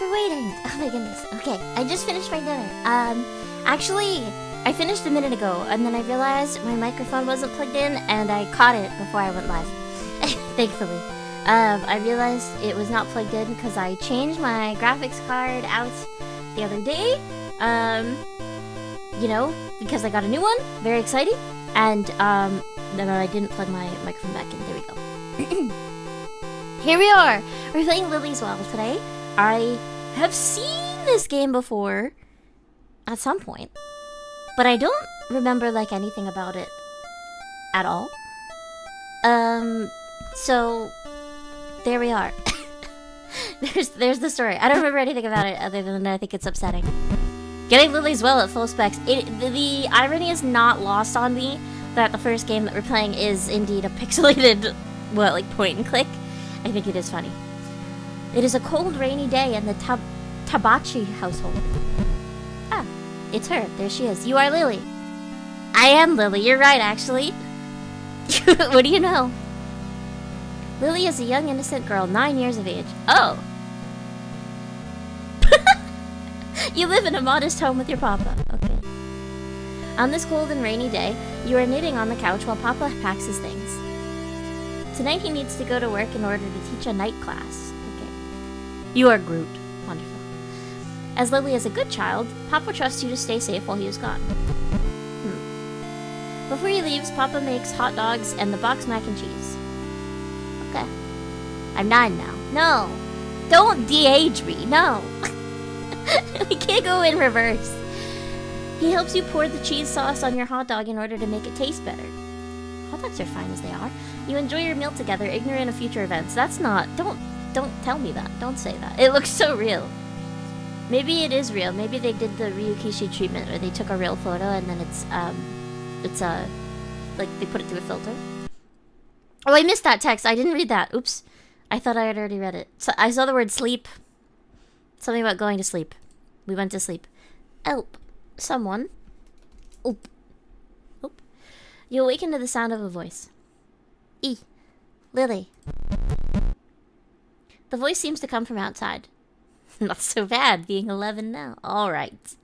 for waiting. Oh my goodness. Okay, I just finished my dinner. Actually, I finished a minute ago, and then I realized my microphone wasn't plugged in, and I caught it before I went live. Thankfully. I realized it was not plugged in because I changed my graphics card out the other day. You know, because I got a new one. Very exciting. And, then I didn't plug my microphone back in. There we go. Here we are. We're playing Lillie's Well today. I have seen this game before at some point, but I don't remember like anything about it at all. So there we are. there's the story. I don't remember anything about it other than I think it's upsetting. Getting Lillie's Well at full specs. The irony is not lost on me that the first game that we're playing is indeed a pixelated, like point and click. I think it is funny. It is a cold, rainy day in the Tabachi household. Ah, it's her. There she is. You are Lillie. I am Lillie. You're right, actually. What do you know? Lillie is a young, innocent girl, 9 years of age. Oh. You live in a modest home with your papa. Okay. On this cold and rainy day, you are knitting on the couch while papa packs his things. Tonight he needs to go to work in order to teach a night class. Okay. You are Groot. Wonderful. As Lillie is a good child, papa trusts you to stay safe while he is gone. Before he leaves, papa makes hot dogs and the box mac and cheese. Okay. I'm 9 now. No. Don't de-age me. No. We can't go in reverse. He helps you pour the cheese sauce on your hot dog in order to make it taste better. Hot dogs are fine as they are. You enjoy your meal together, ignorant of future events. That's not... Don't tell me that. Don't say that. It looks so real. Maybe it is real. Maybe they did the Ryukishi treatment where they took a real photo and then it's like they put it through a filter. Oh, I missed that text. I didn't read that. Oops. I thought I had already read it. So I saw the word sleep. Something about going to sleep. We went to sleep. Help. Someone. Oop. Oop. You awaken to the sound of a voice. Lillie. The voice seems to come from outside. Not so bad, being 11 now. Alright.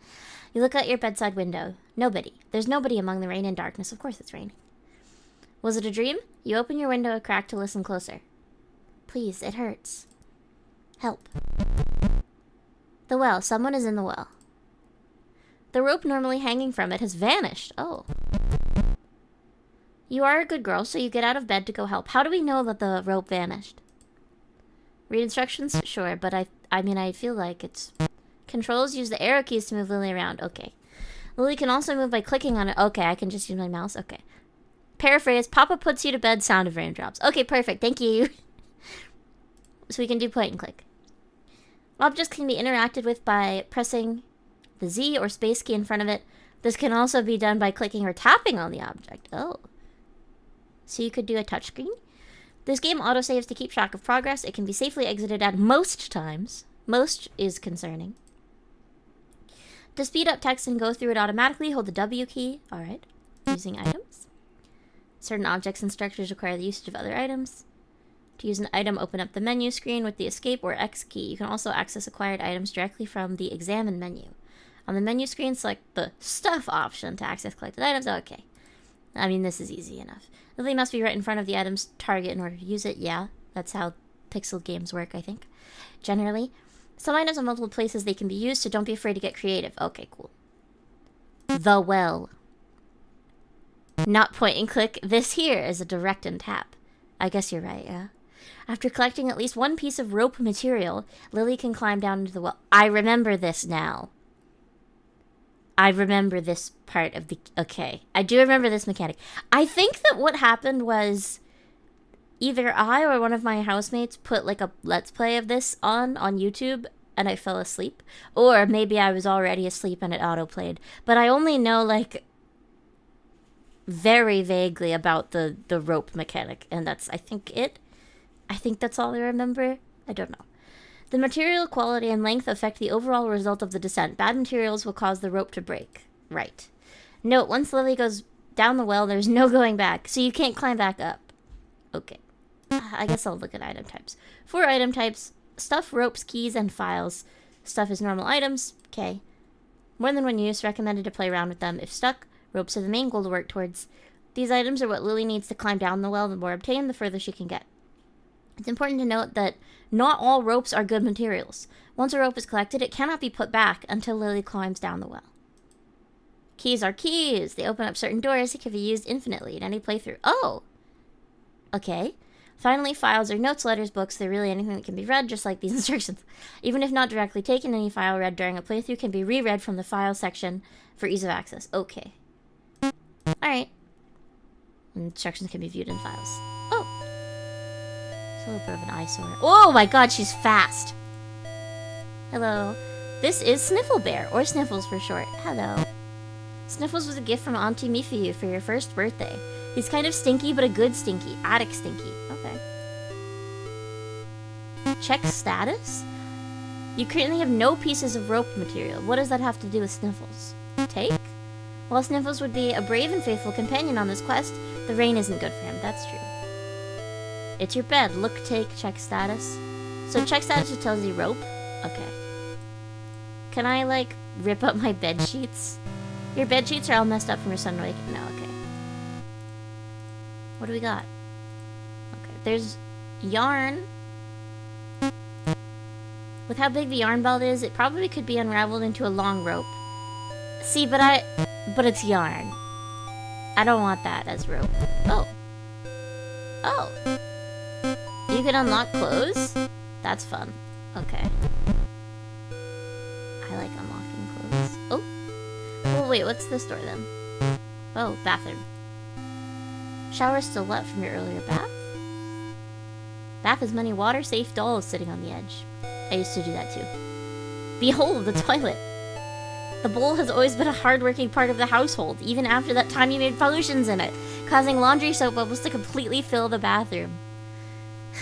You look out your bedside window. Nobody. There's nobody among the rain and darkness. Of course it's raining. Was it a dream? You open your window a crack to listen closer. Please, it hurts. Help. The well. Someone is in the well. The rope normally hanging from it has vanished. Oh. You are a good girl, so you get out of bed to go help. How do we know that the rope vanished? Read instructions? Sure, but I mean, I feel like it's... Controls use the arrow keys to move Lillie around. Okay. Lillie can also move by clicking on it. Okay, I can just use my mouse. Okay. Paraphrase, Papa puts you to bed, sound of raindrops. Okay, perfect. Thank you. So we can do point and click. Objects can be interacted with by pressing the Z or space key in front of it. This can also be done by clicking or tapping on the object. Oh. So you could do a touchscreen. This game autosaves to keep track of progress. It can be safely exited at most times. Most is concerning. To speed up text and go through it automatically, hold the W key. Alright. Using items. Certain objects and structures require the usage of other items. To use an item, open up the menu screen with the escape or X key. You can also access acquired items directly from the examine menu. On the menu screen, select the stuff option to access collected items. Okay. I mean, this is easy enough. Lillie must be right in front of the item's target in order to use it. Yeah, that's how pixel games work, I think. Generally. Some items have multiple places they can be used, so don't be afraid to get creative. Okay, cool. The well. Not point and click. This here is a direct and tap. I guess you're right, yeah? After collecting at least one piece of rope material, Lillie can climb down into the well. I remember this now. I remember this part of the... Okay. I do remember this mechanic. I think that what happened was either I or one of my housemates put like a Let's Play of this on YouTube and I fell asleep. Or maybe I was already asleep and it autoplayed. But I only know like very vaguely about the rope mechanic. And that's, I think, it. I think that's all I remember. I don't know. The material quality and length affect the overall result of the descent. Bad materials will cause the rope to break. Right. Note, once Lillie goes down the well, there's no going back, so you can't climb back up. Okay. I guess I'll look at item types. 4 item types: stuff, ropes, keys, and files. stuff as normal items. Okay. More than one use, recommended to play around with them. If stuck, ropes are the main goal to work towards. These items are what Lily needs to climb down the well. The more obtained, the further she can get. It's important to note that not all ropes are good materials. Once a rope is collected, it cannot be put back until Lily climbs down the well. Keys are keys. They open up certain doors that can be used infinitely in any playthrough. Oh! Okay. Finally, files are notes, letters, books. They're really anything that can be read, just like these instructions. Even if not directly taken, any file read during a playthrough can be reread from the file section for ease of access. Okay. Alright. Instructions can be viewed in files. Oh! It's a little bit of an eyesore. Oh my god, she's fast! Hello. This is Sniffle Bear, or Sniffles for short. Hello. Sniffles was a gift from Auntie Me for you for your first birthday. He's kind of stinky, but a good stinky. Attic stinky. Okay. Check status? You currently have no pieces of rope material. What does that have to do with Sniffles? Take? While Sniffles would be a brave and faithful companion on this quest, the rain isn't good for him. That's true. It's your bed. Look, take, check status. So check status just tells you rope? Okay. Can I, like, rip up my bed sheets? Your bed sheets are all messed up from your son waking. No, okay. What do we got? Okay, there's yarn. With how big the yarn belt is, it probably could be unraveled into a long rope. See, but it's yarn. I don't want that as rope. Oh. Oh. You can unlock clothes? That's fun. Okay. I like unlocking clothes. Oh. Well, wait, what's this door then? Oh, bathroom. Shower still wet from your earlier bath? Bath has many water-safe dolls sitting on the edge. I used to do that too. Behold, the toilet! The bowl has always been a hard-working part of the household, even after that time you made pollutions in it, causing laundry soap bubbles to completely fill the bathroom.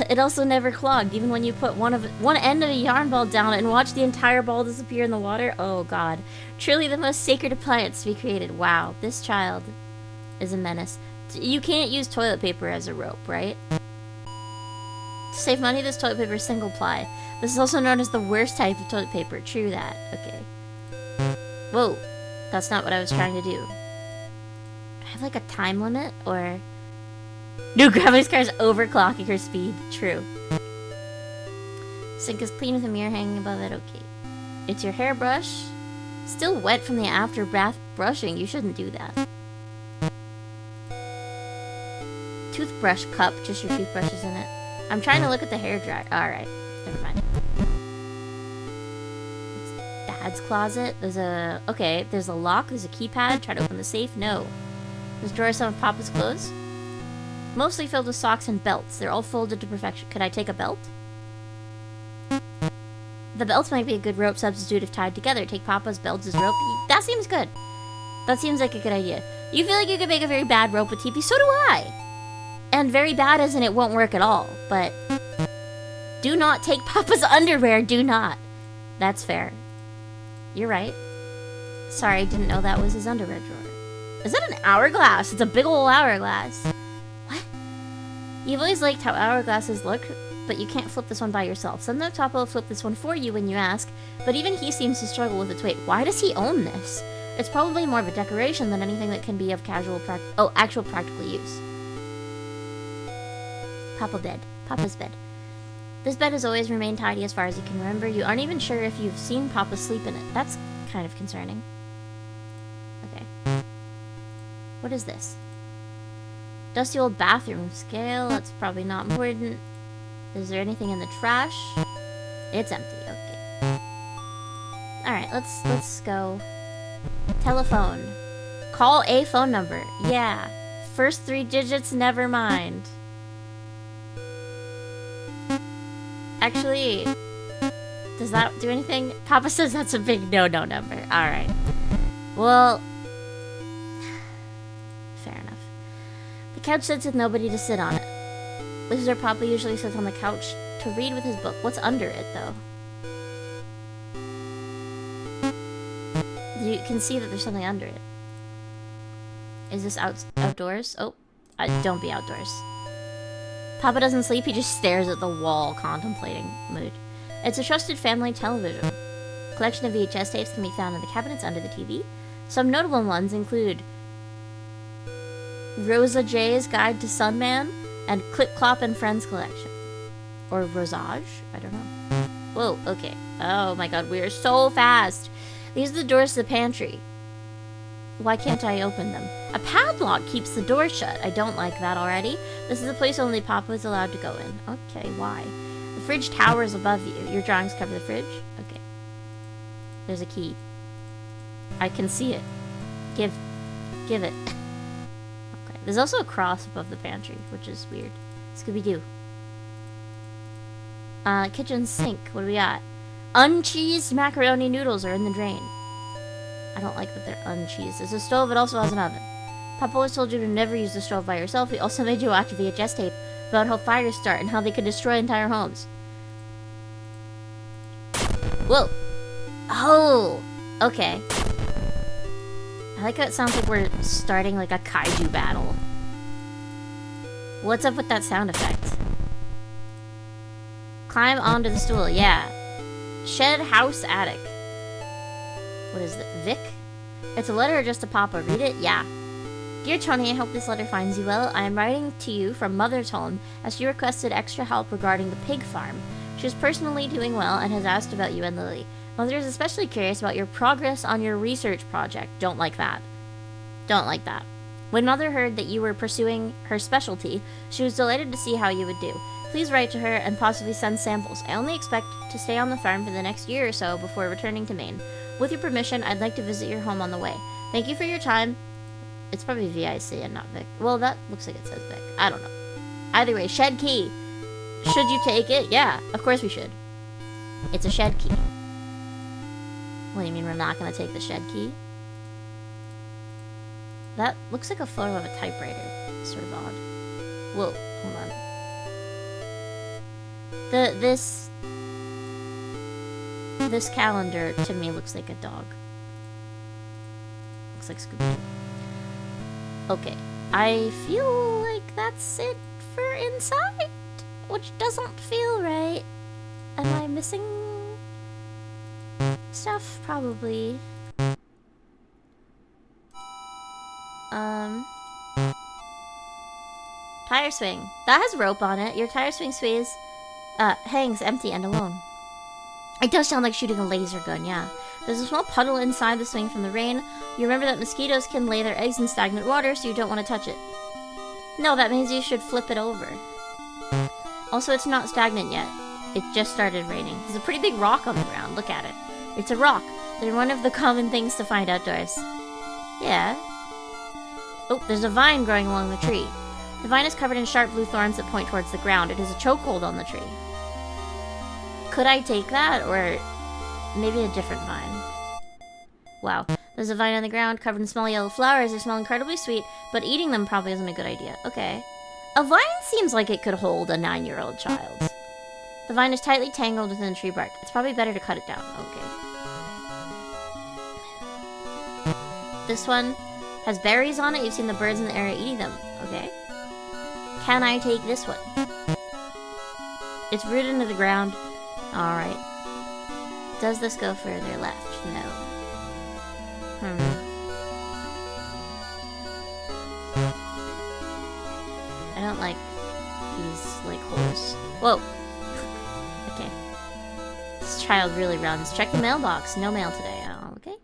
It also never clogged, even when you put one end of a yarn ball down and watch the entire ball disappear in the water. Oh god. Truly the most sacred appliance to be created. Wow, this child is a menace. You can't use toilet paper as a rope, right? To save money, this toilet paper is single ply. This is also known as the worst type of toilet paper. True that. Okay. Whoa. That's not what I was trying to do. I have like a time limit, or... No, Grandma's car is overclocking her speed. True. Sink is clean with a mirror hanging above it. Okay. It's your hairbrush. Still wet from the after bath brushing. You shouldn't do that. Toothbrush cup. Just your toothbrush is in it. I'm trying to look at the hairdryer. Alright. Never mind. It's Dad's closet. There's a... Okay. There's a lock. There's a keypad. Try to open the safe. No. This drawer is some of Papa's clothes. Mostly filled with socks and belts. They're all folded to perfection. Could I take a belt? The belts might be a good rope substitute if tied together. Take Papa's belts as rope. That seems good. That seems like a good idea. You feel like you could make a very bad rope with TP? So do I! And very bad as in it won't work at all. But do not take Papa's underwear. Do not. That's fair. You're right. Sorry, I didn't know that was his underwear drawer. Is that an hourglass? It's a big ol' hourglass. What? You've always liked how hourglasses look, but you can't flip this one by yourself. Sometimes Papa will flip this one for you when you ask, but even he seems to struggle with its weight. Why does he own this? It's probably more of a decoration than anything that can be of actual practical use. Papa's bed. This bed has always remained tidy as far as you can remember. You aren't even sure if you've seen Papa sleep in it. That's kind of concerning. Okay. What is this? Dusty old bathroom scale. That's probably not important. Is there anything in the trash? It's empty. Okay. Alright, let's go. Telephone. Call a phone number. Yeah. First 3 digits, never mind. Actually, does that do anything? Papa says that's a big no-no number. Alright. Well, fair enough. The couch sits with nobody to sit on it. Wizard Papa usually sits on the couch to read with his book. What's under it, though? You can see that there's something under it. Is this outdoors? Oh, don't be outdoors. Papa doesn't sleep, he just stares at the wall, contemplating mood. It's a trusted family television. Collection of VHS tapes can be found in the cabinets under the TV. Some notable ones include Rosa J's Guide to Sunman and Clip Clop and Friends collection. Or Rosage? I don't know. Whoa, okay. Oh my god, we are so fast. These are the doors to the pantry. Why can't I open them? A padlock keeps the door shut. I don't like that already. This is a place only Papa is allowed to go in. Okay, why? The fridge towers above you. Your drawings cover the fridge? Okay. There's a key. I can see it. Give it. Okay. There's also a cross above the pantry, which is weird. Scooby-Doo. Kitchen sink. What do we got? Uncheesed macaroni noodles are in the drain. I don't like that they're uncheesed. There's a stove. It also has an oven. Papa always told you to never use the stove by yourself. He also made you watch a VHS tape about how fires start and how they could destroy entire homes. Whoa. Oh. Okay. I like how it sounds like we're starting like a kaiju battle. What's up with that sound effect? Climb onto the stool. Yeah. Shed house attic. What is it? Vic? It's a letter addressed to Papa. Read it? Yeah. Dear Tony, I hope this letter finds you well. I am writing to you from Mother's home as she requested extra help regarding the pig farm. She is personally doing well and has asked about you and Lily. Mother is especially curious about your progress on your research project. Don't like that. Don't like that. When Mother heard that you were pursuing her specialty, she was delighted to see how you would do. Please write to her and possibly send samples. I only expect to stay on the farm for the next year or so before returning to Maine. With your permission, I'd like to visit your home on the way. Thank you for your time. It's probably VIC and not Vic. Well, that looks like it says Vic. I don't know. Either way, shed key. Should you take it? Yeah, of course we should. It's a shed key. What do you mean we're not going to take the shed key? That looks like a photo of a typewriter. Sort of odd. Whoa, hold on. This calendar to me looks like a dog. Looks like Scooby-Doo. Okay, I feel like that's it for inside, which doesn't feel right. Am I missing stuff? Probably. Tire swing. That has rope on it. Your tire swing hangs empty and alone. It does sound like shooting a laser gun, yeah. There's a small puddle inside the swing from the rain. You remember that mosquitoes can lay their eggs in stagnant water, so you don't want to touch it. No, that means you should flip it over. Also, it's not stagnant yet. It just started raining. There's a pretty big rock on the ground. Look at it. It's a rock. They're one of the common things to find outdoors. Yeah. Oh, there's a vine growing along the tree. The vine is covered in sharp blue thorns that point towards the ground. It is a chokehold on the tree. Could I take that, or maybe a different vine? Wow. There's a vine on the ground covered in small yellow flowers. They smell incredibly sweet, but eating them probably isn't a good idea. Okay. A vine seems like it could hold a 9-year-old child. The vine is tightly tangled within the tree bark. It's probably better to cut it down. Okay. This one has berries on it. You've seen the birds in the area eating them. Okay. Can I take this one? It's rooted into the ground. Alright. Does this go further left? No. I don't like these, like, holes. Whoa! Okay. This child really runs. Check the mailbox. No mail today. Oh, okay.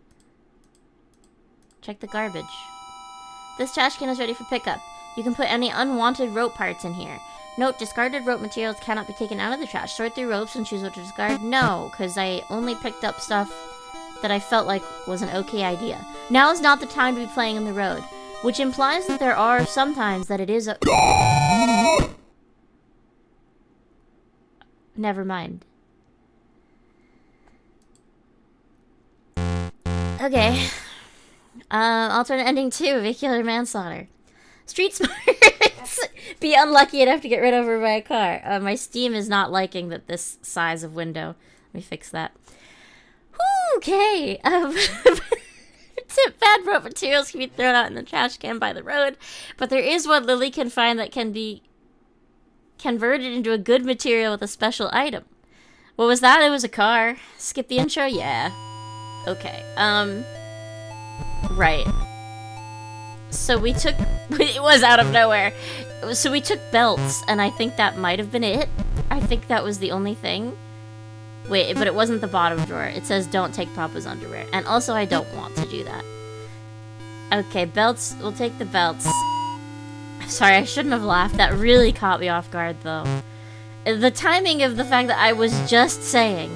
Check the garbage. This trash can is ready for pickup. You can put any unwanted rope parts in here. Note, discarded rope materials cannot be taken out of the trash. Sort through ropes and choose what to discard. No, because I only picked up stuff that I felt like was an okay idea. Now is not the time to be playing on the road. Which implies that there are some times that it is a... Never mind. Okay. Alternate ending 2, vehicular manslaughter. Street smarts! Be unlucky enough to get run over by a car. My Steam is not liking that this size of window. Let me fix that. Okay. Bad rope materials can be thrown out in the trash can by the road, but there is one Lily can find that can be converted into a good material with a special item. What was that? It was a car. Skip the intro? Yeah. Okay. Right. So we took... It was out of nowhere. So we took belts, and I think that might have been it. I think that was the only thing. Wait, but it wasn't the bottom drawer. It says don't take Papa's underwear. And also, I don't want to do that. Okay, belts. We'll take the belts. Sorry, I shouldn't have laughed. That really caught me off guard, though. The timing of the fact that I was just saying.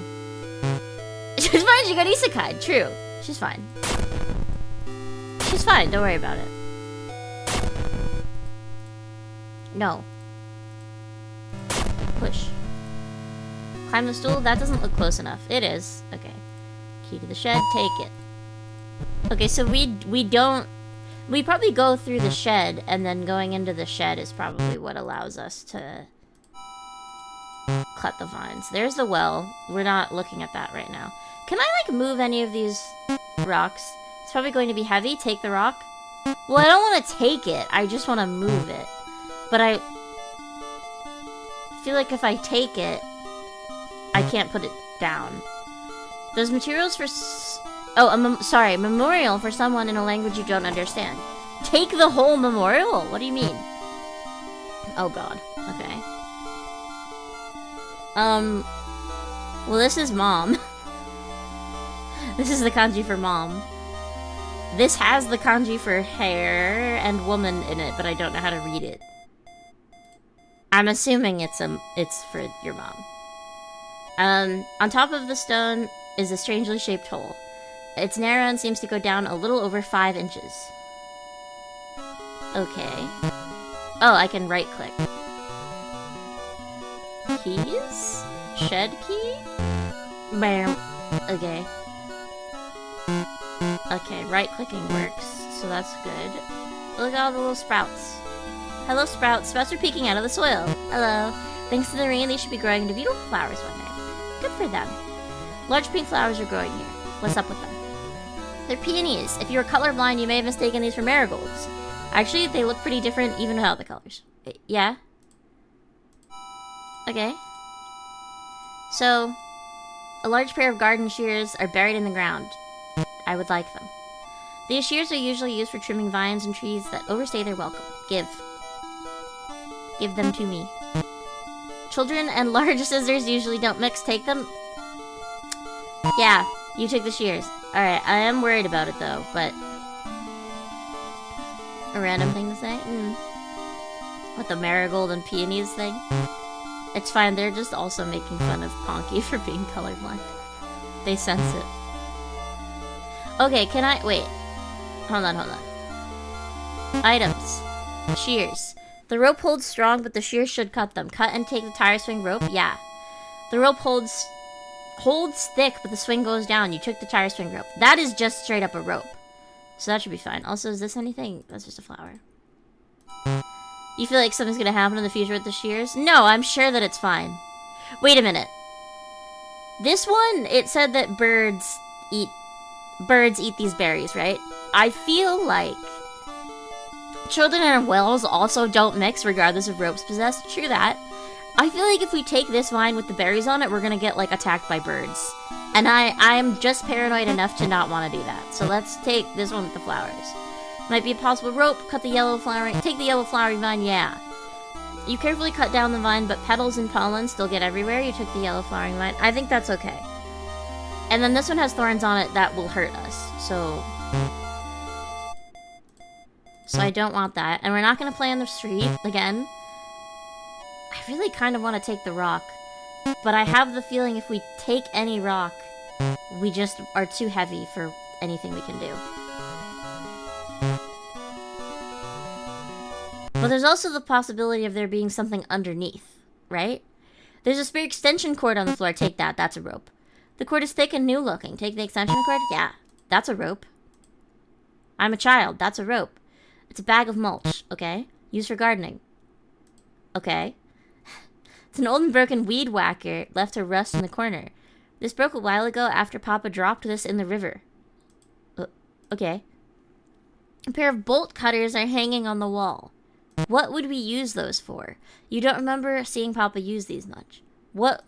She's fine, she got isekai. True. She's fine. She's fine, don't worry about it. No. Push. Climb the stool? That doesn't look close enough. It is. Okay. Key to the shed, take it. Okay, so we don't... We probably go through the shed, and then going into the shed is probably what allows us to cut the vines. There's the well. We're not looking at that right now. Can I, like, move any of these rocks? It's probably going to be heavy. Take the rock. Well, I don't want to take it. I just want to move it. But I feel like if I take it, I can't put it down. Those materials for... sorry, memorial for someone in a language you don't understand. Take the whole memorial? What do you mean? Oh god. Okay. Well, this is mom. This is the kanji for mom. This has the kanji for hair and woman in it, but I don't know how to read it. I'm assuming it's for your mom. On top of the stone is a strangely shaped hole. It's narrow and seems to go down a little over 5 inches. Okay. Oh, I can right-click. Keys? Shed key? Bam. Okay. Okay, right-clicking works, so that's good. Look at all the little sprouts. Hello, sprouts. Sprouts are peeking out of the soil. Hello. Thanks to the rain, they should be growing into beautiful flowers one day. Good for them. Large pink flowers are growing here. What's up with them? They're peonies. If you were colorblind, you may have mistaken these for marigolds. Actually, they look pretty different even without the colors. Yeah? Okay. So, a large pair of garden shears are buried in the ground. I would like them. These shears are usually used for trimming vines and trees that overstay their welcome. Give. Give them to me. Children and large scissors usually don't mix. Take them. Yeah, you took the shears. Alright, I am worried about it though, but... A random thing to say? With the marigold and peonies thing? It's fine, they're just also making fun of Ponky for being colorblind. They sense it. Okay, can I... Wait. Hold on. Items. Shears. The rope holds strong, but the shears should cut them. Cut and take the tire swing rope? Yeah. The rope holds thick, but the swing goes down. You took the tire swing rope. That is just straight up a rope. So that should be fine. Also, is this anything? That's just a flower. You feel like something's gonna happen in the future with the shears? No, I'm sure that it's fine. Wait a minute. This one, it said that birds eat these berries, right? I feel like children and whales also don't mix regardless of ropes possessed. True that. I feel like if we take this vine with the berries on it, we're gonna get, like, attacked by birds. And I'm just paranoid enough to not want to do that. So let's take this one with the flowers. Might be a possible rope. Cut the yellow flowery... Take the yellow flowery vine, yeah. You carefully cut down the vine, but petals and pollen still get everywhere. You took the yellow flowering vine. I think that's okay. And then this one has thorns on it that will hurt us. So I don't want that. And we're not going to play on the street again. I really kind of want to take the rock. But I have the feeling if we take any rock, we just are too heavy for anything we can do. But there's also the possibility of there being something underneath, right? There's a spare extension cord on the floor. Take that. That's a rope. The cord is thick and new looking. Take the extension cord. Yeah, that's a rope. I'm a child. That's a rope. It's a bag of mulch, okay? Used for gardening. Okay. It's an old and broken weed whacker left to rust in the corner. This broke a while ago after Papa dropped this in the river. Okay. A pair of bolt cutters are hanging on the wall. What would we use those for? You don't remember seeing Papa use these much. What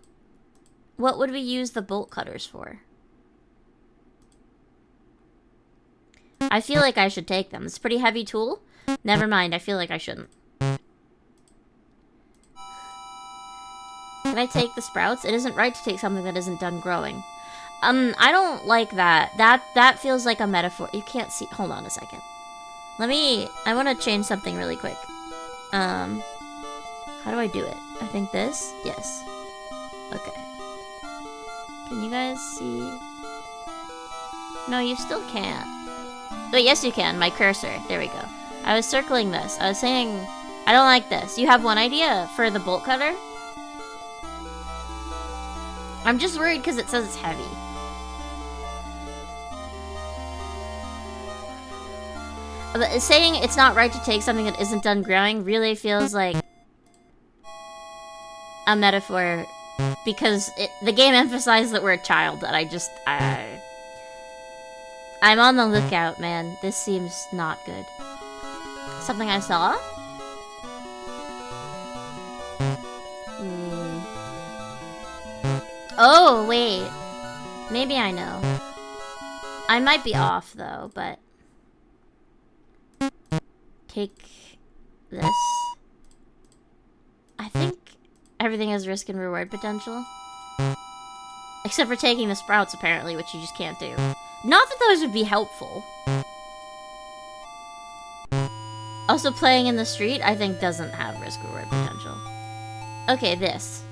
what would we use the bolt cutters for? I feel like I should take them. It's a pretty heavy tool. Never mind, I feel like I shouldn't. Can I take the sprouts? It isn't right to take something that isn't done growing. I don't like that. That feels like a metaphor. You can't see. Hold on a second. I want to change something really quick. How do I do it? I think this? Yes. Okay. Can you guys see? No, you still can't. Wait, yes you can. My cursor. There we go. I was circling this. I was saying, I don't like this. You have one idea for the bolt cutter? I'm just worried because it says it's heavy. But saying it's not right to take something that isn't done growing really feels like a metaphor because the game emphasized that we're a child, and I'm on the lookout, man. This seems not good. Something I saw? Oh, wait. Maybe I know. I might be off, though, but... Take this. I think everything has risk and reward potential. Except for taking the sprouts, apparently, which you just can't do. Not that those would be helpful. Also, playing in the street, I think, doesn't have risk-reward potential. Okay, this.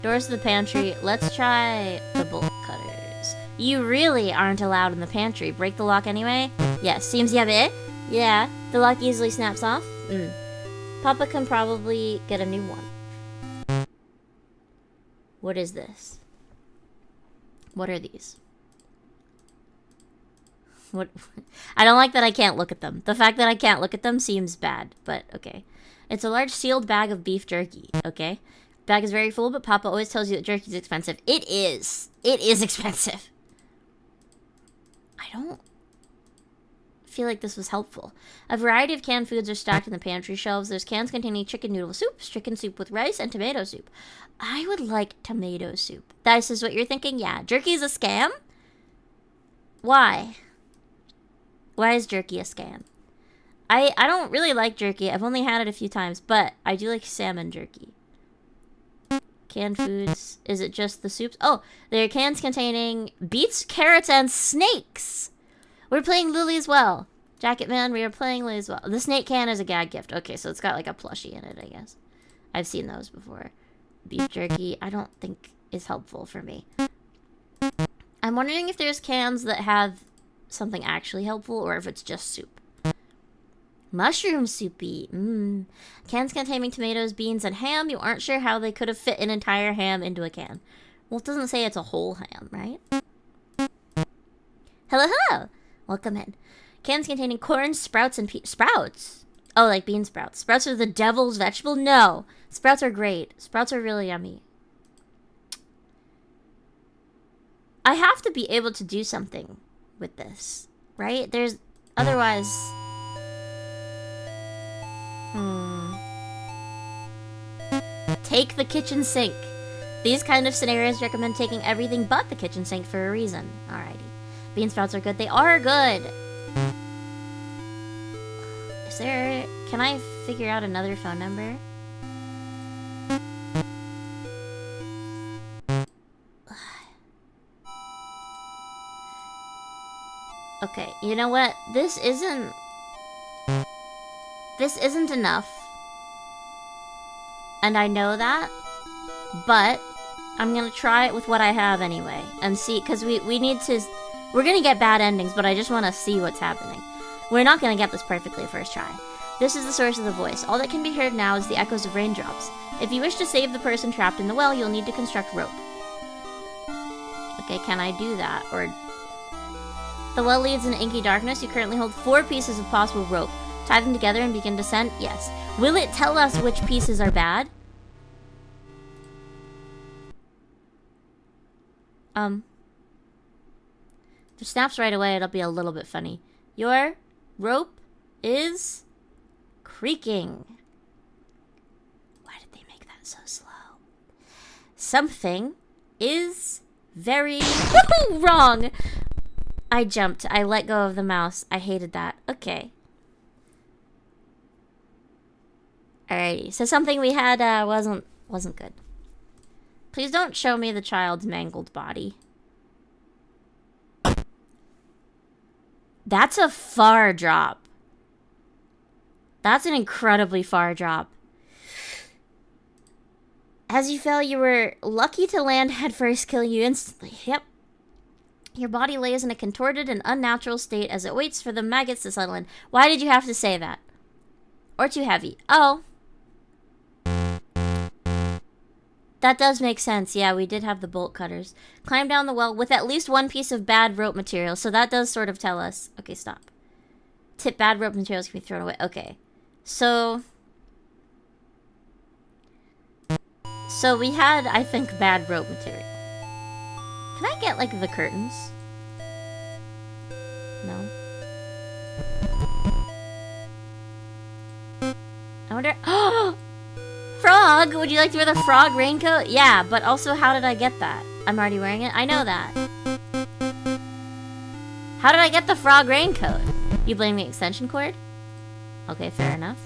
Doors to the pantry. Let's try the bolt cutters. You really aren't allowed in the pantry. Break the lock anyway? Yes, seems you have it. Yeah, the lock easily snaps off. Papa can probably get a new one. What is this? What are these? What? I don't like that I can't look at them. The fact that I can't look at them seems bad, but okay. It's a large sealed bag of beef jerky, okay? Bag is very full, but Papa always tells you that jerky's expensive. It is. It is expensive. I don't feel like this was helpful. A variety of canned foods are stacked in the pantry shelves. There's cans containing chicken noodle soup, chicken soup with rice, and tomato soup. I would like tomato soup. This is what you're thinking? Yeah. Jerky is a scam? Why? Why is jerky a scam? I don't really like jerky. I've only had it a few times, but I do like salmon jerky. Canned foods. Is it just the soups? Oh, there are cans containing beets, carrots, and snakes. We're playing Lily as well. Jacket Man, we are playing Lily as well. The snake can is a gag gift. Okay, so it's got like a plushie in it, I guess. I've seen those before. Beef jerky, I don't think is helpful for me. I'm wondering if there's cans that have something actually helpful or if it's just soup. Mushroom soupy. Cans containing tomatoes, beans, and ham. You aren't sure how they could have fit an entire ham into a can. Well, it doesn't say it's a whole ham, right? Hello, hello. Welcome in. Cans containing corn, sprouts, and sprouts? Oh, like bean sprouts. Sprouts are the devil's vegetable? No. Sprouts are great. Sprouts are really yummy. I have to be able to do something with this, right? There's... Otherwise... Take the kitchen sink. These kind of scenarios recommend taking everything but the kitchen sink for a reason. Alrighty. Bean sprouts are good. They are good. Is there... Can I figure out another phone number? Okay, you know what? This isn't enough. And I know that. But I'm gonna try it with what I have anyway. And see, because we need to... We're gonna get bad endings, but I just want to see what's happening. We're not gonna get this perfectly first try. This is the source of the voice. All that can be heard now is the echoes of raindrops. If you wish to save the person trapped in the well, you'll need to construct rope. Okay, can I do that? Or... The well leads in inky darkness. You currently hold 4 pieces of possible rope. Tie them together and begin descent? Yes. Will it tell us which pieces are bad? If it snaps right away, it'll be a little bit funny. Your rope is creaking. Why did they make that so slow? Something is very wrong. I jumped. I let go of the mouse. I hated that. Okay. Alrighty. So something we had wasn't good. Please don't show me the child's mangled body. That's a far drop. That's an incredibly far drop. As you fell, you were lucky to land headfirst, killing you instantly. Yep. Your body lays in a contorted and unnatural state as it waits for the maggots to settle in. Why did you have to say that? Or too heavy. Oh. That does make sense. Yeah, we did have the bolt cutters. Climb down the well with at least one piece of bad rope material. So that does sort of tell us. Okay, stop. Tip bad rope materials can be thrown away. Okay. So we had, I think, bad rope material. Can I get, like, the curtains? No. I wonder... Frog! Would you like to wear the frog raincoat? Yeah, but also how did I get that? I'm already wearing it? I know that. How did I get the frog raincoat? You blame the extension cord? Okay, fair enough.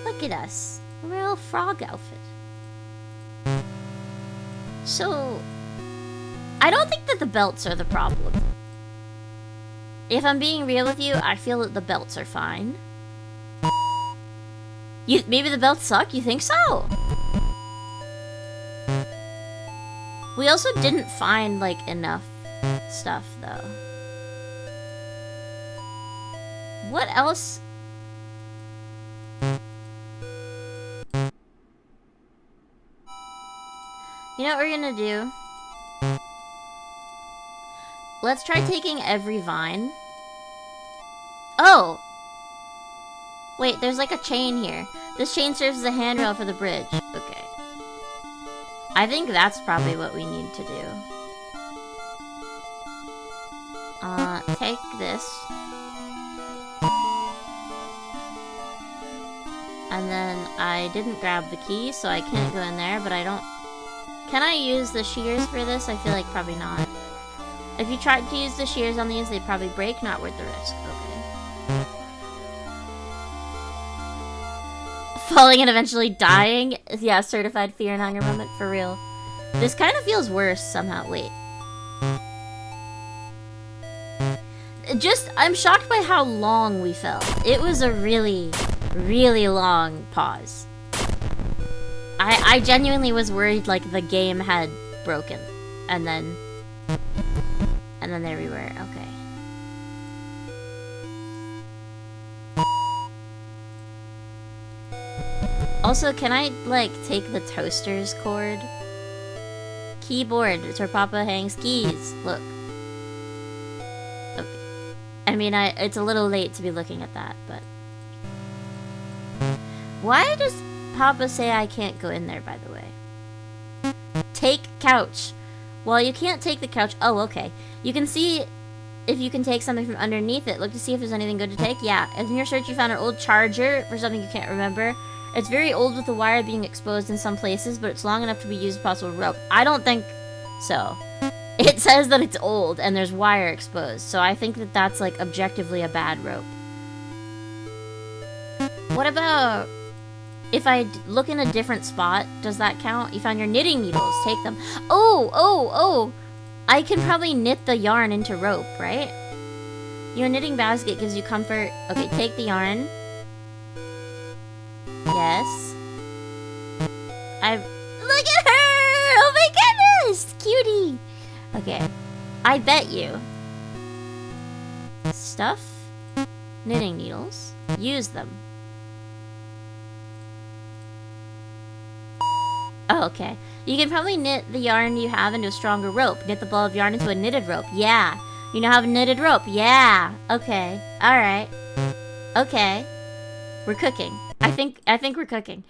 Look at us. A real frog outfit. So... I don't think that the belts are the problem. If I'm being real with you, I feel that the belts are fine. Maybe the belts suck? You think so? We also didn't find, like, enough stuff, though. What else? You know what we're gonna do? Let's try taking every vine. Oh! Wait, there's like a chain here. This chain serves as a handrail for the bridge. Okay. I think that's probably what we need to do. Take this. And then I didn't grab the key, so I can't go in there, but I don't... Can I use the shears for this? I feel like probably not. If you tried to use the shears on these, they'd probably break. Not worth the risk. Okay. Falling and eventually dying? Yeah, certified fear and hunger moment. For real. This kind of feels worse somehow. Wait. I'm shocked by how long we fell. It was a really, really long pause. I genuinely was worried, like, the game had broken. And then there we were. Okay. Also, can I, like, take the toaster's cord? Keyboard. It's where Papa hangs keys. Look. Okay. I mean, it's a little late to be looking at that, but... Why does Papa say I can't go in there, by the way? Take couch. Well, you can't take the couch. Oh, okay. You can see if you can take something from underneath it. Look to see if there's anything good to take. Yeah. In your search, you found an old charger for something you can't remember. It's very old with the wire being exposed in some places, but it's long enough to be used as possible rope. I don't think so. It says that it's old and there's wire exposed, so I think that that's, like, objectively a bad rope. What about... If I look in a different spot, does that count? You found your knitting needles. Take them. Oh! I can probably knit the yarn into rope, right? Your knitting basket gives you comfort. Okay, take the yarn. Yes. Look at her! Oh my goodness! Cutie! Okay. I bet you. Stuff. Knitting needles. Use them. Oh, okay. You can probably knit the yarn you have into a stronger rope. Knit the ball of yarn into a knitted rope. Yeah. You now have a knitted rope. Yeah. Okay. Alright. Okay. We're cooking. I think we're cooking.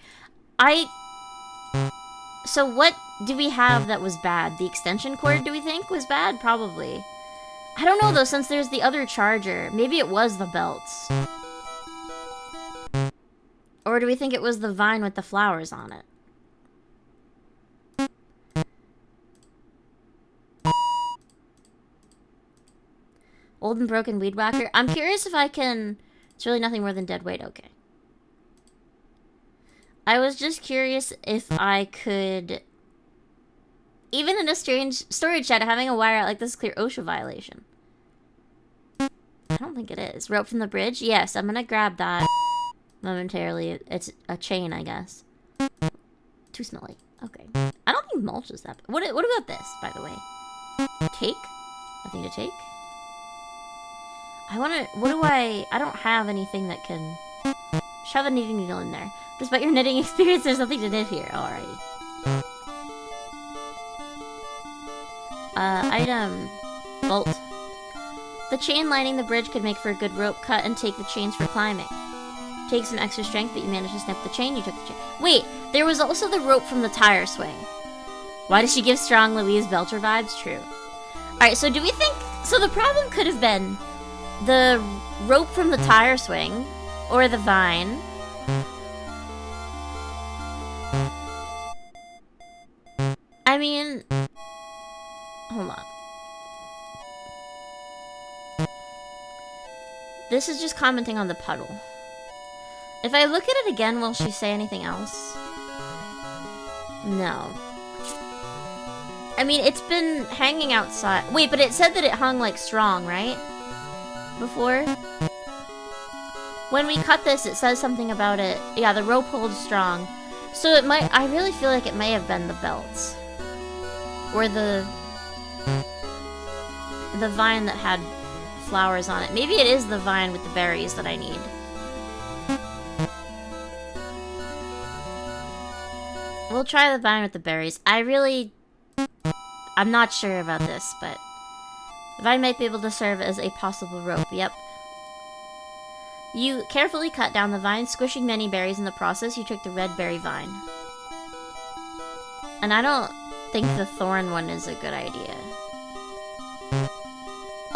So what do we have that was bad? The extension cord, do we think, was bad? Probably. I don't know though, since there's the other charger. Maybe it was the belts. Or do we think it was the vine with the flowers on it? Old and broken weed whacker. I'm curious if I can... It's really nothing more than dead weight. Okay. I was just curious if I could... Even in a strange storage shed, having a wire out like this is clear OSHA violation. I don't think it is. Rope from the bridge? Yes, I'm gonna grab that momentarily. It's a chain, I guess. Too smelly. Okay. I don't think mulch is that... What about this, by the way? Take? Nothing to take? I wanna... What do I... I don't have anything that can... Shove a knitting needle in there. Despite your knitting experience, there's nothing to knit here. Alrighty. Item. Bolt. The chain lining the bridge could make for a good rope cut and take the chains for climbing. Take some extra strength, but you managed to snip the chain, you took the chain. Wait, there was also the rope from the tire swing. Why does she give strong Louise Belcher vibes? True. Alright, so do we think... So the problem could have been the rope from the tire swing, or the vine. I mean... Hold on. This is just commenting on the puddle. If I look at it again, will she say anything else? No. I mean, it's been hanging outside. Wait, but it said that it hung, like, strong, right? Before? When we cut this, it says something about it. Yeah, the rope holds strong. So it might... I really feel like it may have been the belts. Or the vine that had flowers on it. Maybe it is the vine with the berries that I need. We'll try the vine with the berries. I'm not sure about this, but the vine might be able to serve as a possible rope. Yep. You carefully cut down the vine, squishing many berries in the process. You took the red berry vine. And I don't think the thorn one is a good idea.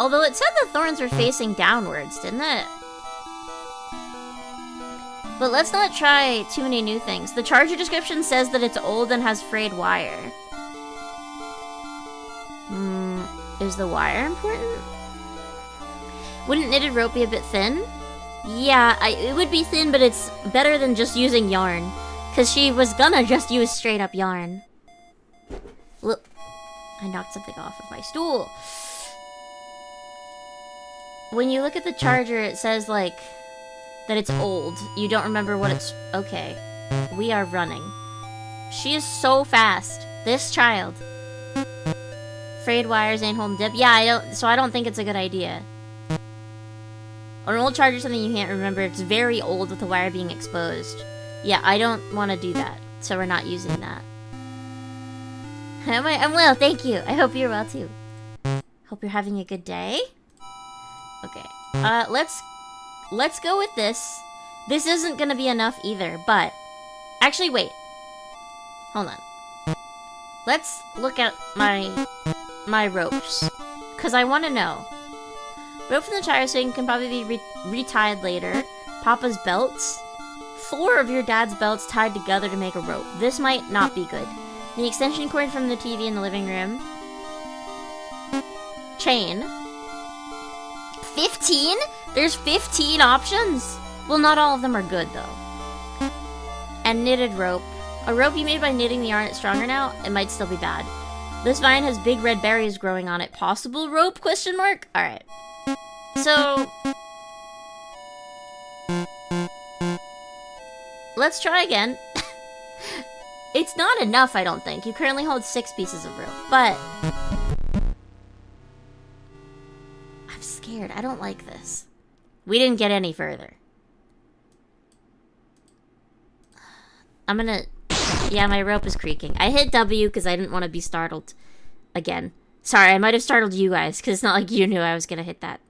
Although it said the thorns were facing downwards, didn't it? But let's not try too many new things. The charger description says that it's old and has frayed wire. Is the wire important? Wouldn't knitted rope be a bit thin? Yeah, it would be thin, but it's better than just using yarn. Because she was gonna just use straight up yarn. Look, I knocked something off of my stool. When you look at the charger, it says, like, that it's old. You don't remember what it's... Okay. We are running. She is so fast. This child. Frayed wires ain't holding dip. Yeah, I don't think it's a good idea. An old charger is something you can't remember. It's very old with the wire being exposed. Yeah, I don't want to do that. So we're not using that. I'm well, thank you. I hope you're well, too. Hope you're having a good day. Okay. Let's go with this. This isn't gonna be enough either, but... Actually, wait. Hold on. Let's look at my ropes. Because I want to know. Rope from the tire swing can probably be retied later. Papa's belts. 4 of your dad's belts tied together to make a rope. This might not be good. The extension cord from the TV in the living room. Chain. 15? There's 15 options? Well, not all of them are good, though. And knitted rope. A rope you made by knitting the yarn it's stronger now? It might still be bad. This vine has big red berries growing on it. Possible rope? Question mark? Alright. So... let's try again. It's not enough, I don't think. You currently hold 6 pieces of rope, but... I'm scared. I don't like this. We didn't get any further. I'm gonna... Yeah, my rope is creaking. I hit W because I didn't want to be startled again. Sorry, I might have startled you guys because it's not like you knew I was gonna hit that.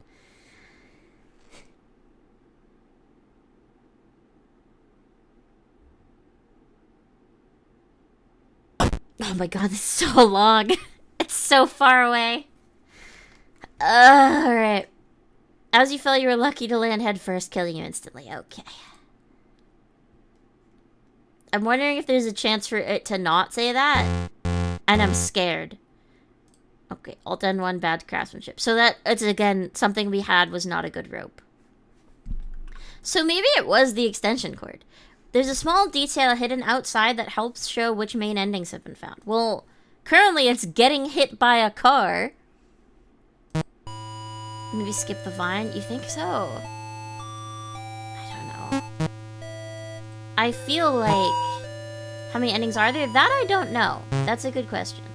Oh my god, this is so long. It's so far away. Alright. As you fell, you were lucky to land head first, killing you instantly. Okay. I'm wondering if there's a chance for it to not say that. And I'm scared. Okay, Alt N1, bad craftsmanship. So that, it's again, something we had was not a good rope. So maybe it was the extension cord. There's a small detail hidden outside that helps show which main endings have been found. Well, currently it's getting hit by a car. Maybe skip the vine? You think so? I don't know. I feel like... How many endings are there? That I don't know. That's a good question.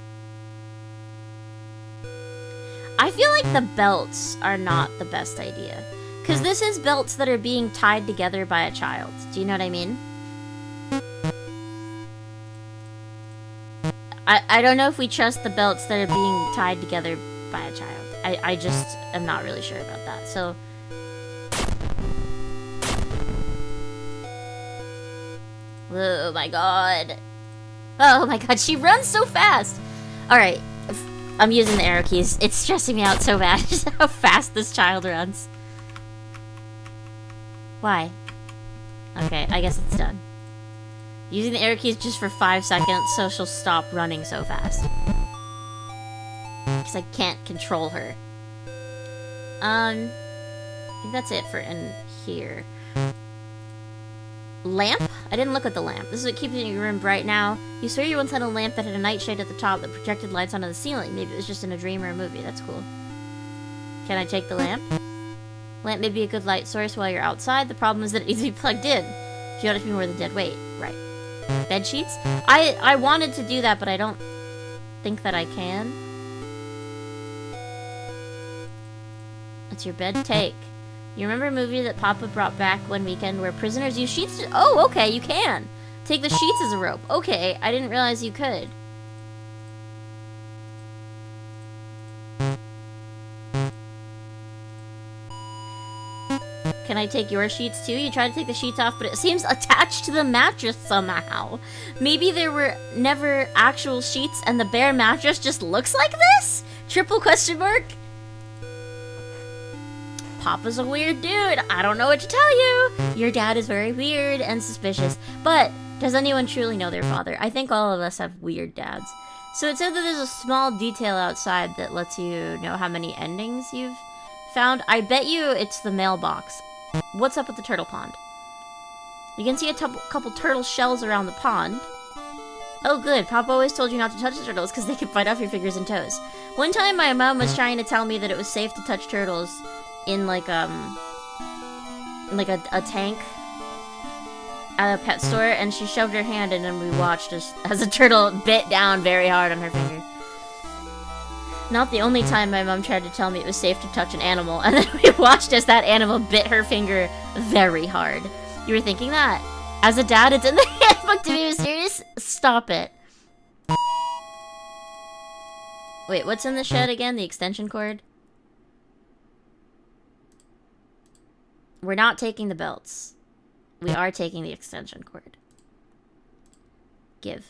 I feel like the belts are not the best idea. Because this is belts that are being tied together by a child. Do you know what I mean? I don't know if we trust the belts that are being tied together by a child. I just am not really sure about that. So... Oh my god. Oh my god, she runs so fast! Alright, I'm using the arrow keys. It's stressing me out so bad just how fast this child runs. Why? Okay, I guess it's done. Using the arrow keys just for 5 seconds so she'll stop running so fast. Because I can't control her. I think that's it for in here. Lamp? I didn't look at the lamp. This is what keeps your room bright now. You swear you once had a lamp that had a nightshade at the top that projected lights onto the ceiling. Maybe it was just in a dream or a movie. That's cool. Can I take the lamp? Lamp may be a good light source while you're outside. The problem is that it needs to be plugged in. If you want it to be more than dead weight. Right. Bed sheets? I wanted to do that, but I don't think that I can. It's your bed take. You remember a movie that Papa brought back one weekend where prisoners use sheets to... Oh, okay, you can. Take the sheets as a rope. Okay, I didn't realize you could. Can I take your sheets too? You tried to take the sheets off, but it seems attached to the mattress somehow. Maybe there were never actual sheets and the bare mattress just looks like this? Triple question mark? Papa's a weird dude. I don't know what to tell you. Your dad is very weird and suspicious. But does anyone truly know their father? I think all of us have weird dads. So it said that there's a small detail outside that lets you know how many endings you've found. I bet you it's the mailbox. What's up with the turtle pond? You can see a couple turtle shells around the pond. Oh good, Papa always told you not to touch the turtles because they can bite off your fingers and toes. One time my mom was trying to tell me that it was safe to touch turtles in like a tank at a pet store, and she shoved her hand in and we watched as a turtle bit down very hard on her finger. Not the only time my mom tried to tell me it was safe to touch an animal, and then we watched as that animal bit her finger very hard. You were thinking that? As a dad, it's in the handbook to be mysterious? Stop it. Wait, what's in the shed again? The extension cord? We're not taking the belts. We are taking the extension cord. Give.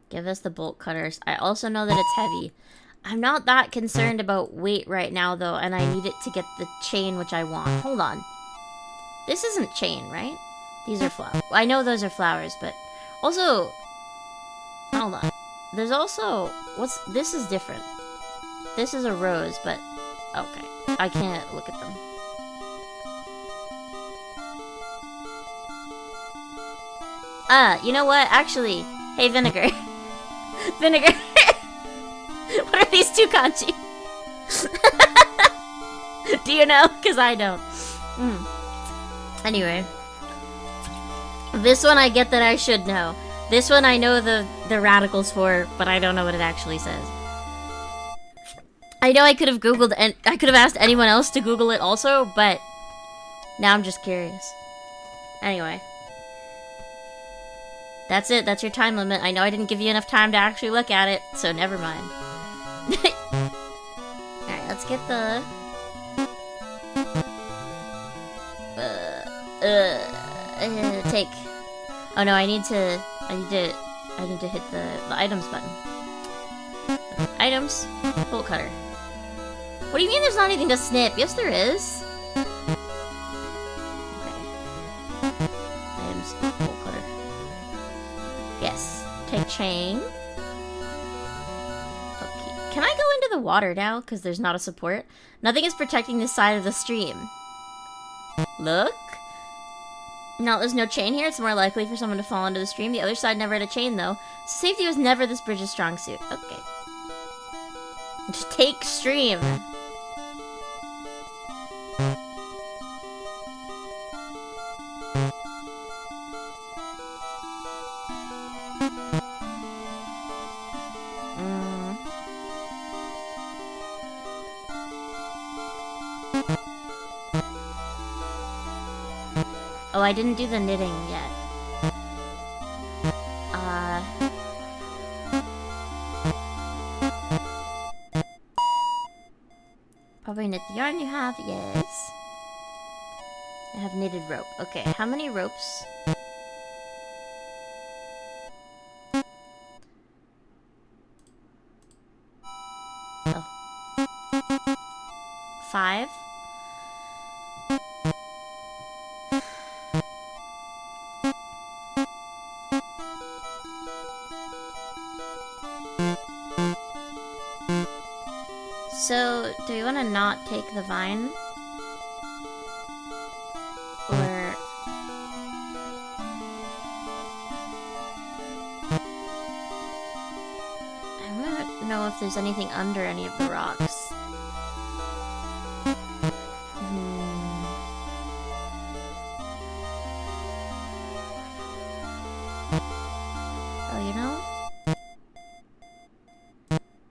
Give us the bolt cutters. I also know that it's heavy. I'm not that concerned about weight right now, though, and I need it to get the chain which I want. Hold on. This isn't chain, right? These are flowers. I know those are flowers, but... Also... Hold on. There's also... This is different. This is a rose, but... Okay. I can't look at them. You know what? Actually... Hey, Vinegar. Vinegar. What are these two kanji? Do you know? Because I don't. Anyway. This one I get that I should know. This one I know the radicals for, but I don't know what it actually says. I know I could have Googled, and I could have asked anyone else to Google it also, but now I'm just curious. Anyway. That's it. That's your time limit. I know I didn't give you enough time to actually look at it, so never mind. Alright, let's get the... Take. Oh no, I need to hit the items button. Okay, items, bolt cutter. What do you mean there's not anything to snip? Yes, there is. Okay. Items, bolt cutter. Yes. Take chain. Okay. Can I go into the water now? Because there's not a support. Nothing is protecting this side of the stream. Look. Now there's no chain here. It's more likely for someone to fall into the stream. The other side never had a chain, though. Safety was never this bridge's strong suit. Okay. Just take stream. Oh, I didn't do the knitting yet. Probably knit the yarn you have, yes. I have knitted rope. Okay, how many ropes? Oh. 5? So, do we want to not take the vine? Or... I want to know if there's anything under any of the rocks. Oh, you know?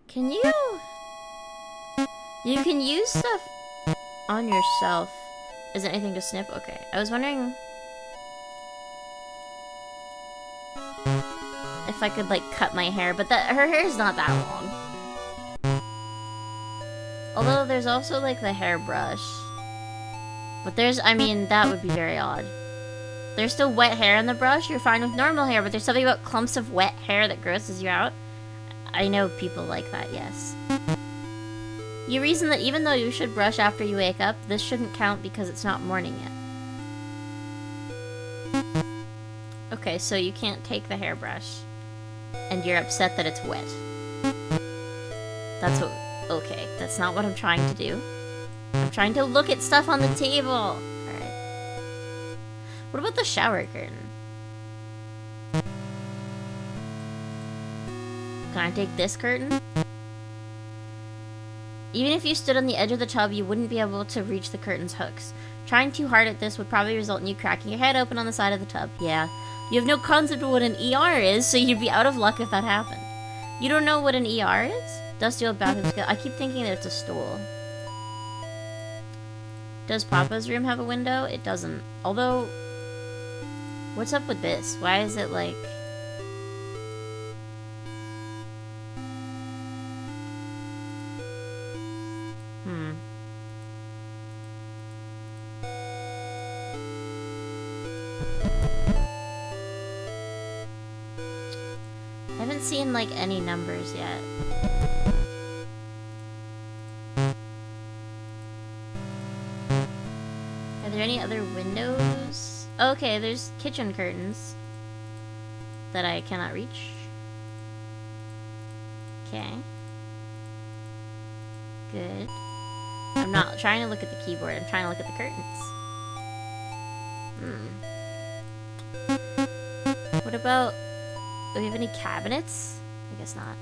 Can you... You can use stuff on yourself. Is there anything to snip? Okay. I was wondering if I could, like, cut my hair, but her hair is not that long. Although there's also, like, the hairbrush. But there's, I mean, that would be very odd. There's still wet hair in the brush. You're fine with normal hair, but there's something about clumps of wet hair that grosses you out. I know people like that, yes. You reason that even though you should brush after you wake up, this shouldn't count because it's not morning yet. Okay, so you can't take the hairbrush. And you're upset that it's wet. That's what... Okay, that's not what I'm trying to do. I'm trying to look at stuff on the table! Alright. What about the shower curtain? Can I take this curtain? Even if you stood on the edge of the tub, you wouldn't be able to reach the curtain's hooks. Trying too hard at this would probably result in you cracking your head open on the side of the tub. Yeah. You have no concept of what an ER is, so you'd be out of luck if that happened. You don't know what an ER is? Industrial bathroom skill. I keep thinking that it's a stool. Does Papa's room have a window? It doesn't. Although, what's up with this? Why is it like... I haven't seen, like, any numbers yet. Are there any other windows? Okay, there's kitchen curtains that I cannot reach. Okay. Good. I'm not trying to look at the keyboard, I'm trying to look at the curtains. What about... Do we have any cabinets? I guess not.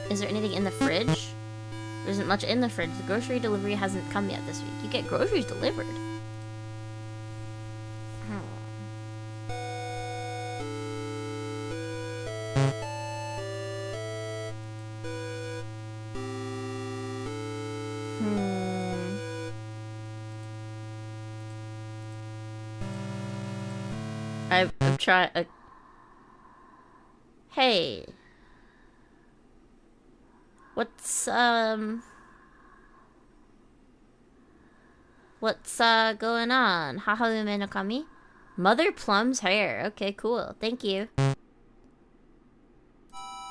Is there anything in the fridge? There isn't much in the fridge. The grocery delivery hasn't come yet this week. You get groceries delivered. I'm trying. Hey. What's What's going on? Hahalume no kami? Mother Plum's hair. Okay, cool. Thank you.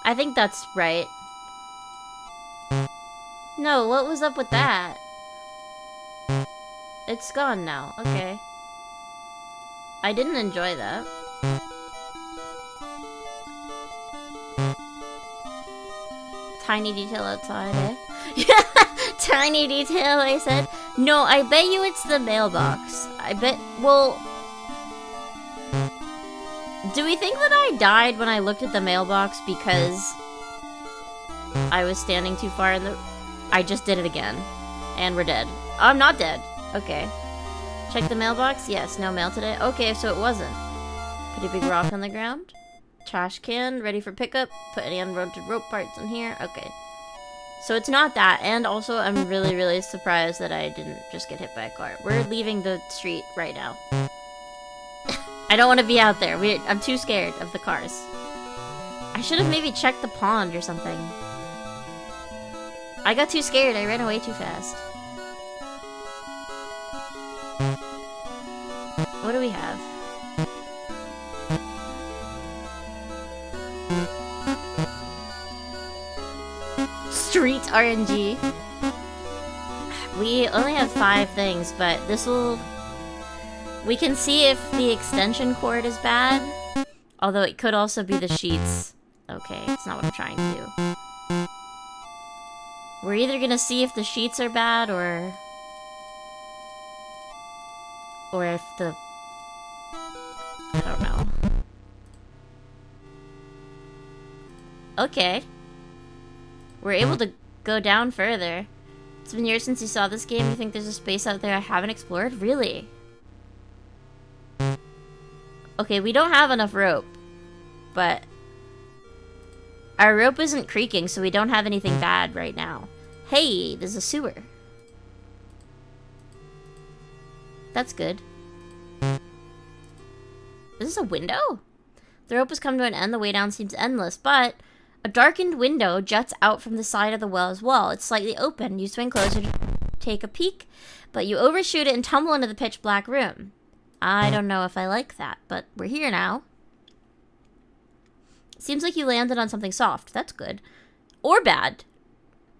I think that's right. No, what was up with that? It's gone now. Okay. I didn't enjoy that. Tiny detail outside, eh? Tiny detail, I said. No, I bet you it's the mailbox. I bet... Well... Do we think that I died when I looked at the mailbox because I was standing too far in the... I just did it again. And we're dead. I'm not dead. Okay. Check the mailbox? Yes, no mail today. Okay, so it wasn't. Put a big rock on the ground. Trash can, ready for pickup. Put any unrolled rope parts in here. Okay. So it's not that. And also, I'm really, really surprised that I didn't just get hit by a car. We're leaving the street right now. I don't want to be out there. I'm too scared of the cars. I should have maybe checked the pond or something. I got too scared. I ran away too fast. What do we have? Street RNG. We only have 5 things, but this will... We can see if the extension cord is bad. Although it could also be the sheets. Okay, it's not what I'm trying to do. We're either gonna see if the sheets are bad or if the... I don't know. Okay. We're able to go down further. It's been years since you saw this game. You think there's a space out there I haven't explored? Really? Okay, we don't have enough rope. But our rope isn't creaking, so we don't have anything bad right now. Hey, there's a sewer. That's good. Is this a window? The rope has come to an end. The way down seems endless, but a darkened window juts out from the side of the well's wall. It's slightly open. You swing closer to take a peek, but you overshoot it and tumble into the pitch black room. I don't know if I like that, but we're here now. Seems like you landed on something soft. That's good. Or bad.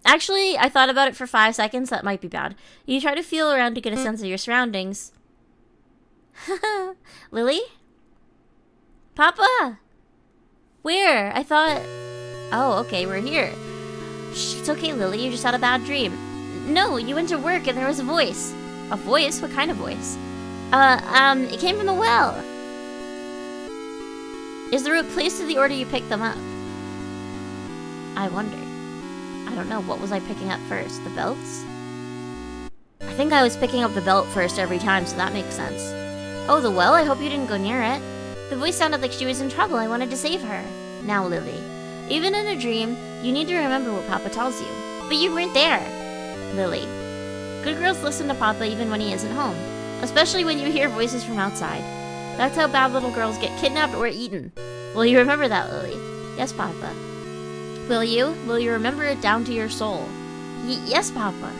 Actually, I thought about it for 5 seconds. That might be bad. You try to feel around to get a sense of your surroundings. Lily? Papa! Where? I thought... Oh, okay, we're here. Shh, it's okay, Lily. You just had a bad dream. No, you went to work and there was a voice. A voice? What kind of voice? It came from the well. Is the rope placed in the order you picked them up? I wonder. I don't know. What was I picking up first? The belts? I think I was picking up the belt first every time, so that makes sense. Oh, the well? I hope you didn't go near it. The voice sounded like she was in trouble. I wanted to save her. Now, Lily. Even in a dream, you need to remember what Papa tells you. But you weren't there. Lily. Good girls listen to Papa even when he isn't home. Especially when you hear voices from outside. That's how bad little girls get kidnapped or eaten. Will you remember that, Lily? Yes, Papa. Will you? Will you remember it down to your soul? Yes, Papa.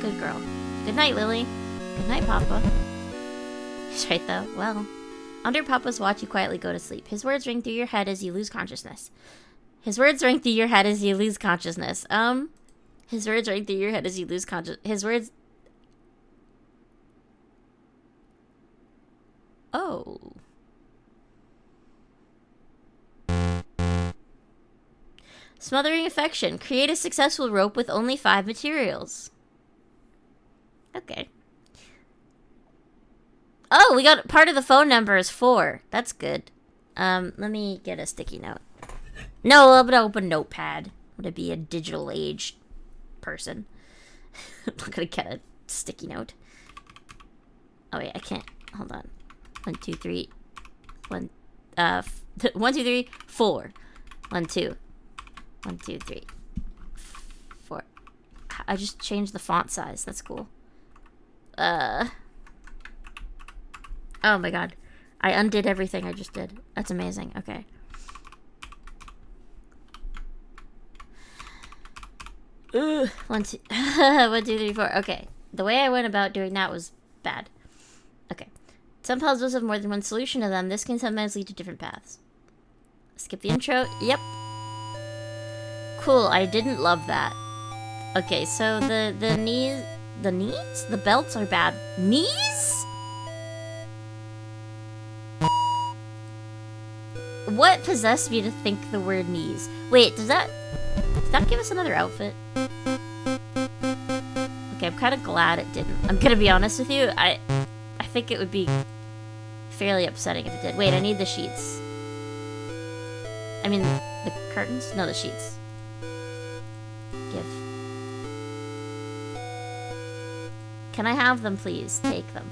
Good girl. Good night, Lily. Good night, Papa. He's right, though. Well, under Papa's watch, you quietly go to sleep. His words ring through your head as you lose consciousness. His words ring through your head as you lose consciousness. His words ring through your head as you lose consciousness. His words... Oh. Smothering affection. Create a successful rope with only 5 materials. Okay. Oh, we got part of the phone number is 4. That's good. Let me get a sticky note. No, I'm gonna open Notepad. I'm gonna be a digital age person. I'm not gonna get a sticky note. Oh wait, I can't. Hold on. 1, 2, 3. 1, 2, 3, 4. 1, 2. 1, 2, 3. 4. I just changed the font size. That's cool. Oh my god. I undid everything I just did. That's amazing. Okay. Ugh. 1, 2. 1, 2, 3, 4. Okay. The way I went about doing that was Bad. Okay. Some puzzles have more than one solution to them. This can sometimes lead to different paths. Skip the intro. Yep. Cool. I didn't love that. Okay, so the knees... The knees? The belts are bad. Knees? What possessed me to think the word knees? Wait, does that give us another outfit? Okay, I'm kind of glad it didn't. I'm gonna be honest with you. I think it would be fairly upsetting if it did. Wait, I need the sheets. I mean, the curtains? No, the sheets. Give. Can I have them, please? Take them.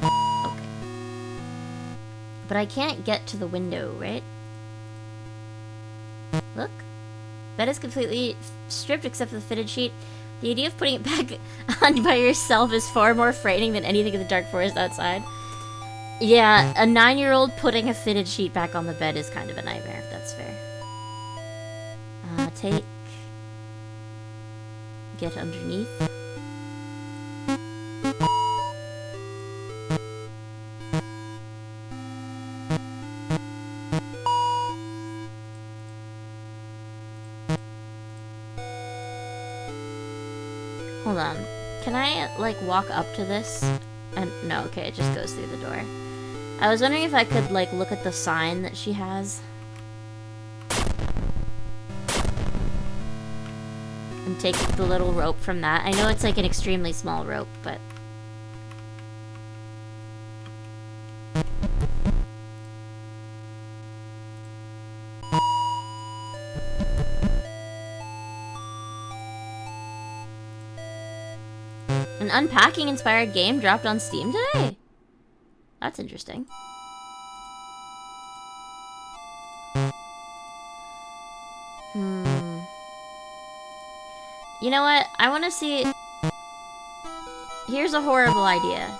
Okay. But I can't get to the window, right? Look. Bed is completely stripped except for the fitted sheet. The idea of putting it back on by yourself is far more frightening than anything in the dark forest outside. Yeah, a 9-year-old putting a fitted sheet back on the bed is kind of a nightmare, if that's fair. Take... Get underneath. Hold on. Can I, like, walk up to this? And no, okay, it just goes through the door. I was wondering if I could, like, look at the sign that she has. And take the little rope from that. I know it's, like, an extremely small rope, but... An unpacking-inspired game dropped on Steam today? That's interesting. You know what? I want to see... Here's a horrible idea.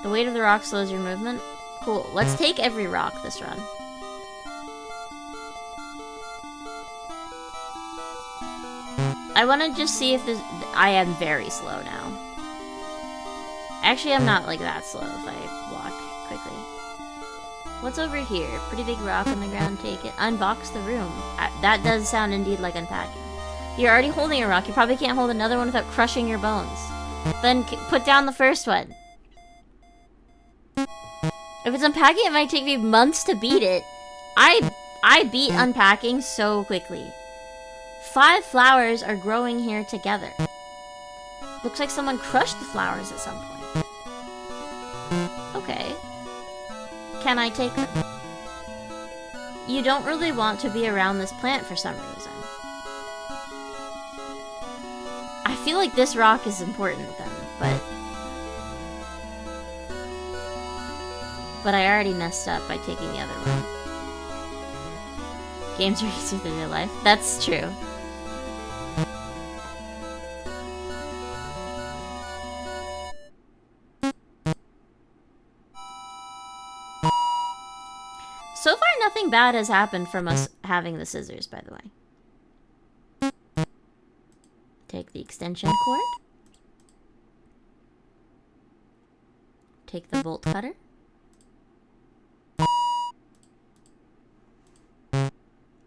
The weight of the rock slows your movement. Cool. Let's take every rock this run. I want to just see if this... I am very slow now. Actually, I'm not like that slow if I walk quickly. What's over here? Pretty big rock on the ground. Take it. Unbox the room. That does sound indeed like unpacking. You're already holding a rock. You probably can't hold another one without crushing your bones. Then put down the first one. If it's unpacking, it might take me months to beat it. I beat unpacking so quickly. 5 flowers are growing here together. Looks like someone crushed the flowers at some point. Okay. Can I take them? You don't really want to be around this plant for some reason. I feel like this rock is important then, but I already messed up by taking the other one. Games are easier than real life. That's true. So far, nothing bad has happened from us having the scissors, by the way. Take the extension cord. Take the bolt cutter.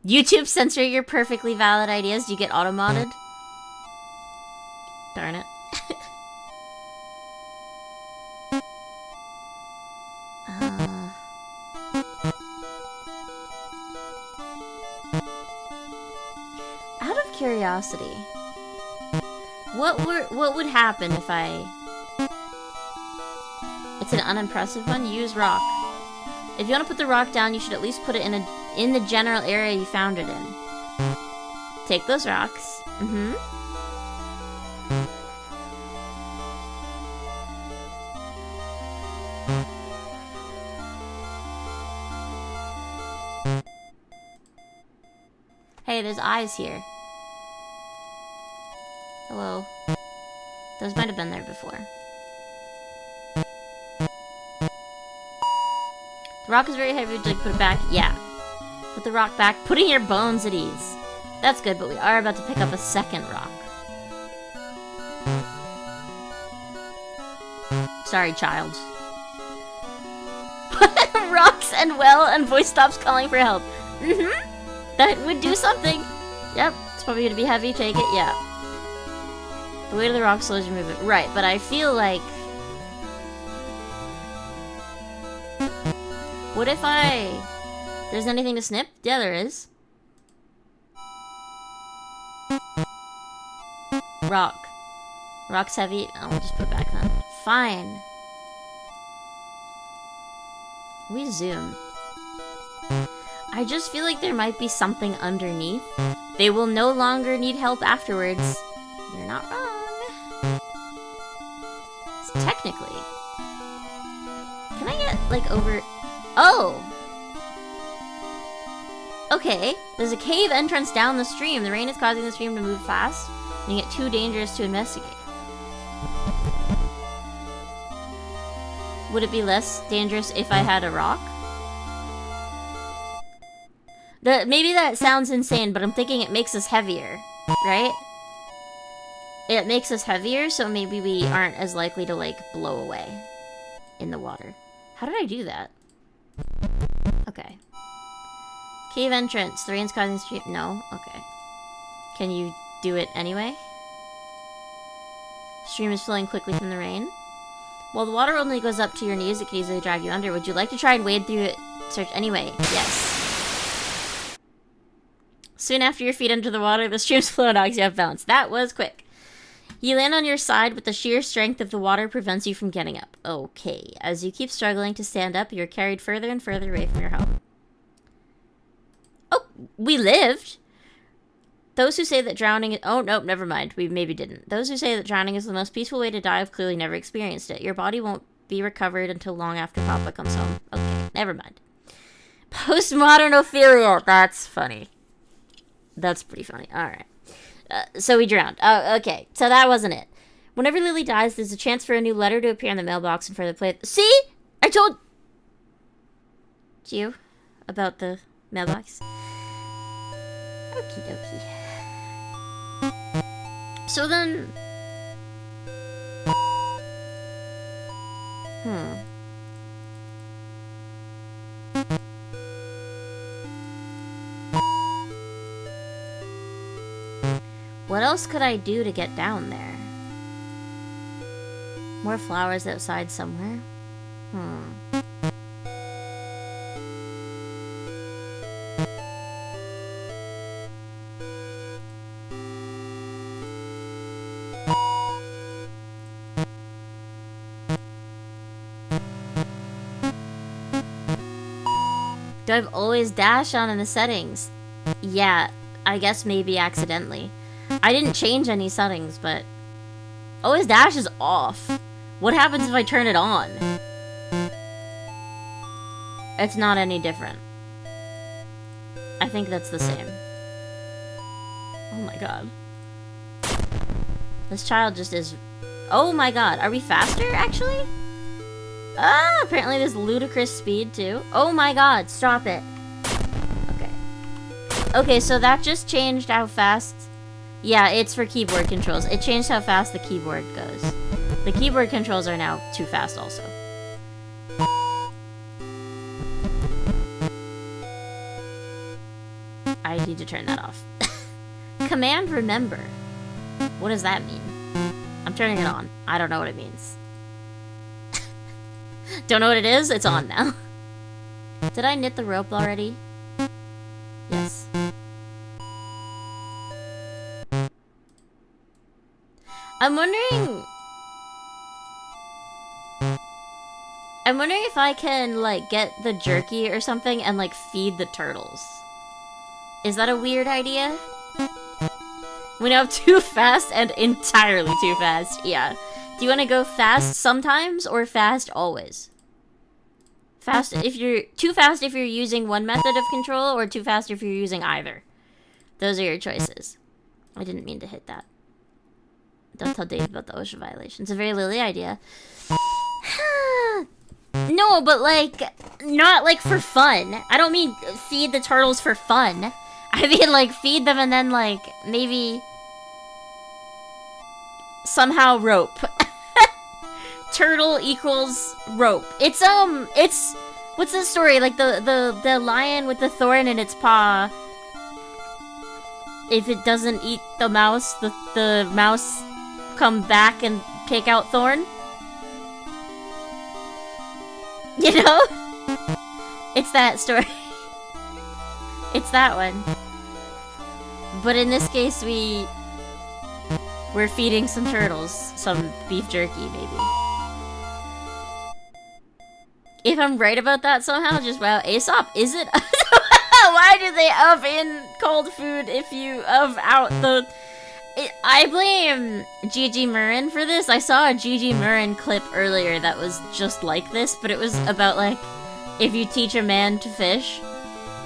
YouTube censor your perfectly valid ideas. Do you get auto-modded? Darn it. Out of curiosity, what would happen if I... It's an unimpressive one. Use rock. If you want to put the rock down, you should at least put it in the general area you found it in. Take those rocks. Hey, there's eyes here. Hello. Those might have been there before. The rock is very heavy. Would you like to put it back? Yeah. Put the rock back, putting your bones at ease. That's good, but we are about to pick up a second rock. Sorry, child. Rocks and well, and voice stops calling for help. That would do something. Yep, it's probably gonna be heavy. Take it, yeah. The weight of the rock slows your movement. Right, but I feel like... What if there's anything to snip? Yeah, there is. Rock. Rock's heavy. I'll just put it back then. Fine. We zoom. I just feel like there might be something underneath. They will no longer need help afterwards. You're not wrong. So technically. Can I get, like, over... Oh! Okay. There's a cave entrance down the stream. The rain is causing the stream to move fast, making it too dangerous to investigate. Would it be less dangerous if I had a rock? Maybe that sounds insane, but I'm thinking it makes us heavier, right? It makes us heavier, so maybe we aren't as likely to, like, blow away in the water. How did I do that? Okay. Cave entrance. The rain's causing the stream. No? Okay. Can you do it anyway? Stream is flowing quickly from the rain. While the water only goes up to your knees, it can easily drag you under. Would you like to try and wade through it? Search anyway. Yes. Soon after your feet enter the water, the stream's flow knocks you off balance. That was quick. You land on your side, but the sheer strength of the water prevents you from getting up. Okay. As you keep struggling to stand up, you're carried further and further away from your home. Oh, we lived. Those who say that drowning is... Oh, nope, never mind. We maybe didn't. Those who say that drowning is the most peaceful way to die have clearly never experienced it. Your body won't be recovered until long after Papa comes home. Okay, never mind. Postmodern Ophelia. That's funny. That's pretty funny. Alright. So we drowned. Oh, okay. So that wasn't it. Whenever Lily dies, there's a chance for a new letter to appear in the mailbox in front of the place. See? I told you about the mailbox. Okie dokie. So then... What else could I do to get down there? More flowers outside somewhere? Do I've always dash on in the settings? Yeah, I guess maybe accidentally. I didn't change any settings, but... Always dash is off. What happens if I turn it on? It's not any different. I think that's the same. Oh my god. This child just is... Oh my god, are we faster, actually? Ah, apparently there's ludicrous speed, too. Oh my god, stop it. Okay. Okay, so that just changed how fast... Yeah, it's for keyboard controls. It changed how fast the keyboard goes. The keyboard controls are now too fast also. I need to turn that off. Command remember. What does that mean? I'm turning it on. I don't know what it means. Don't know what it is? It's on now. Did I knit the rope already? Yes. I'm wondering if I can, like, get the jerky or something and, like, feed the turtles. Is that a weird idea? We know too fast and entirely too fast. Yeah. Do you want to go fast sometimes or fast always? Fast if you're... Too fast if you're using one method of control or too fast if you're using either. Those are your choices. I didn't mean to hit that. Don't tell Dave about the OSHA violation. It's a very Lily idea. No, but, like, not, like, for fun. I don't mean feed the turtles for fun. I mean, like, feed them and then, like, maybe... somehow rope. turtle equals rope. It's what's the story? Like the lion with the thorn in its paw. If it doesn't eat the mouse come back and take out thorn. You know? It's that story. It's that one. But in this case, we're feeding some turtles some beef jerky, maybe. If I'm right about that somehow, just wow, Aesop, is it? Why do they up in cold food if you up out the... I blame Gigi Murrin for this. I saw a Gigi Murrin clip earlier that was just like this, but it was about, like, if you teach a man to fish,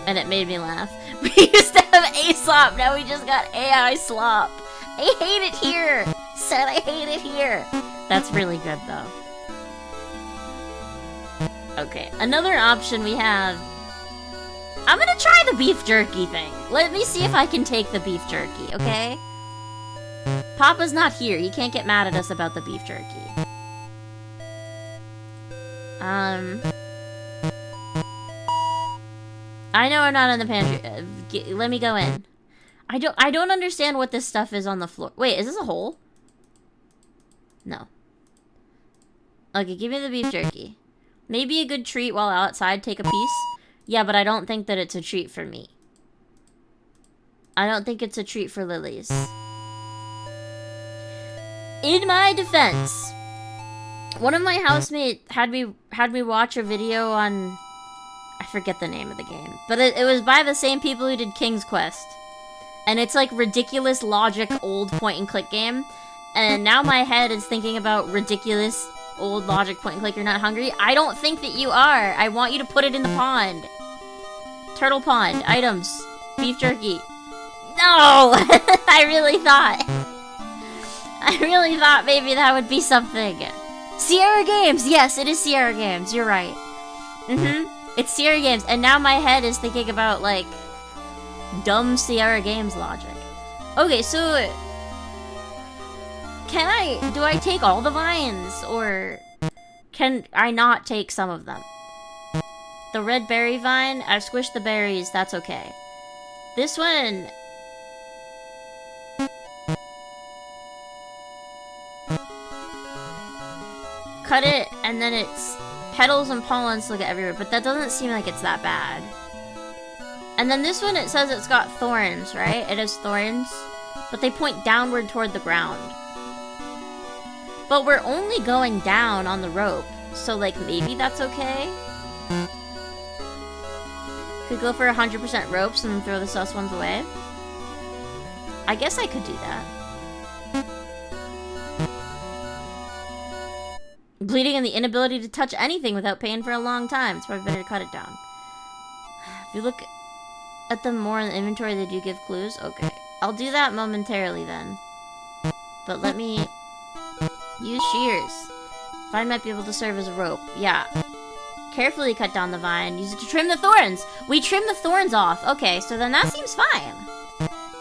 and it made me laugh. We used to have Aesop, now we just got AI slop. I hate it here! Said I hate it here! That's really good, though. Okay, another option we have... I'm gonna try the beef jerky thing. Let me see if I can take the beef jerky, okay? Papa's not here. He can't get mad at us about the beef jerky. I know I'm not in the pantry. Let me go in. I don't understand what this stuff is on the floor. Wait, is this a hole? No. Okay, give me the beef jerky. Maybe a good treat while outside, take a piece. Yeah, but I don't think that it's a treat for me. I don't think it's a treat for lilies. In my defense, one of my housemates had me watch a video on... I forget the name of the game. But it was by the same people who did King's Quest. And it's like ridiculous logic old point-and-click game. And now my head is thinking about ridiculous old logic point-and-click. You're not hungry? I don't think that you are. I want you to put it in the pond. Turtle pond. Items. Beef jerky. No! I really thought maybe that would be something. Sierra Games! Yes, it is Sierra Games. You're right. It's Sierra Games. And now my head is thinking about, like, dumb Sierra Games logic. Okay, so... do I take all the vines? Or can I not take some of them? The red berry vine, I've squished the berries, that's okay. This one... Cut it, and then it's petals and pollens look everywhere, but that doesn't seem like it's that bad. And then this one, it says it's got thorns, right? It has thorns, but they point downward toward the ground. But we're only going down on the rope, so like maybe that's okay? Could go for 100% ropes and then throw the sus ones away. I guess I could do that. Bleeding and the inability to touch anything without pain for a long time. It's probably better to cut it down. If you look at them more in the inventory, they do give clues. Okay. I'll do that momentarily then. But let me use shears. Vine might be able to serve as a rope. Yeah. Carefully cut down the vine. Use it to trim the thorns. We trim the thorns off. Okay, so then that seems fine.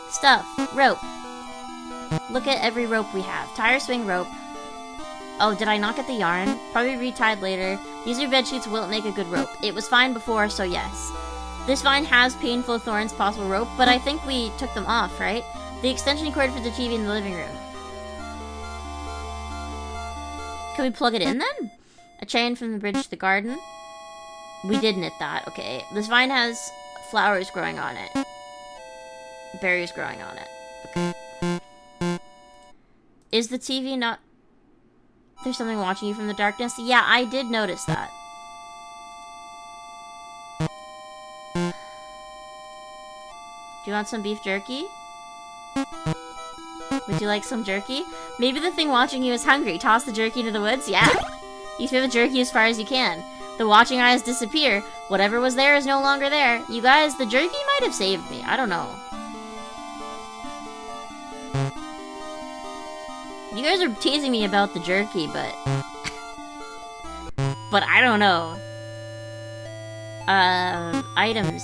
Stuff. Rope. Look at every rope we have. Tire swing rope. Oh, did I not get the yarn? Probably retied later. These new bed sheets won't make a good rope. It was fine before, so yes. This vine has painful thorns, possible rope, but I think we took them off, right? The extension cord for the TV in the living room. Can we plug it in then? A chain from the bridge to the garden. We did knit that, okay. This vine has flowers growing on it. Berries growing on it. Okay. Is the TV not... There's something watching you from the darkness? Yeah, I did notice that. Do you want some beef jerky? Would you like some jerky? Maybe the thing watching you is hungry. Toss the jerky into the woods? Yeah. You throw the jerky as far as you can. The watching eyes disappear. Whatever was there is no longer there. You guys, the jerky might have saved me. I don't know. You guys are teasing me about the jerky, but... but I don't know. Items.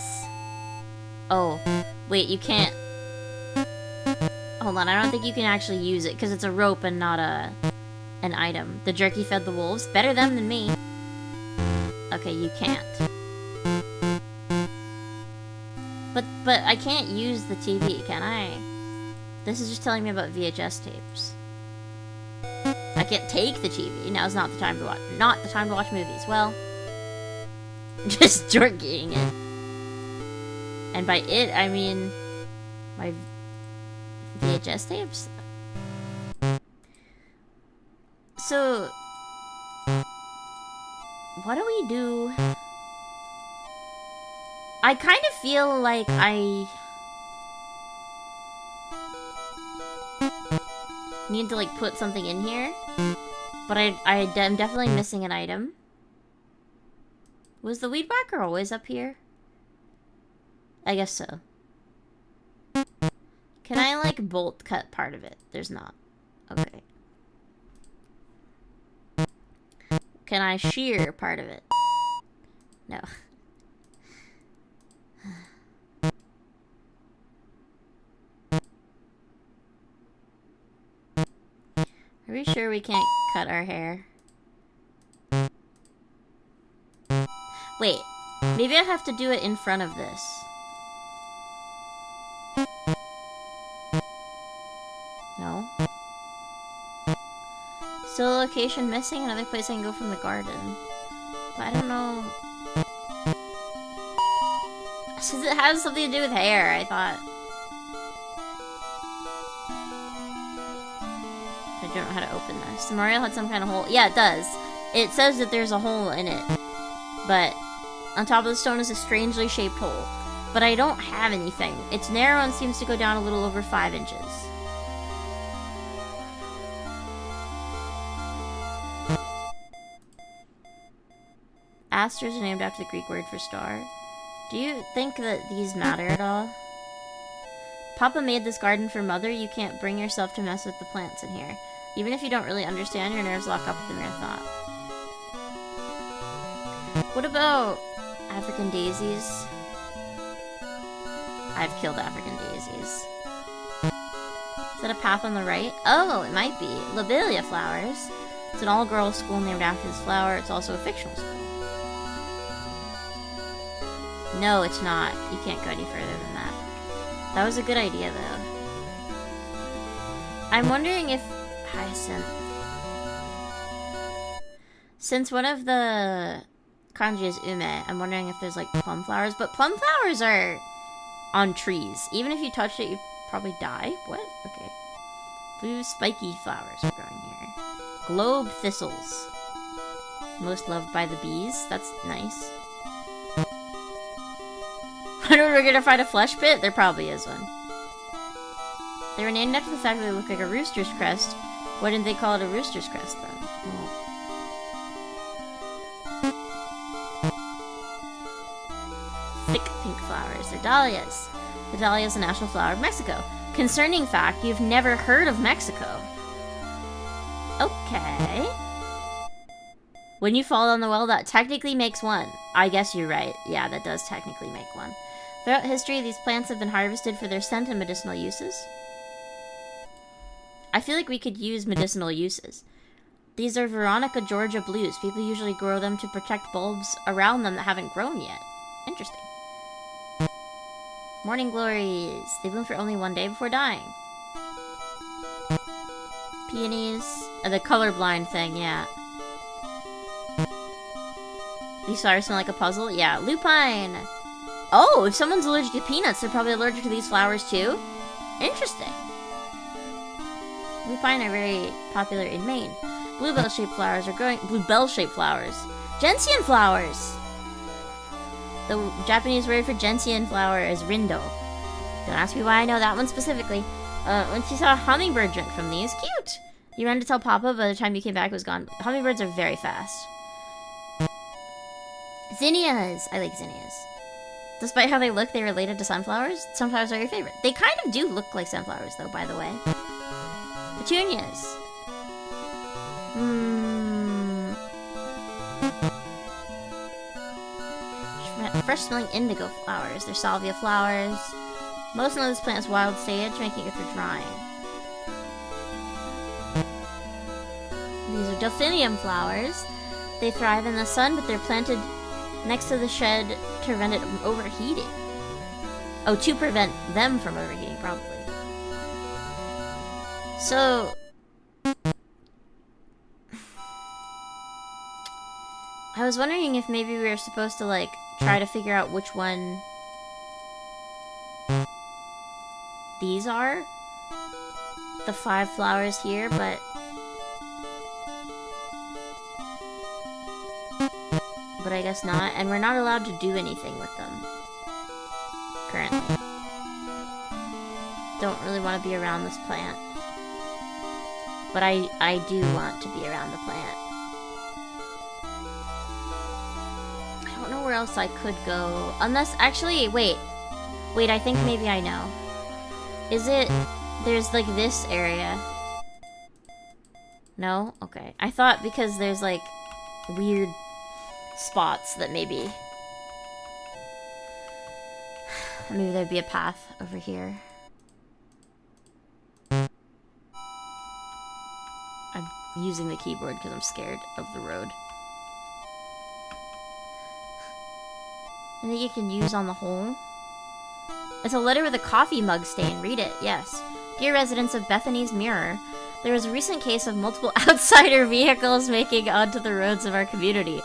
Oh. Wait, you can't... Hold on, I don't think you can actually use it, because it's a rope and not a... an item. The jerky fed the wolves. Better them than me. Okay, you can't. But I can't use the TV, can I? This is just telling me about VHS tapes. I can't take the TV. Now's not the time to watch. Not the time to watch movies. Well, just jerkying it. And by it, I mean my VHS tapes. So, what do we do? I kind of feel like I need to like put something in here, but I'm definitely missing an item. Was the weed whacker always up here? I guess so. Can I like bolt cut part of it? There's not. Okay. Can I shear part of it? No. Are we sure we can't cut our hair? Wait, maybe I have to do it in front of this. No? Still a location missing, another place I can go from the garden. But I don't know. Since it has something to do with hair, I thought. I don't know how to open this. The Memorial had some kind of hole. Yeah, it does. It says that there's a hole in it. But on top of the stone is a strangely shaped hole. But I don't have anything. It's narrow and seems to go down a little over 5 inches. Asters are named after the Greek word for star. Do you think that these matter at all? Papa made this garden for Mother. You can't bring yourself to mess with the plants in here. Even if you don't really understand, your nerves lock up at the mere thought. What about African daisies? I've killed African daisies. Is that a path on the right? Oh, it might be. Lobelia flowers. It's an all-girls school named after this flower. It's also a fictional school. No, it's not. You can't go any further than that. That was a good idea, though. I'm wondering if hyacinth... Since one of the kanji is ume, I'm wondering if there's, like, plum flowers. But plum flowers are on trees. Even if you touched it, you'd probably die. What? Okay. Blue spiky flowers are growing here. Globe thistles. Most loved by the bees. That's nice. I don't know, we're gonna find a flesh pit? There probably is one. They were named after the fact that they look like a rooster's crest. Why didn't they call it a rooster's crest then? Oh. Thick pink flowers. They're dahlias. The dahlia is the national flower of Mexico. Concerning fact, you've never heard of Mexico. Okay. When you fall down the well, that technically makes one. I guess you're right. Yeah, that does technically make one. Throughout history, these plants have been harvested for their scent and medicinal uses. I feel like we could use medicinal uses. These are Veronica Georgia blues. People usually grow them to protect bulbs around them that haven't grown yet. Interesting. Morning glories. They bloom for only 1 day before dying. Peonies. The colorblind thing, yeah. These flowers smell like a puzzle? Yeah. Lupine! Oh, if someone's allergic to peanuts, they're probably allergic to these flowers too? Interesting. Lupine are very popular in Maine. Bluebell-shaped flowers are growing... Bluebell-shaped flowers. Gentian flowers! The Japanese word for gentian flower is rindo. Don't ask me why I know that one specifically. Once you saw a hummingbird drink from these, cute! You ran to tell Papa, by the time you came back it was gone. Hummingbirds are very fast. Zinnias! I like zinnias. Despite how they look, they're related to sunflowers. Sunflowers are your favorite. They kind of do look like sunflowers, though, by the way. Petunias. Fresh-smelling indigo flowers. They're salvia flowers. Most know this plant is wild sage, making it good for drying. These are delphinium flowers. They thrive in the sun, but they're planted next to the shed to prevent it from overheating. Oh, to prevent them from overheating, probably. So... I was wondering if maybe we were supposed to, like, try to figure out which one these are. The 5 flowers here, but I guess not. And we're not allowed to do anything with them currently. Don't really want to be around this plant. But I do want to be around the plant. I don't know where else I could go. Unless, actually, wait. Wait, I think maybe I know. Is it... There's, like, this area. No? Okay. I thought because there's, like, weird spots that maybe... Maybe there'd be a path over here. I'm using the keyboard because I'm scared of the road. I think you can use on the hole. It's a letter with a coffee mug stain. Read it. Yes. Dear residents of Bethany's Mirror, there was a recent case of multiple outsider vehicles making onto the roads of our community.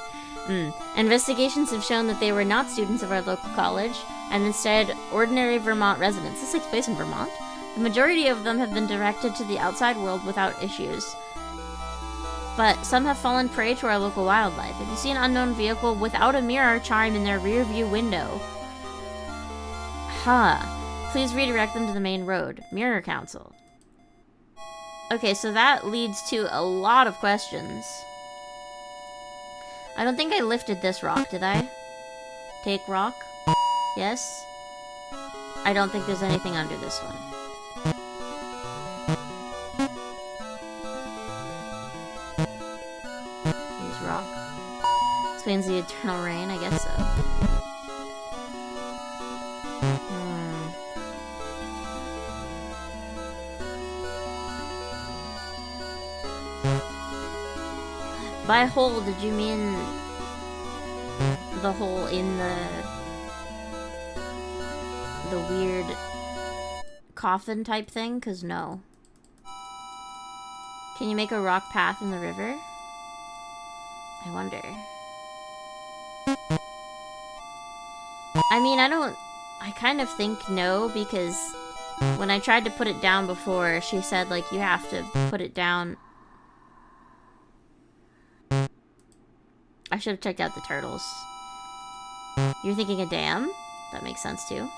Investigations have shown that they were not students of our local college, and instead ordinary Vermont residents. This takes place in Vermont? The majority of them have been directed to the outside world without issues. But some have fallen prey to our local wildlife. If you see an unknown vehicle without a mirror chime in their rear view window... Please redirect them to the main road. Mirror Council. Okay, so that leads to a lot of questions. I don't think I lifted this rock, did I? Take rock? Yes? I don't think there's anything under this one. Use rock. Explains the eternal rain, I guess so. By hole, did you mean the hole in the weird coffin type thing? 'Cause no. Can you make a rock path in the river? I wonder. I mean, I kind of think no, because when I tried to put it down before, she said, like, you have to put it down. I should have checked out the turtles. You're thinking a dam? That makes sense too.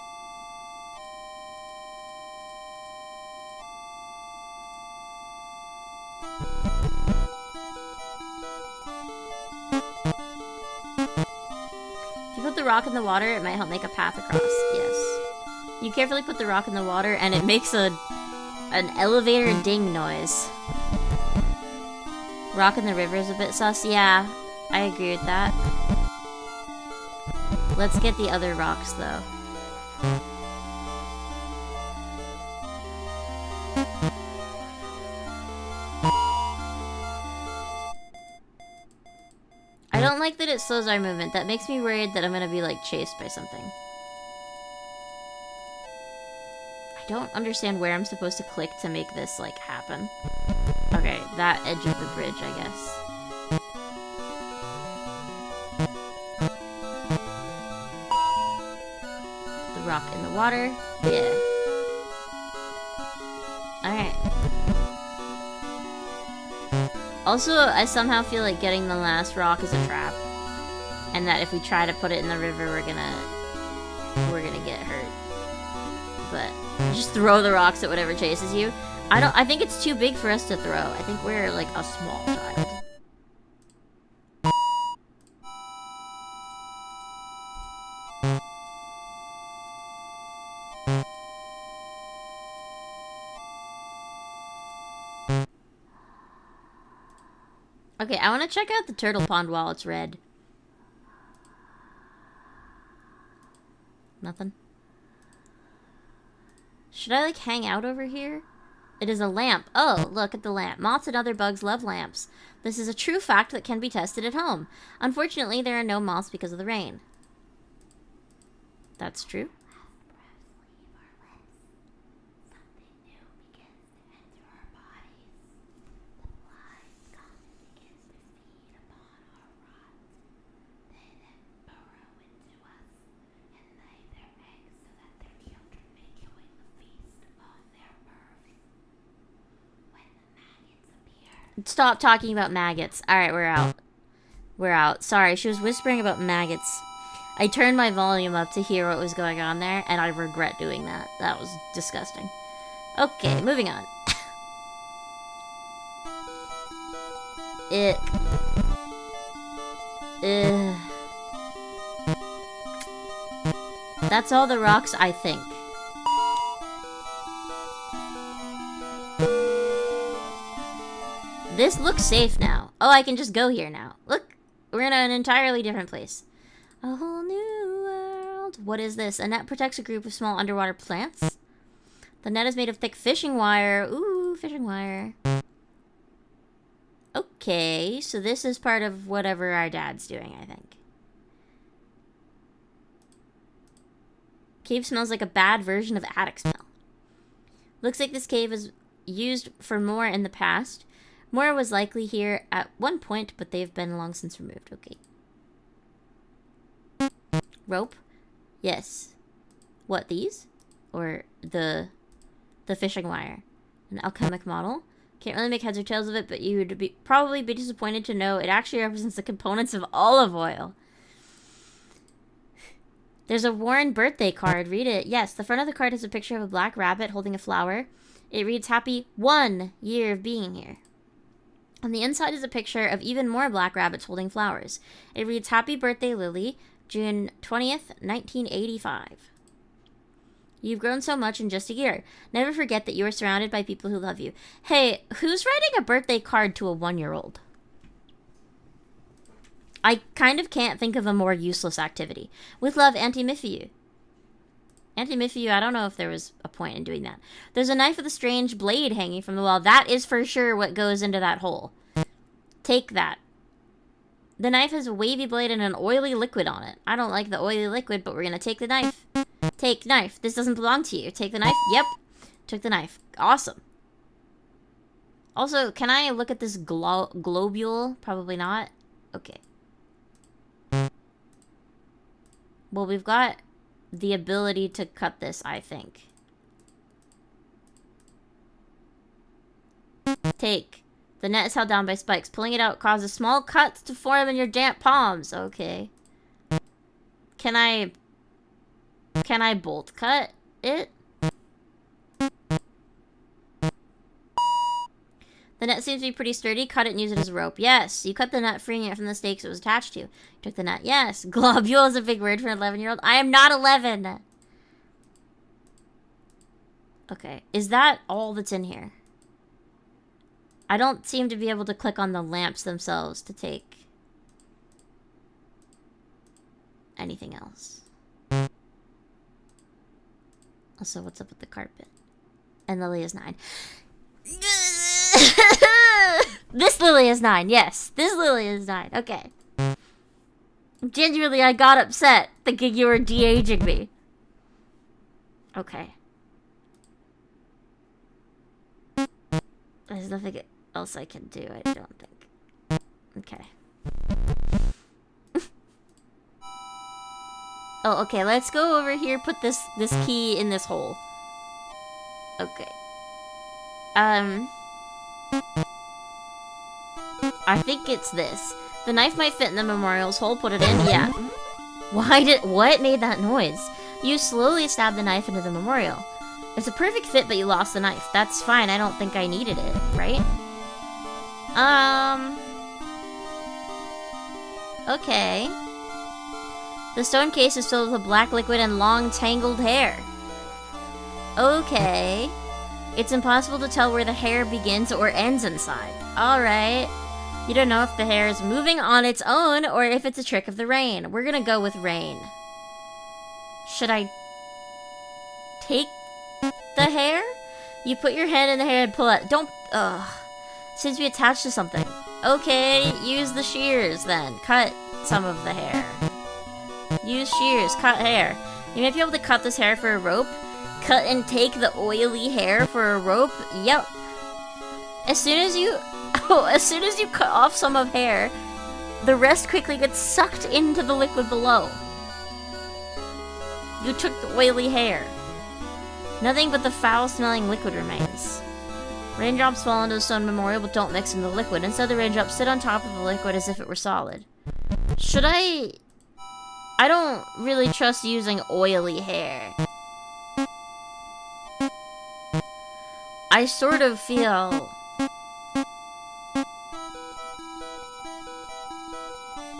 If you put the rock in the water, it might help make a path across. Yes. You carefully put the rock in the water and it makes an elevator ding noise. Rock in the river is a bit sus. Yeah. I agree with that. Let's get the other rocks, though. I don't like that it slows our movement. That makes me worried that I'm gonna be, like, chased by something. I don't understand where I'm supposed to click to make this, like, happen. Okay, that edge of the bridge, I guess. Rock in the water. Yeah. Alright. Also, I somehow feel like getting the last rock is a trap. And that if we try to put it in the river, we're gonna get hurt. But just throw the rocks at whatever chases you. I think it's too big for us to throw. I think we're like a small child. Okay, I want to check out the turtle pond while it's red. Nothing. Should I, like, hang out over here? It is a lamp. Oh, look at the lamp. Moths and other bugs love lamps. This is a true fact that can be tested at home. Unfortunately, there are no moths because of the rain. That's true. Stop talking about maggots. Alright, we're out. We're out. Sorry, she was whispering about maggots. I turned my volume up to hear what was going on there, and I regret doing that. That was disgusting. Okay, moving on. Ick. Ugh. That's all the rocks, I think. This looks safe now. Oh, I can just go here now. Look, we're in an entirely different place. A whole new world. What is this? A net protects a group of small underwater plants. The net is made of thick fishing wire. Ooh, fishing wire. Okay, so this is part of whatever our dad's doing, I think. Cave smells like a bad version of attic smell. Looks like this cave is used for more in the past. More was likely here at one point, but they've been long since removed. Okay. Rope? Yes. What, these? Or the fishing wire? An alchemic model? Can't really make heads or tails of it, but you would probably be disappointed to know it actually represents the components of olive oil. There's a Warren birthday card. Read it. Yes, the front of the card has a picture of a black rabbit holding a flower. It reads, "Happy 1 year of being here." On the inside is a picture of even more black rabbits holding flowers. It reads, "Happy birthday, Lily, June 20th, 1985. You've grown so much in just a year. Never forget that you are surrounded by people who love you." Hey, who's writing a birthday card to a 1-year-old? I kind of can't think of a more useless activity. With love, Auntie Miffy. Auntie Miffy, I don't know if there was a point in doing that. There's a knife with a strange blade hanging from the wall. That is for sure what goes into that hole. Take that. The knife has a wavy blade and an oily liquid on it. I don't like the oily liquid, but we're going to take the knife. Take knife. This doesn't belong to you. Take the knife. Yep. Took the knife. Awesome. Also, can I look at this globule? Probably not. Okay. Well, we've got the ability to cut this, I think. Take. The net is held down by spikes. Pulling it out causes small cuts to form in your damp palms. Okay. Can I bolt cut it? The net seems to be pretty sturdy. Cut it and use it as a rope. Yes. You cut the net, freeing it from the stakes it was attached to. You took the net. Yes. Globule is a big word for an 11-year-old. I am not 11. Okay. Is that all that's in here? I don't seem to be able to click on the lamps themselves to take anything else. Also, what's up with the carpet? And Lily is 9. This Lily is 9, yes. This Lily is 9, okay. Genuinely, I got upset thinking you were de-aging me. Okay. There's nothing else I can do, I don't think. Okay. Oh, okay, let's go over here, put this key in this hole. Okay. I think it's this. The knife might fit in the memorial's hole, put it in, yeah. What made that noise? You slowly stab the knife into the memorial. It's a perfect fit, but you lost the knife. That's fine, I don't think I needed it, right? Okay. The stone case is filled with a black liquid and long, tangled hair. Okay. It's impossible to tell where the hair begins or ends inside. Alright. You don't know if the hair is moving on its own or if it's a trick of the rain. We're gonna go with rain. Should I take the hair? You put your hand in the hair and pull it. Don't. Ugh. Seems to be attached to something. Okay, use the shears then. Cut some of the hair. Use shears. Cut hair. You might be able to cut this hair for a rope. Cut and take the oily hair for a rope. Yep. As soon as you cut off some of hair, the rest quickly gets sucked into the liquid below. You took the oily hair. Nothing but the foul-smelling liquid remains. Raindrops fall into the stone memorial, but don't mix in the liquid. Instead, the raindrops sit on top of the liquid as if it were solid. Should I don't really trust using oily hair. I sort of feel...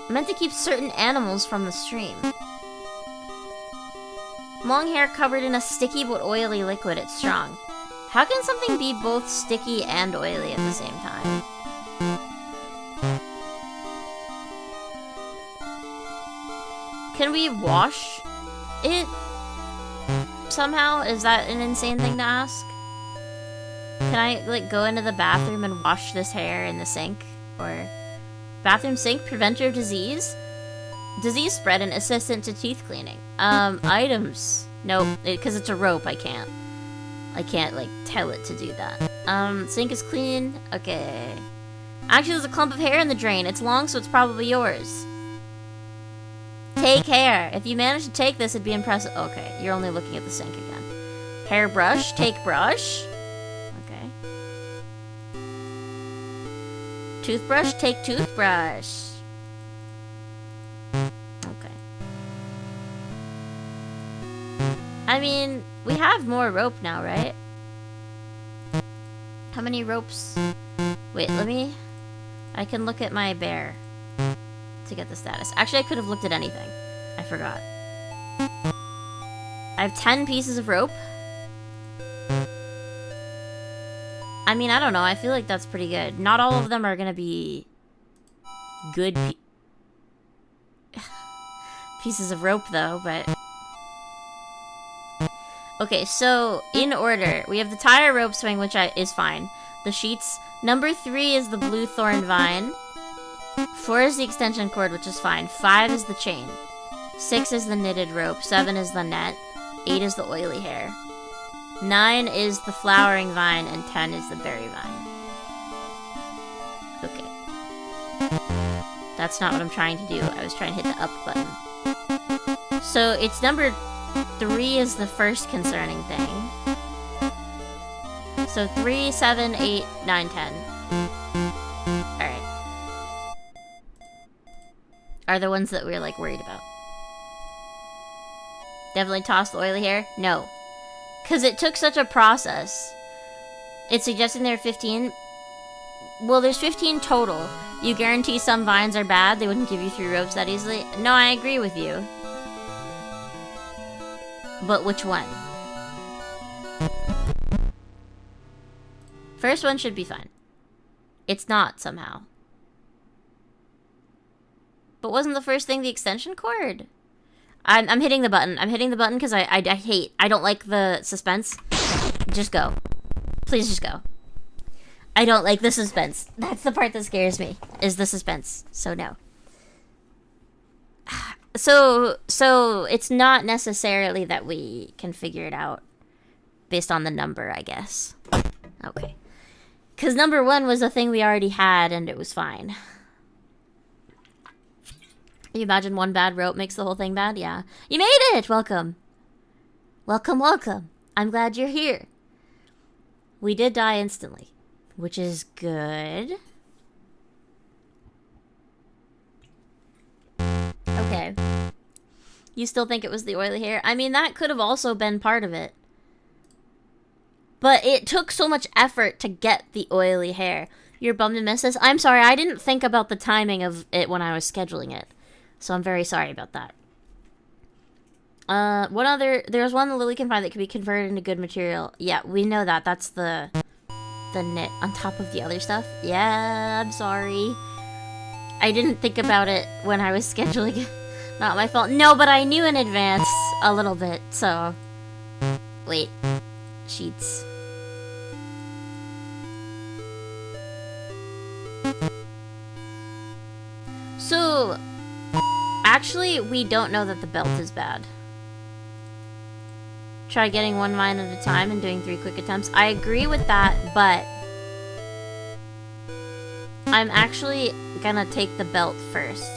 meant to keep certain animals from the stream. Long hair covered in a sticky but oily liquid, it's strong. How can something be both sticky and oily at the same time? Can we wash it somehow? Is that an insane thing to ask? Can I, like, go into the bathroom and wash this hair in the sink? Or... bathroom sink, preventer of disease? Disease spread and assistant to teeth cleaning. Items. Nope, because it's a rope, I can't, like, tell it to do that. Sink is clean. Okay. Actually, there's a clump of hair in the drain. It's long, so it's probably yours. Take hair. If you manage to take this, it'd be impressive. Okay, you're only looking at the sink again. Hairbrush. Take brush. Okay. Toothbrush. Take toothbrush. Okay. I mean, we have more rope now, right? How many ropes? Wait, I can look at my bear to get the status. Actually, I could have looked at anything. I forgot. I have 10 pieces of rope. I mean, I don't know. I feel like that's pretty good. Not all of them are gonna be good pieces of rope, though, but... okay, so, in order, we have the tire rope swing, which is fine. The sheets. Number 3 is the blue thorn vine. 4 is the extension cord, which is fine. 5 is the chain. 6 is the knitted rope. 7 is the net. 8 is the oily hair. 9 is the flowering vine, and 10 is the berry vine. Okay. That's not what I'm trying to do. I was trying to hit the up button. So, it's number 3 is the first concerning thing. So 3, 7, 8, 9, 10. Alright. Are the ones that we're, like, worried about. Definitely toss the oily hair? No. Because it took such a process. It's suggesting there are 15. Well, there's 15 total. You guarantee some vines are bad? They wouldn't give you 3 ropes that easily? No, I agree with you. But which one? First one should be fine. It's not, somehow. But wasn't the first thing the extension cord? I'm hitting the button. I'm hitting the button because I don't like the suspense. Just go. Please just go. I don't like the suspense. That's the part that scares me, is the suspense. So no. So it's not necessarily that we can figure it out based on the number, I guess. Okay. Because number 1 was a thing we already had, and it was fine. You imagine one bad rope makes the whole thing bad? Yeah. You made it! Welcome. Welcome, welcome. I'm glad you're here. We did die instantly, which is good. Okay. You still think it was the oily hair? I mean, that could have also been part of it. But it took so much effort to get the oily hair. You're bummed to miss this? I'm sorry, I didn't think about the timing of it when I was scheduling it. So I'm very sorry about that. There's one that Lily can find that can be converted into good material. Yeah, we know that. That's the knit on top of the other stuff. Yeah, I'm sorry. I didn't think about it when I was scheduling it. Not my fault. No, but I knew in advance a little bit, so... Wait. Sheets. So, actually, we don't know that the belt is bad. Try getting one vine at a time and doing 3 quick attempts. I agree with that, but I'm actually gonna take the belt first.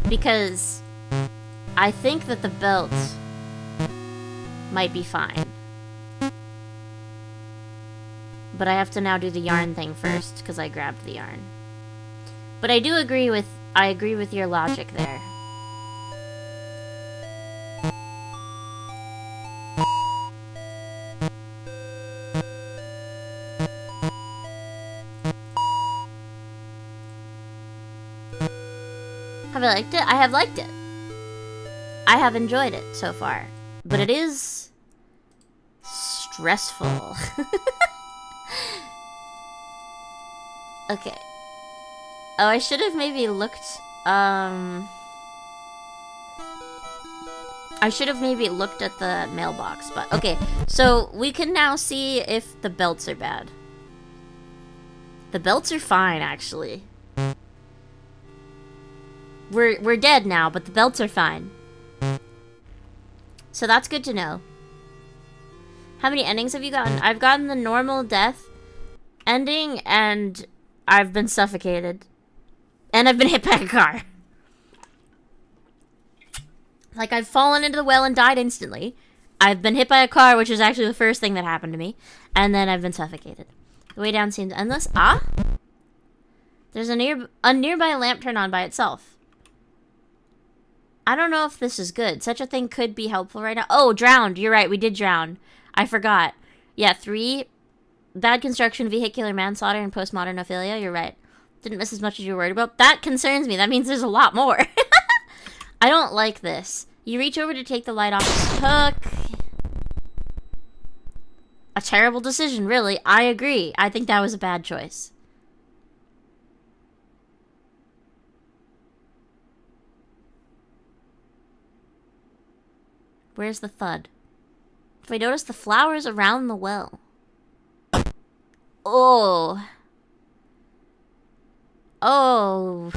Because I think that the belt might be fine. But I have to now do the yarn thing first, because I grabbed the yarn. But I agree with your logic there. Have I liked it? I have liked it. I have enjoyed it so far. But it is stressful. Okay. Oh, I should have maybe looked, I should have maybe looked at the mailbox, but okay. So, we can now see if the belts are bad. The belts are fine, actually. We're dead now, but the belts are fine. So that's good to know. How many endings have you gotten? I've gotten the normal death ending, and I've been suffocated. And I've been hit by a car. Like, I've fallen into the well and died instantly. I've been hit by a car, which is actually the first thing that happened to me. And then I've been suffocated. The way down seems endless. Ah? There's a nearby lamp turned on by itself. I don't know if this is good. Such a thing could be helpful right now. Oh, drowned. You're right. We did drown. I forgot. Yeah, 3. Bad construction, vehicular manslaughter, and postmodern ophelia. You're right. Didn't miss as much as you were worried about. That concerns me. That means there's a lot more. I don't like this. You reach over to take the light off the hook. A terrible decision, really. I agree. I think that was a bad choice. Where's the thud? If I notice the flowers around the well. Oh. Oh.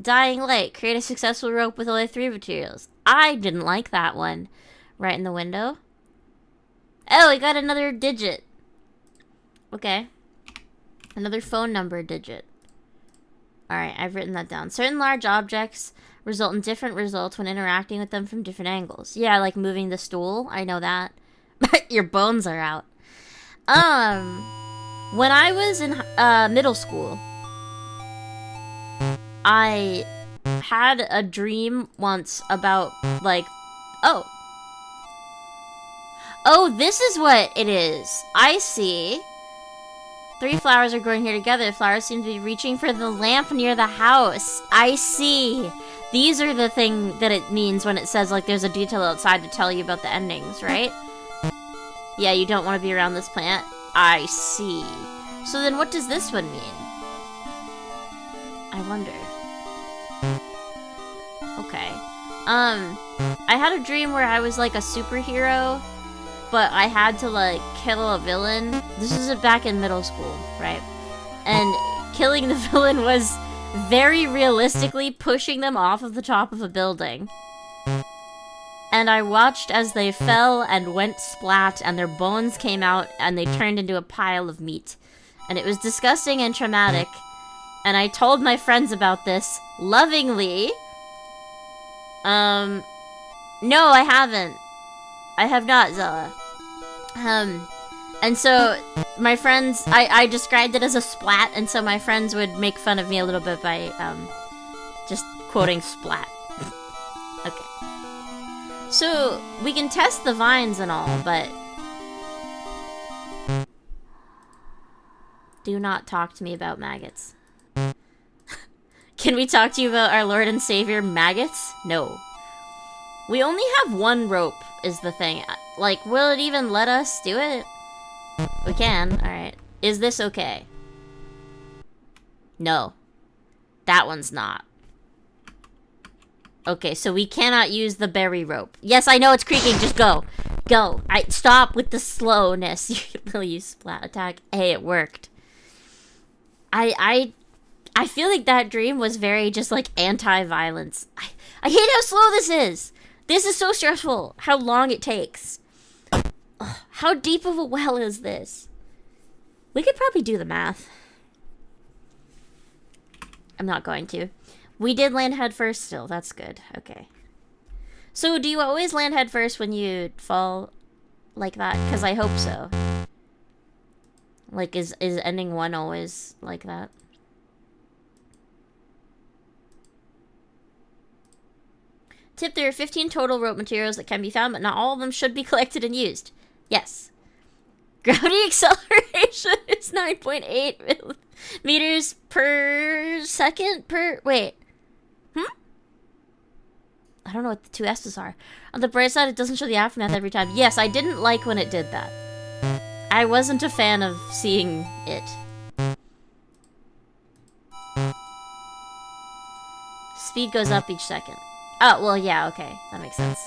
Dying light. Create a successful rope with only 3 materials. I didn't like that one. Right in the window. Oh, we got another digit. Okay. Another phone number digit. Alright, I've written that down. Certain large objects result in different results when interacting with them from different angles. Yeah, like moving the stool. I know that. Your bones are out. When I was in middle school, I had a dream once about, like, oh, this is what it is. I see. 3 flowers are growing here together. The flowers seem to be reaching for the lamp near the house. I see. These are the thing that it means when it says, like, there's a detail outside to tell you about the endings, right? Yeah, you don't want to be around this plant. I see. So then what does this one mean? I wonder. Okay. I had a dream where I was, like, a superhero, but I had to, like, kill a villain. This is back in middle school, right? And killing the villain was very realistically pushing them off of the top of a building. And I watched as they fell and went splat, and their bones came out, and they turned into a pile of meat. And it was disgusting and traumatic. And I told my friends about this, lovingly. No, I haven't. I have not, Zella. And so, my friends, I described it as a splat, and so my friends would make fun of me a little bit by, just quoting splat. Okay. So, we can test the vines and all, but do not talk to me about maggots. Can we talk to you about our Lord and Savior, maggots? No. We only have 1 rope, is the thing. Like, will it even let us do it? We can, alright. Is this okay? No. That one's not. Okay, so we cannot use the berry rope. Yes, I know it's creaking, just go. Go. Stop with the slowness. You will use splat attack. Hey, it worked. I feel like that dream was very just like anti-violence. I hate how slow this is. This is so stressful. How long it takes. Ugh, how deep of a well is this? We could probably do the math. I'm not going to. We did land head first still. That's good. Okay. So do you always land head first when you fall like that? Because I hope so. Like, is ending 1 always like that? Tip, there are 15 total rope materials that can be found, but not all of them should be collected and used. Yes. Gravity acceleration is 9.8 meters per second per... Wait. I don't know what the 2 S's are. On the bright side, it doesn't show the aftermath every time. Yes, I didn't like when it did that. I wasn't a fan of seeing it. Speed goes up each second. Oh, well, yeah, okay. That makes sense.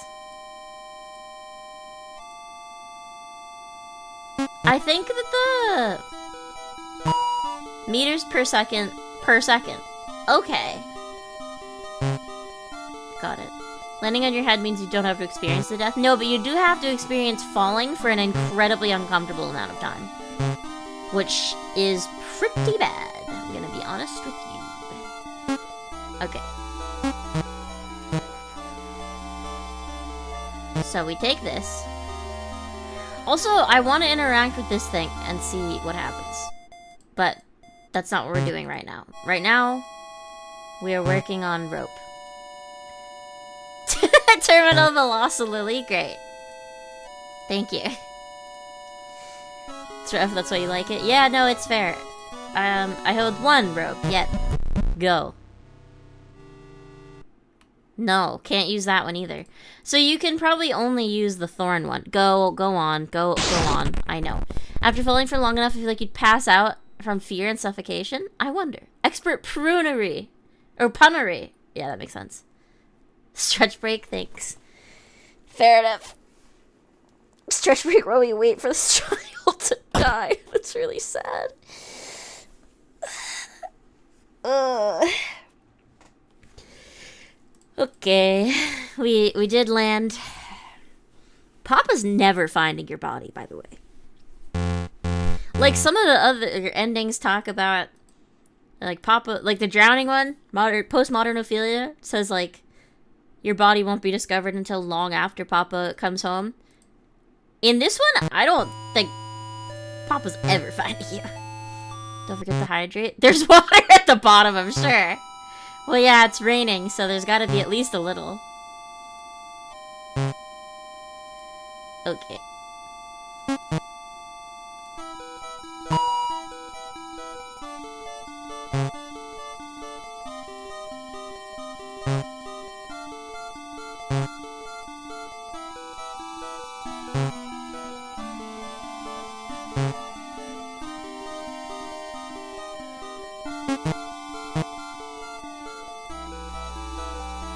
I think that the... meters per second Okay. Got it. Landing on your head means you don't have to experience the death. No, but you do have to experience falling for an incredibly uncomfortable amount of time. Which is pretty bad. I'm gonna be honest with you. Okay. So we take this. Also, I want to interact with this thing and see what happens. But that's not what we're doing right now. Right now, we are working on rope. Terminal velocilily, great. Thank you. It's rough, that's why you like it? Yeah, no, it's fair. I hold 1 rope. Yep. Go. No, can't use that one either. So you can probably only use the thorn one. Go on. I know. After falling for long enough, I feel like you'd pass out from fear and suffocation. I wonder. Expert prunery. Or punnery. Yeah, that makes sense. Stretch break, thanks. Fair enough. Stretch break while we wait for this child to die. That's really sad. Okay, we did land. Papa's never finding your body, by the way. Like some of the other endings talk about, like Papa, like the drowning one, postmodern Ophelia says like, your body won't be discovered until long after Papa comes home. In this one, I don't think Papa's ever finding you. Don't forget to hydrate. There's water at the bottom, I'm sure. Well, yeah, it's raining, so there's gotta be at least a little. Okay.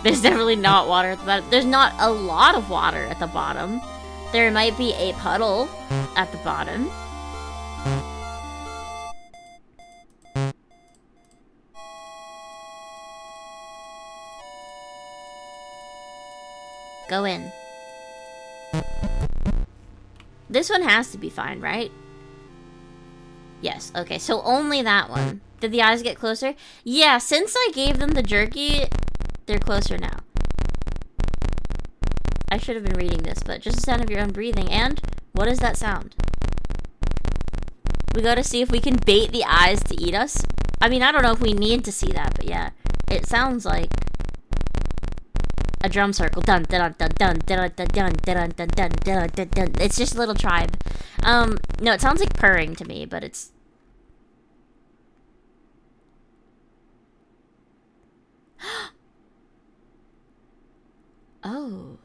There's definitely not water at the bottom. There's not a lot of water at the bottom. There might be a puddle at the bottom. Go in. This one has to be fine, right? Yes, okay, so only that one. Did the eyes get closer? Yeah, since I gave them the jerky, they're closer now. I should have been reading this, but just the sound of your own breathing. And what is that sound? We gotta see if we can bait the eyes to eat us. I mean, I don't know if we need to see that, but yeah. It sounds like a drum circle. Dun dun dun dun dun dun dun dun dun dun dun dun dun. It's just a little tribe. No, it sounds like purring to me, but it's... Oh.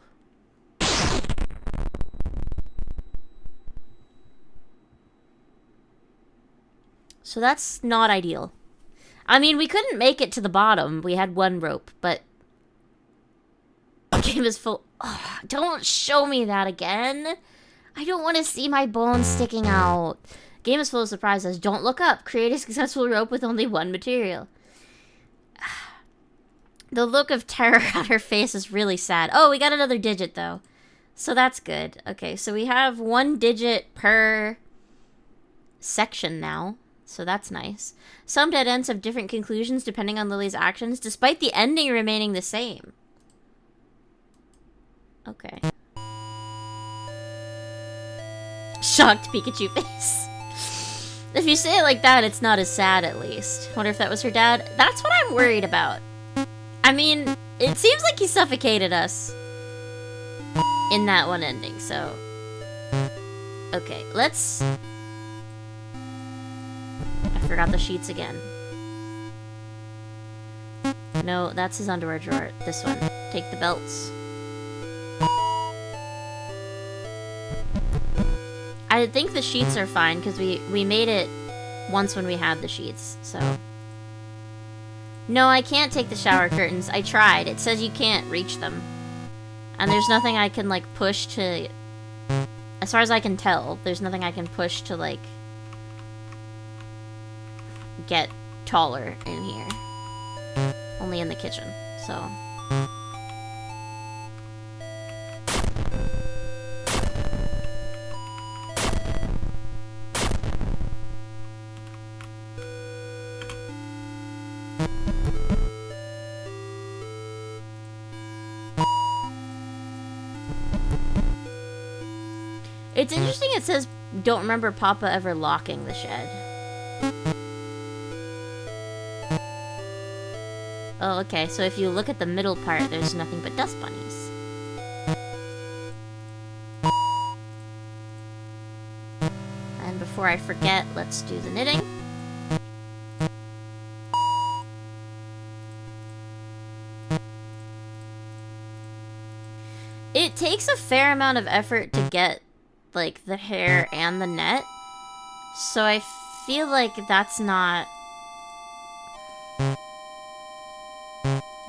So that's not ideal. I mean, we couldn't make it to the bottom. We had 1 rope, but... the game is full... Oh, don't show me that again. I don't want to see my bones sticking out. Game is full of surprises. Don't look up. Create a successful rope with only one material. The look of terror on her face is really sad. Oh, we got another digit, though. So that's good. Okay, so we have 1 digit per section now. So that's nice. Some dead ends have different conclusions depending on Lillie's actions, despite the ending remaining the same. Okay. Shocked Pikachu face. If you say it like that, it's not as sad, at least. Wonder if that was her dad? That's what I'm worried about. I mean, it seems like he suffocated us in that one ending, so... Okay, let's... I forgot the sheets again. No, that's his underwear drawer. This one. Take the belts. I think the sheets are fine, because we made it once when we had the sheets, so... No, I can't take the shower curtains. I tried. It says you can't reach them. And there's nothing I can, like, push to... As far as I can tell, there's nothing I can push to, like... get taller in here. Only in the kitchen, so... It's interesting it says, don't remember Papa ever locking the shed. Oh, okay, so if you look at the middle part, there's nothing but dust bunnies. And before I forget, let's do the knitting. It takes a fair amount of effort to get like the hair and the net, so I feel like that's not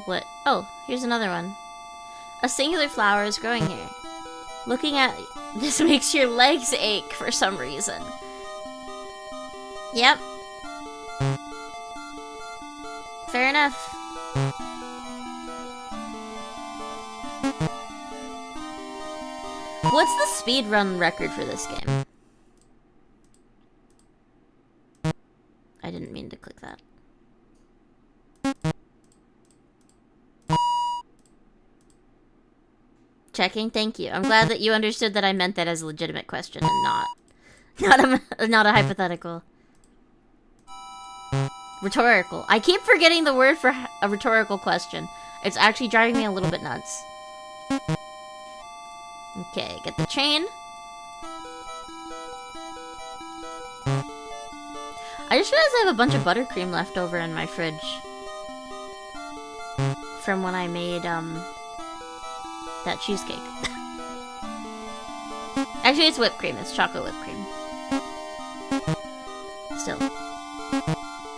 what. Oh, here's another one. A singular flower is growing here. Looking at this makes your legs ache for some reason. Yep. Fair enough. What's the speedrun record for this game? I didn't mean to click that. Checking, thank you. I'm glad that you understood that I meant that as a legitimate question and not a hypothetical. Rhetorical. I keep forgetting the word for a rhetorical question. It's actually driving me a little bit nuts. Okay, get the chain. I just realized I have a bunch of buttercream left over in my fridge. From when I made, that cheesecake. Actually, it's whipped cream. It's chocolate whipped cream. Still.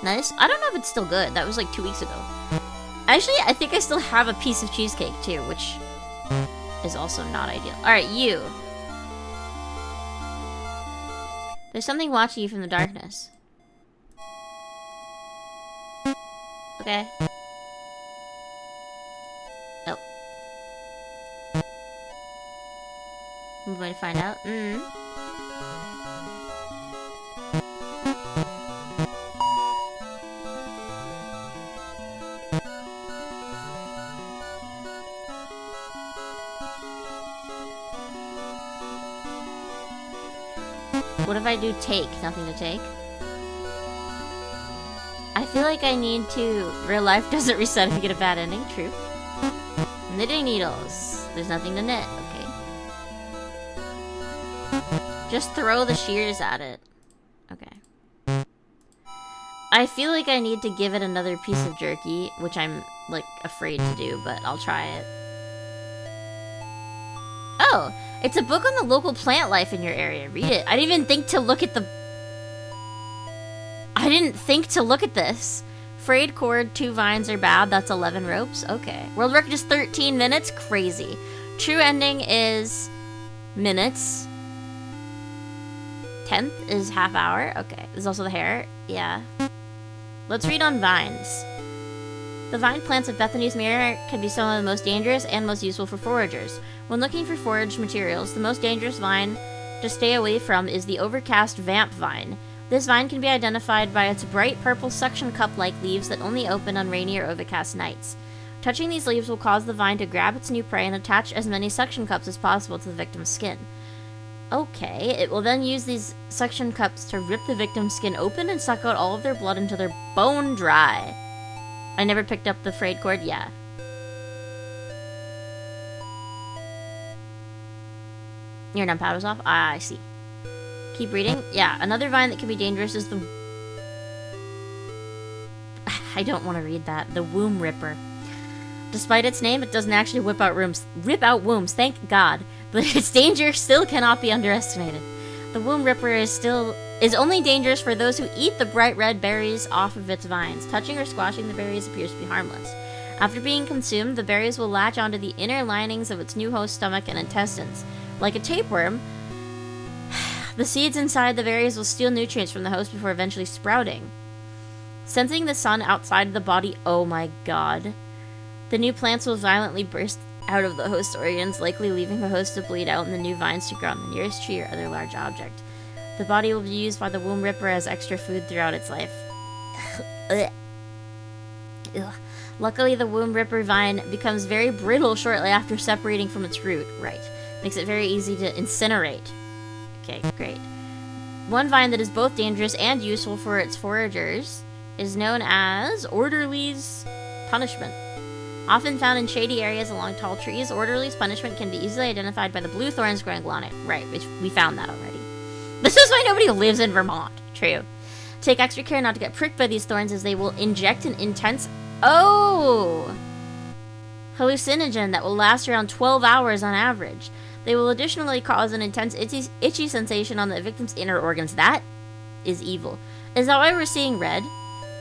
Nice. I don't know if it's still good. That was like 2 weeks ago. Actually, I think I still have a piece of cheesecake, too, which... is also not ideal. Alright, you. There's something watching you from the darkness. Okay. Oh. I'm going to find out. What if I do take? Nothing to take? I feel like I need to... Real life doesn't reset if you get a bad ending. True. Knitting needles. There's nothing to knit. Okay. Just throw the shears at it. Okay. I feel like I need to give it another piece of jerky, which I'm, like, afraid to do, but I'll try it. Oh! It's a book on the local plant life in your area. Read it. I didn't even think to look at the... I didn't think to look at this. Frayed cord, 2 vines are bad. That's 11 ropes. Okay. World record is 13 minutes. Crazy. True ending is... minutes. 10th is half hour. Okay. There's also the hair. Yeah. Let's read on vines. The vine plants of Bethany's Mirror can be some of the most dangerous and most useful for foragers. When looking for forage materials, the most dangerous vine to stay away from is the overcast vamp vine. This vine can be identified by its bright purple suction cup-like leaves that only open on rainy or overcast nights. Touching these leaves will cause the vine to grab its new prey and attach as many suction cups as possible to the victim's skin. Okay, it will then use these suction cups to rip the victim's skin open and suck out all of their blood until they're bone dry. I never picked up the frayed cord, yeah. Your numpowder's off? Ah, I see. Keep reading. Yeah, another vine that can be dangerous is the... I don't want to read that. The womb ripper. Despite its name, it doesn't actually rip out wombs, thank God. But its danger still cannot be underestimated. The womb ripper is only dangerous for those who eat the bright red berries off of its vines. Touching or squashing the berries appears to be harmless. After being consumed, the berries will latch onto the inner linings of its new host's stomach and intestines. Like a tapeworm, the seeds inside the berries will steal nutrients from the host before eventually sprouting. Sensing the sun outside of the body, oh my god. The new plants will violently burst out of the host's organs, likely leaving the host to bleed out and the new vines to grow on the nearest tree or other large object. The body will be used by the womb ripper as extra food throughout its life. Luckily, the womb ripper vine becomes very brittle shortly after separating from its root. Right. Makes it very easy to incinerate. Okay, great. One vine that is both dangerous and useful for its foragers is known as Orderly's Punishment. Often found in shady areas along tall trees, Orderly's Punishment can be easily identified by the blue thorns growing along it. Right, which we found that already. This is why nobody lives in Vermont. True. Take extra care not to get pricked by these thorns as they will inject an intense... hallucinogen that will last around 12 hours on average. They will additionally cause an intense itchy sensation on the victim's inner organs. That is evil. Is that why we're seeing red?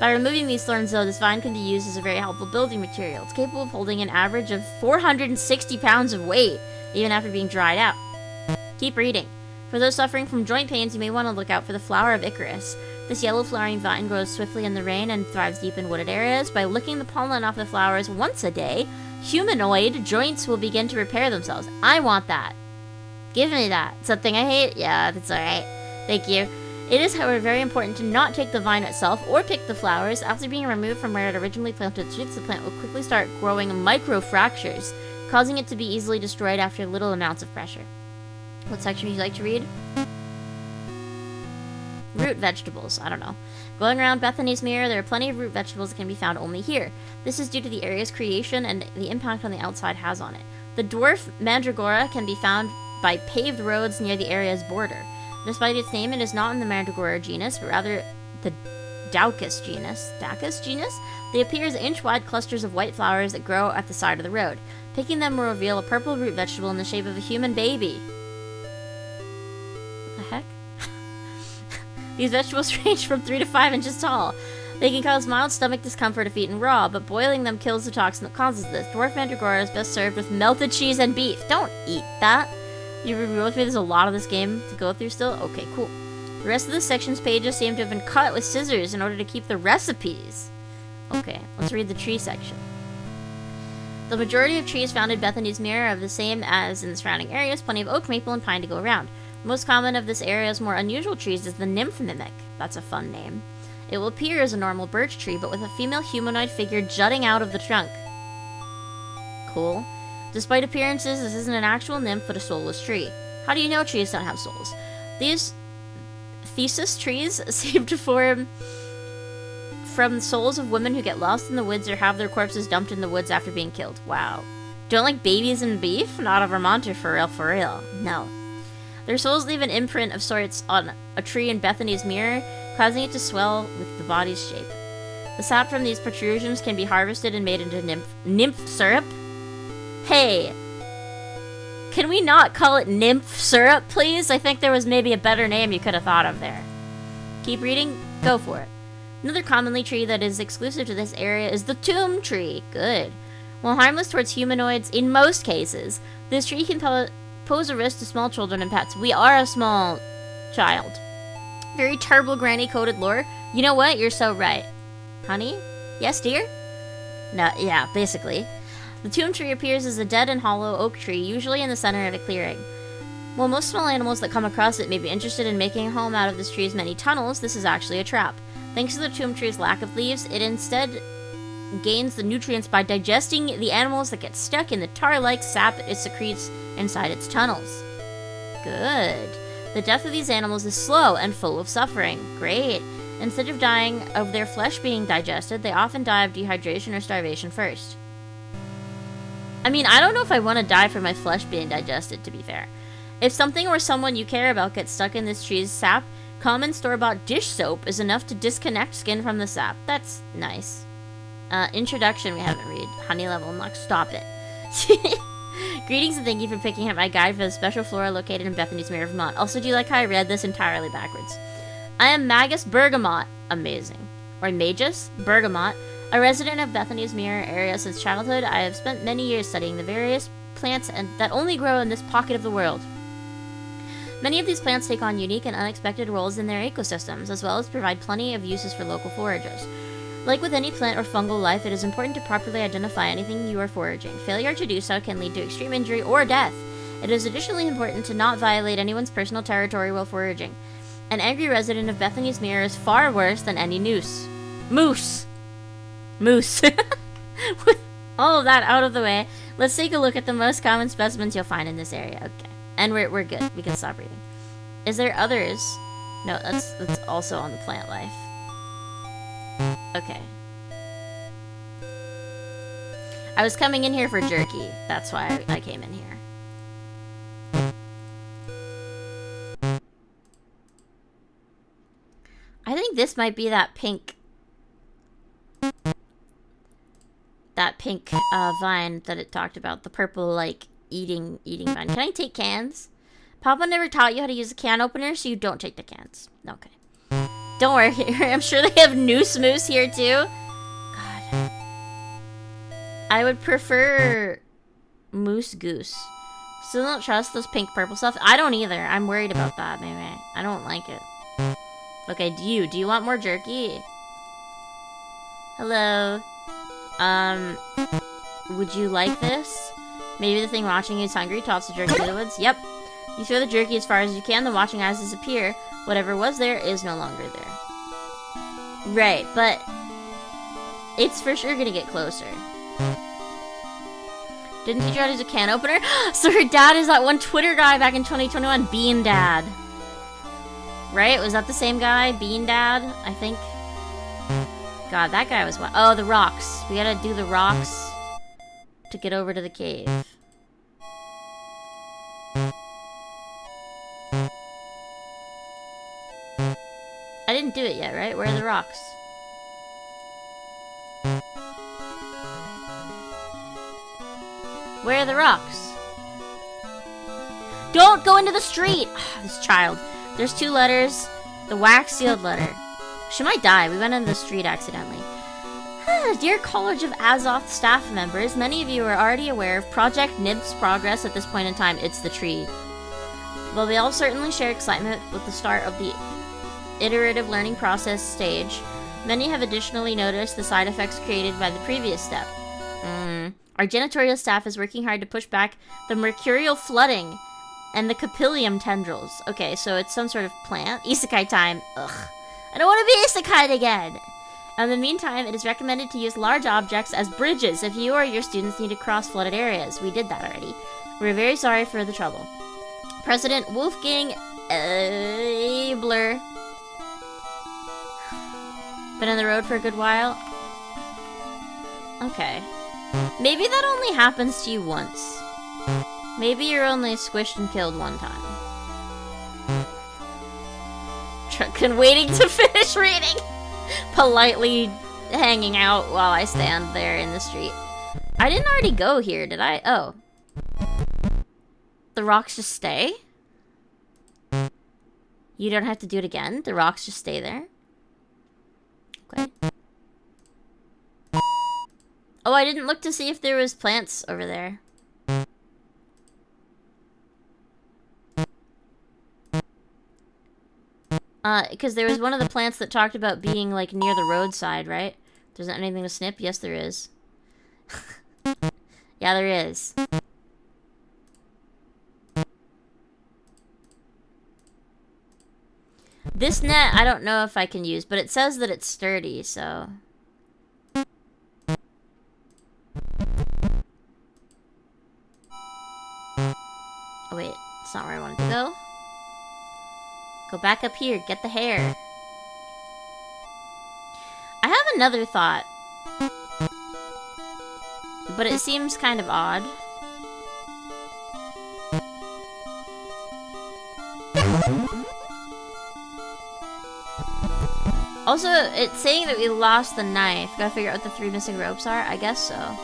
By removing these thorns, though, this vine can be used as a very helpful building material. It's capable of holding an average of 460 pounds of weight, even after being dried out. Keep reading. For those suffering from joint pains, you may want to look out for the flower of Icarus. This yellow flowering vine grows swiftly in the rain and thrives deep in wooded areas. By licking the pollen off the flowers once a day, humanoid joints will begin to repair themselves. I want that. Give me that. Something I hate? Yeah, that's alright. Thank you. It is, however, very important to not take the vine itself or pick the flowers. After being removed from where it originally planted its roots, the plant will quickly start growing microfractures, causing it to be easily destroyed after little amounts of pressure. What section would you like to read? Root vegetables. I don't know. Going around Bethany's Mirror, there are plenty of root vegetables that can be found only here. This is due to the area's creation and the impact on the outside has on it. The dwarf mandragora can be found by paved roads near the area's border. Despite its name, it is not in the mandragora genus, but rather the Daucus genus. Daucus genus? They appear as inch-wide clusters of white flowers that grow at the side of the road. Picking them will reveal a purple root vegetable in the shape of a human baby. What the heck? These vegetables range from 3 to 5 inches tall. They can cause mild stomach discomfort if eaten raw, but boiling them kills the toxin that causes this. Dwarf mandragora is best served with melted cheese and beef. Don't eat that. You reveal with me there's a lot of this game to go through still? Okay, cool. The rest of this section's pages seem to have been cut with scissors in order to keep the recipes. Okay, let's read the tree section. The majority of trees found in Bethany's Mirror are the same as in the surrounding areas, plenty of oak, maple, and pine to go around. The most common of this area's more unusual trees is the nymph mimic. That's a fun name. It will appear as a normal birch tree, but with a female humanoid figure jutting out of the trunk. Cool. Despite appearances, this isn't an actual nymph, but a soulless tree. How do you know trees don't have souls? These thesis trees seem to form from the souls of women who get lost in the woods or have their corpses dumped in the woods after being killed. Wow. Don't like babies and beef? Not a Vermonter for real. No. Their souls leave an imprint of sorts on a tree in Bethany's Mirror, causing it to swell with the body's shape. The sap from these protrusions can be harvested and made into nymph syrup. Hey, can we not call it nymph syrup, please? I think there was maybe a better name you could have thought of there. Keep reading? Go for it. Another commonly tree that is exclusive to this area is the tomb tree. Good. While harmless towards humanoids in most cases, this tree can pose a risk to small children and pets. We are a small child. Very terrible granny-coded lore. You know what? You're so right. Honey? Yes, dear? No, yeah, basically. The tomb tree appears as a dead and hollow oak tree, usually in the center of a clearing. While most small animals that come across it may be interested in making a home out of this tree's many tunnels, this is actually a trap. Thanks to the tomb tree's lack of leaves, it instead gains the nutrients by digesting the animals that get stuck in the tar-like sap it secretes inside its tunnels. Good. The death of these animals is slow and full of suffering. Great. Instead of dying of their flesh being digested, they often die of dehydration or starvation first. I mean, I don't know if I want to die from my flesh being digested, to be fair. If something or someone you care about gets stuck in this tree's sap, common store-bought dish soap is enough to disconnect skin from the sap. That's nice. Introduction we haven't read. Honey level unlocked. Stop it. Greetings and thank you for picking up my guide for the special flora located in Bethany's Mirror, Vermont. Also, do you like how I read this entirely backwards? I am Magus Bergamot. Amazing. Or Magus Bergamot. A resident of Bethany's Mirror area since childhood, I have spent many years studying the various plants that only grow in this pocket of the world. Many of these plants take on unique and unexpected roles in their ecosystems, as well as provide plenty of uses for local foragers. Like with any plant or fungal life, it is important to properly identify anything you are foraging. Failure to do so can lead to extreme injury or death. It is additionally important to not violate anyone's personal territory while foraging. An angry resident of Bethany's Mirror is far worse than any moose. With all of that out of the way, let's take a look at the most common specimens you'll find in this area. Okay. And we're good. We can stop reading. Is there others? No, that's also on the plant life. Okay. I was coming in here for jerky. That's why I came in here. I think this might be that pink vine that it talked about. The purple, like, eating vine. Can I take cans? Papa never taught you how to use a can opener, so you don't take the cans. Okay. Don't worry. I'm sure they have Noose Moose here, too. God. I would prefer Moose Goose. Still don't trust those pink purple stuff. I don't either. I'm worried about that, maybe. I don't like it. Okay, do you want more jerky? Hello. Would you like this? Maybe the thing watching you is hungry, toss the jerky to the woods. Yep. You throw the jerky as far as you can, the watching eyes disappear. Whatever was there is no longer there. Right, but it's for sure gonna get closer. Didn't teach her how to use a can opener? So her dad is that one Twitter guy back in 2021, Bean Dad. Right? Was that the same guy? Bean Dad, I think. God, that guy was what? Oh, the rocks. We gotta do the rocks to get over to the cave. I didn't do it yet, right? Where are the rocks? Where are the rocks? Don't go into the street! This child. There's 2 letters. The wax-sealed letter. She might die. We went into the street accidentally. Dear College of Azoth staff members, many of you are already aware of Project Nib's progress at this point in time. It's the tree. While we all certainly share excitement with the start of the iterative learning process stage, many have additionally noticed the side effects created by the previous step. Our janitorial staff is working hard to push back the mercurial flooding and the capillium tendrils. Okay, so it's some sort of plant. Isekai time. Ugh. I don't want to be isekai'd again! In the meantime, it is recommended to use large objects as bridges if you or your students need to cross flooded areas. We did that already. We're very sorry for the trouble. President Wolfgang Abler. Been on the road for a good while? Okay. Maybe that only happens to you once. Maybe you're only squished and killed one time. Been waiting to finish reading. Politely hanging out while I stand there in the street. I didn't already go here, did I? Oh. The rocks just stay? You don't have to do it again? The rocks just stay there? Okay. Oh, I didn't look to see if there was plants over there. Because there was one of the plants that talked about being, like, near the roadside, right? There's not anything to snip? Yes, there is. Yeah, there is. This net, I don't know if I can use, but it says that it's sturdy, so... Oh, wait. It's not where I wanted to go. Go back up here. Get the hair. I have another thought. But it seems kind of odd. Also, it's saying that we lost the knife. Gotta figure out what the 3 missing ropes are? I guess so.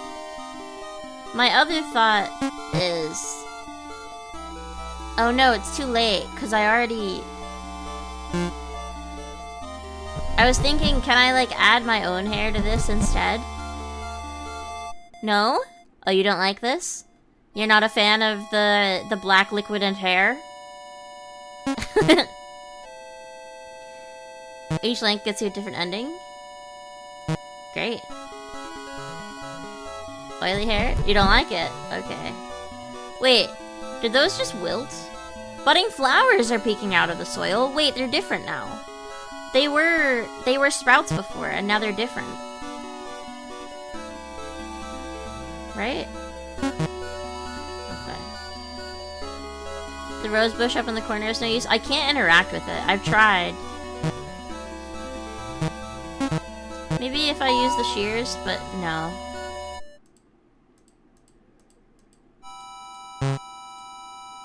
My other thought is... Oh no, it's too late, because I already... I was thinking, can I, like, add my own hair to this instead? No? Oh, you don't like this? You're not a fan of the black liquid and hair? Each length gets you a different ending. Great. Oily hair? You don't like it? Okay. Wait, did those just wilt? Budding flowers are peeking out of the soil. Wait, they're different now. They were sprouts before, and now they're different. Right? Okay. The rose bush up in the corner is no use. I can't interact with it. I've tried. Maybe if I use the shears, but no.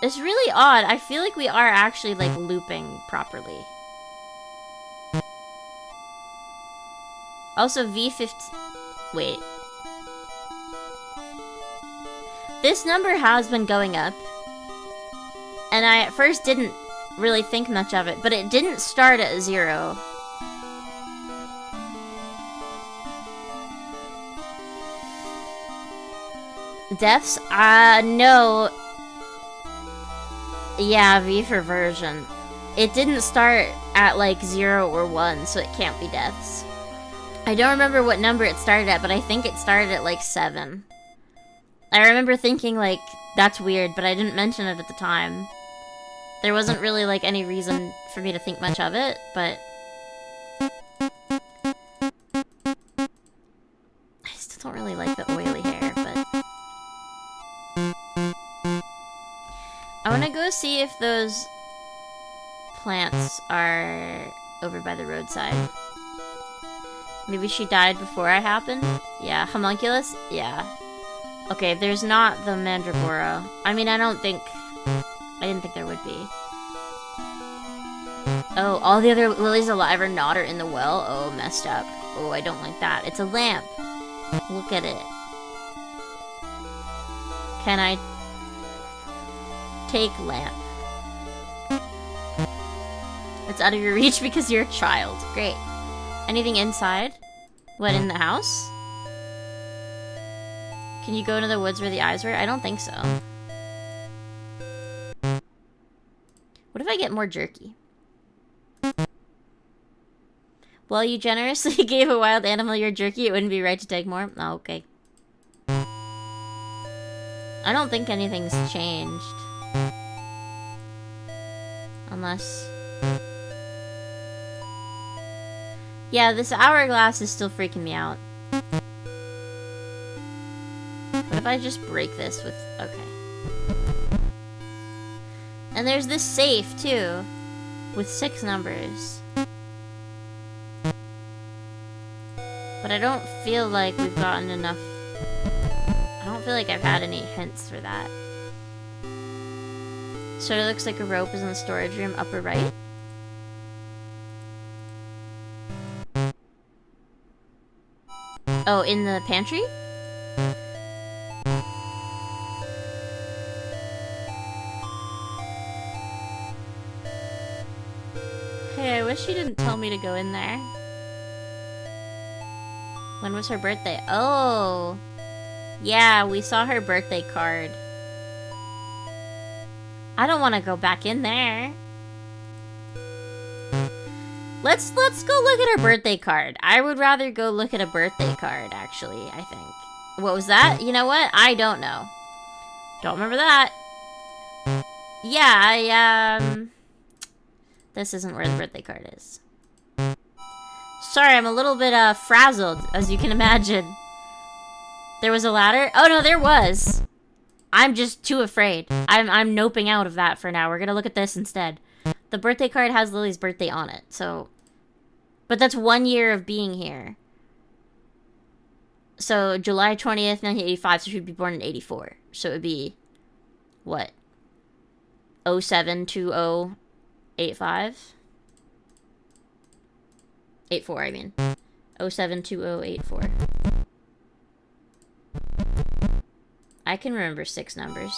It's really odd. I feel like we are actually, like, looping properly. Also, V15... Wait. This number has been going up. And I at first didn't really think much of it, but it didn't start at 0. Deaths? No. Yeah, V for version. It didn't start at, like, 0 or 1, so it can't be deaths. I don't remember what number it started at, but I think it started at, like, 7. I remember thinking, like, that's weird, but I didn't mention it at the time. There wasn't really, like, any reason for me to think much of it, but... I still don't really like the oily hair, but... I want to go see if those plants are over by the roadside. Maybe she died before I happened? Yeah. Homunculus? Yeah. Okay, there's not the Mandragora. I mean, I didn't think there would be. Oh, all the other lilies alive or not are in the well? Oh, messed up. Oh, I don't like that. It's a lamp. Look at it. Can I take lamp? It's out of your reach because you're a child. Great. Anything inside? What, in the house? Can you go into the woods where the eyes were? I don't think so. What if I get more jerky? Well, you generously gave a wild animal your jerky, it wouldn't be right to take more? Oh, okay. I don't think anything's changed. Unless... Yeah, this hourglass is still freaking me out. What if I just break this with... Okay. And there's this safe, too. With 6 numbers. But I don't feel like we've gotten enough... I don't feel like I've had any hints for that. So it looks like a rope is in the storage room, upper right. Oh, in the pantry? Hey, I wish she didn't tell me to go in there. When was her birthday? Oh! Yeah, we saw her birthday card. I don't want to go back in there. Let's go look at her birthday card. I would rather go look at a birthday card, actually, I think. What was that? You know what? I don't know. Don't remember that. Yeah, this isn't where the birthday card is. Sorry, I'm a little bit, frazzled, as you can imagine. There was a ladder? Oh, no, there was. I'm just too afraid. I'm noping out of that for now. We're gonna look at this instead. The birthday card has Lily's birthday on it, so... But that's 1 year of being here. So, July 20th, 1985, so she'd be born in 84. So it would be... What? 072085? 84, I mean. 072084. I can remember 6 numbers.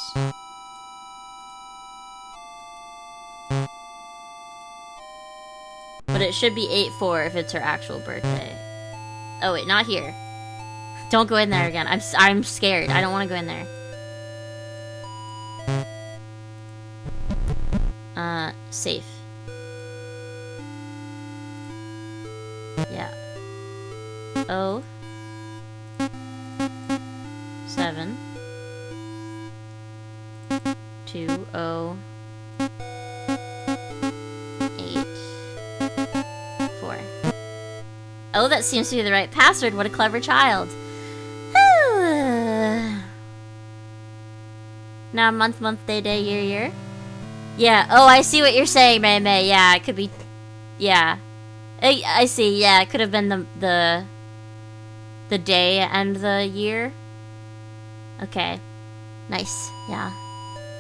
But it should be 84 if it's her actual birthday. Oh wait, not here. Don't go in there again. I'm scared. I don't want to go in there. Safe. Yeah. 07 2084. Oh, that seems to be the right password. What a clever child. Now month, day, year. Yeah. Oh, I see what you're saying, May. Yeah, it could be. Yeah. I see. Yeah, it could have been the day and the year. Okay. Nice. Yeah.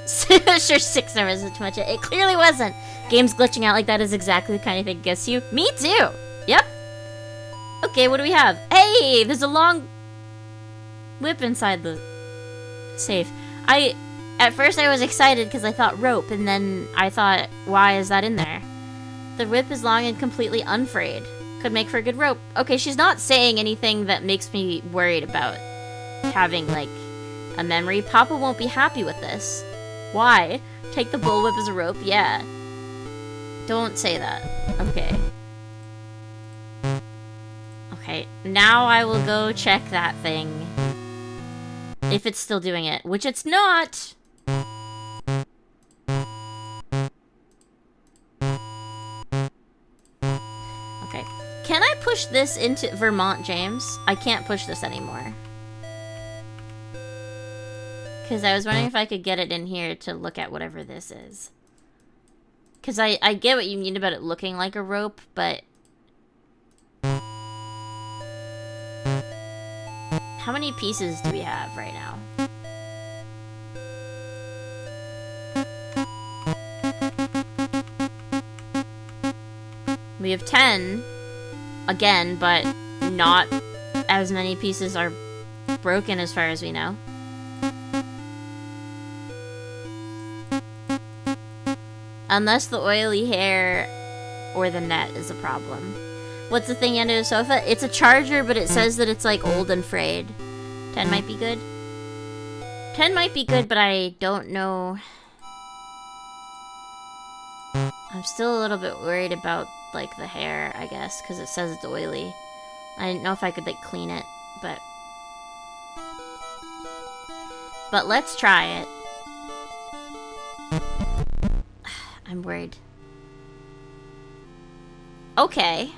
Sure, 6 numbers isn't too much. It clearly wasn't. Games glitching out like that is exactly the kind of thing that gets you. Me too. Yep. Okay, what do we have? Hey, there's a long whip inside the safe. At first I was excited because I thought rope, and then I thought, why is that in there? The whip is long and completely unfrayed. Could make for a good rope. Okay, she's not saying anything that makes me worried about having, like, a memory. Papa won't be happy with this. Why? Take the bullwhip as a rope? Yeah. Don't say that. Okay. Okay, now I will go check that thing. If it's still doing it, which it's not! Okay. Can I push this into Vermont, James? I can't push this anymore. Because I was wondering if I could get it in here to look at whatever this is. Because I get what you mean about it looking like a rope, but... How many pieces do we have right now? We have 10, again, but not as many pieces are broken as far as we know. Unless the oily hair or the net is a problem. What's the thing under the sofa? It's a charger, but it says that it's like old and frayed. 10 might be good. 10 might be good, but I don't know. I'm still a little bit worried about, like, the hair, I guess, because it says it's oily. I didn't know if I could, like, clean it, but... But let's try it. I'm worried. Okay.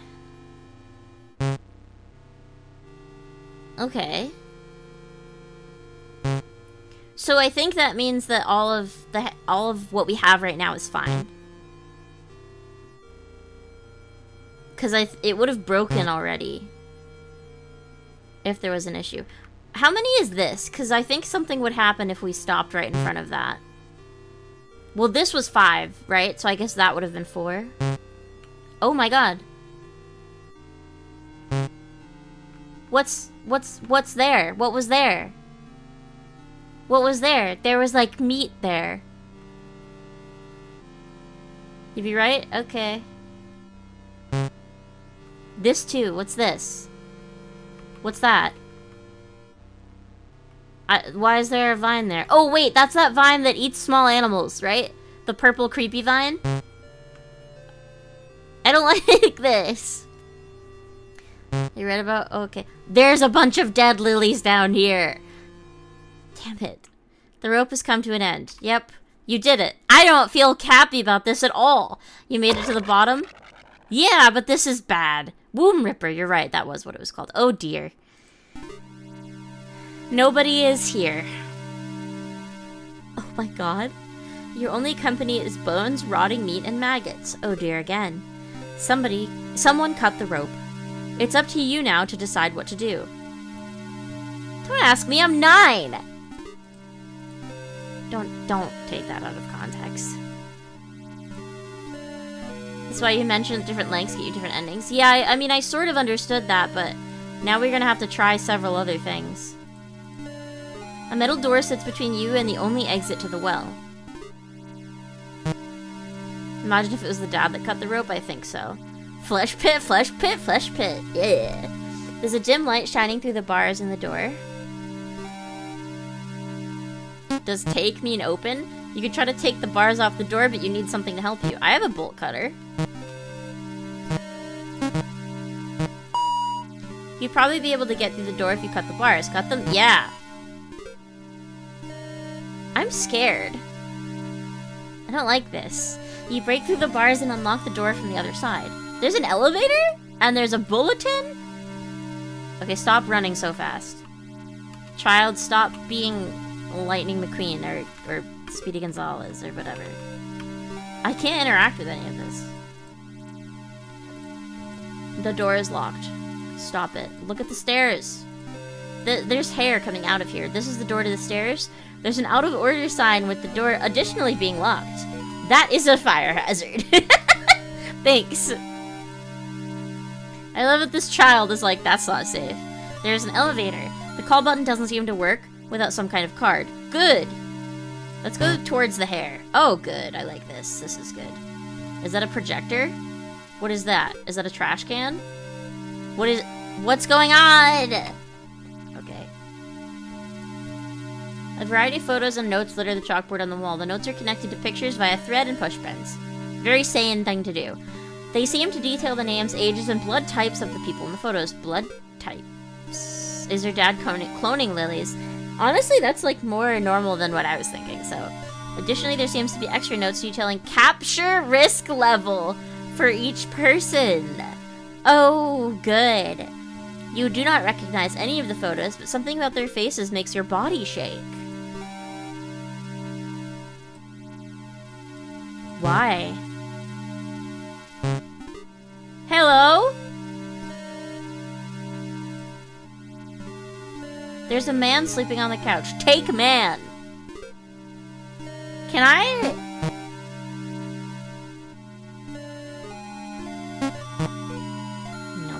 Okay. So I think that means that all of what we have right now is fine. Cuz it would have broken already if there was an issue. How many is this? Cuz I think something would happen if we stopped right in front of that. Well, this was 5, right? So I guess that would have been 4. Oh my god. What's there? What was there? What was there? There was, like, meat there. You be right? Okay. This too. What's this? What's that? Why is there a vine there? Oh, wait, that's that vine that eats small animals, right? The purple creepy vine? I don't like this. You read about... Okay. There's a bunch of dead lilies down here. Damn it. The rope has come to an end. Yep. You did it. I don't feel happy about this at all. You made it to the bottom? Yeah, but this is bad. Womb Ripper, you're right. That was what it was called. Oh dear. Nobody is here. Oh my god. Your only company is bones, rotting meat, and maggots. Oh dear again. Someone cut the rope. It's up to you now to decide what to do. Don't ask me, I'm 9! Don't take that out of context. That's why you mentioned different lengths get you different endings. Yeah, I mean, I sort of understood that, but now we're gonna have to try several other things. A metal door sits between you and the only exit to the well. Imagine if it was the dad that cut the rope, I think so. Flesh pit, flesh pit, flesh pit. Yeah. There's a dim light shining through the bars in the door. Does take mean open? You could try to take the bars off the door, but you need something to help you. I have a bolt cutter. You'd probably be able to get through the door if you cut the bars. Cut them? Yeah. I'm scared. I don't like this. You break through the bars and unlock the door from the other side. There's an elevator? And there's a bulletin? Okay, stop running so fast. Child, stop being Lightning McQueen or Speedy Gonzalez or whatever. I can't interact with any of this. The door is locked. Stop it. Look at the stairs. There's hair coming out of here. This is the door to the stairs. There's an out of order sign with the door additionally being locked. That is a fire hazard. Thanks. I love that this child is like, that's not safe. There's an elevator. The call button doesn't seem to work without some kind of card. Good. Let's go towards the hair. Oh, good. I like this. This is good. Is that a projector? What is that? Is that a trash can? What's going on? Okay. A variety of photos and notes litter the chalkboard on the wall. The notes are connected to pictures via thread and push pens. Very sane thing to do. They seem to detail the names, ages, and blood types of the people in the photos. Blood types. Is your dad cloning lilies? Honestly, that's like more normal than what I was thinking, so. Additionally, there seems to be extra notes detailing capture risk level for each person. Oh, good. You do not recognize any of the photos, but something about their faces makes your body shake. Why? Hello? There's a man sleeping on the couch. Take man. Can I?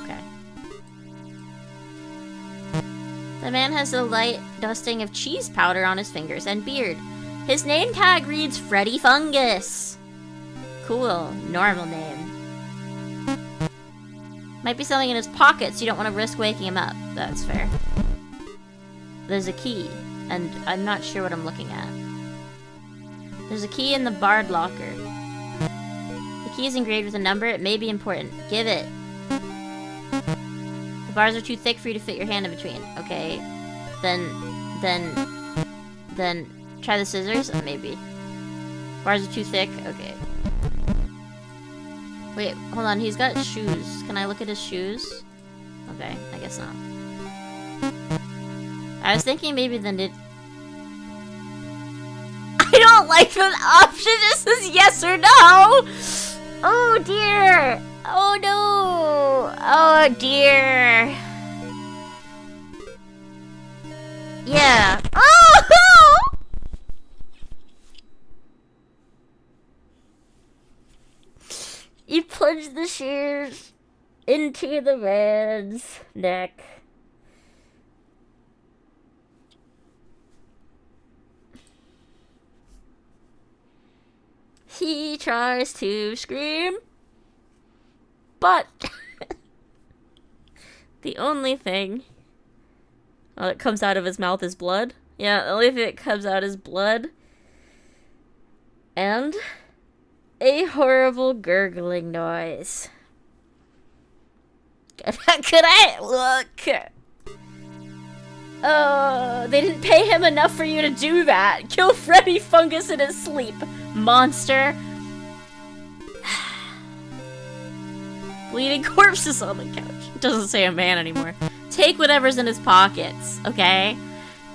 Okay. The man has a light dusting of cheese powder on his fingers and beard. His name tag reads Freddy Fungus. Cool. Normal name. Might be something in his pocket, so you don't want to risk waking him up. That's fair. There's a key, and I'm not sure what I'm looking at. There's a key in the barred locker. The key is engraved with a number. It may be important. Give it. The bars are too thick for you to fit your hand in between. Okay. Then try the scissors? Maybe. Bars are too thick? Okay. Wait, hold on. He's got shoes. Can I look at his shoes? Okay, I guess not. I was thinking maybe then it... I don't like the option. This is yes or no. Oh dear. Oh no. Oh dear. Yeah. Oh! You plunge the shears into the man's neck. He tries to scream, but the only thing that comes out of his mouth is blood. Yeah, the only thing that comes out is blood and a horrible gurgling noise. Could I look? Oh, they didn't pay him enough for you to do that. Kill Freddy Fungus in his sleep, monster. Bleeding corpses on the couch. It doesn't say a man anymore. Take whatever's in his pockets, okay?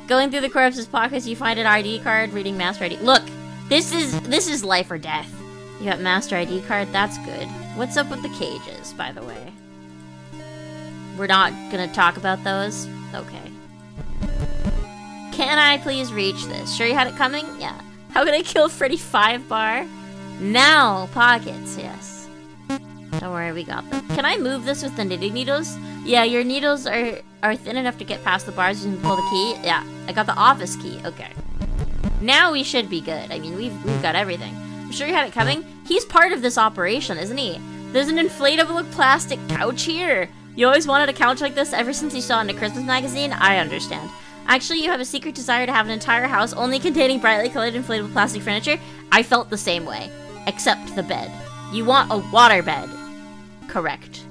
Going through the corpse's pockets, you find an ID card reading Master ID. Look, this is life or death. You got Master ID card, that's good. What's up with the cages, by the way? We're not gonna talk about those? Okay. Can I please reach this? Sure you had it coming? Yeah. How can I kill Freddy 5-bar? Now, pockets, yes. Don't worry, we got them. Can I move this with the knitting needles? Yeah, your needles are thin enough to get past the bars and pull the key. Yeah, I got the office key. Okay. Now we should be good. I mean, we've got everything. I'm sure you had it coming. He's part of this operation, isn't he? There's an inflatable plastic couch here. You always wanted a couch like this ever since you saw it in a Christmas magazine? I understand. Actually, you have a secret desire to have an entire house only containing brightly colored inflatable plastic furniture? I felt the same way. Except the bed. You want a water bed. Correct.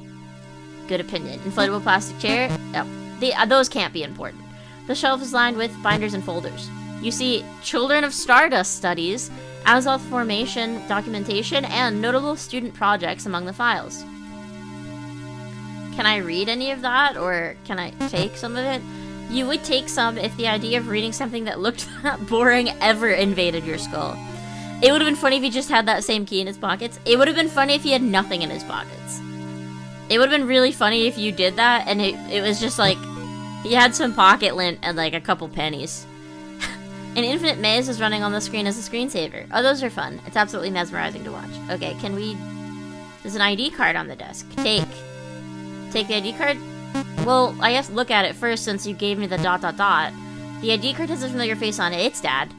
Good opinion. Inflatable plastic chair? Oh, those can't be important. The shelf is lined with binders and folders. You see Children of Stardust studies, Azoth formation, documentation, and notable student projects among the files. Can I read any of that, or can I take some of it? You would take some if the idea of reading something that looked that boring ever invaded your skull. It would have been funny if he just had that same key in his pockets. It would have been funny if he had nothing in his pockets. It would have been really funny if you did that, and it was just like, he had some pocket lint and like a couple pennies. An infinite maze is running on the screen as a screensaver. Oh, those are fun. It's absolutely mesmerizing to watch. Okay, can we... There's an ID card on the desk. Take the ID card? Well, I guess look at it first since you gave me the ... The ID card has a familiar face on it. It's Dad.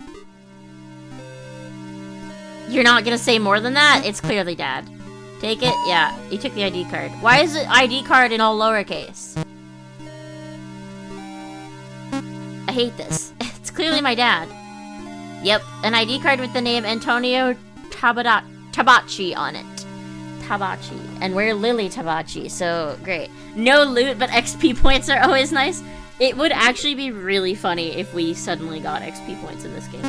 You're not gonna say more than that? It's clearly Dad. Take it? Yeah, you took the ID card. Why is it ID card in all lowercase? I hate this. It's clearly my dad. Yep, an ID card with the name Antonio Tabachi on it. Tabachi. And we're Lily Tabachi, so great. No loot, but XP points are always nice. It would actually be really funny if we suddenly got XP points in this game.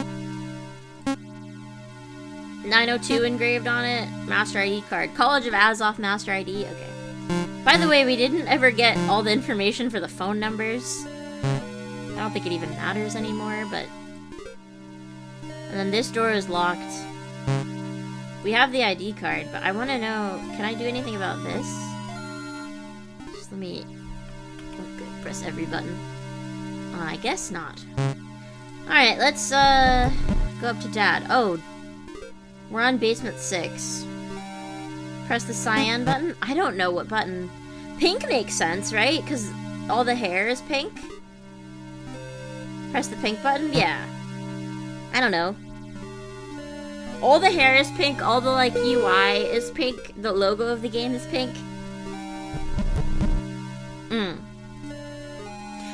902 engraved on it. Master ID card. College of Azoth Master ID. Okay. By the way, we didn't ever get all the information for the phone numbers. I don't think it even matters anymore, but... And then this door is locked. We have the ID card, but I want to know... Can I do anything about this? Just let me... Okay, press every button. I guess not. Alright, let's, go up to Dad. Oh, we're on basement 6. Press the cyan button? I don't know what button. Pink makes sense, right? Because all the hair is pink? Press the pink button? Yeah. I don't know. All the hair is pink, all the, like, UI is pink, the logo of the game is pink.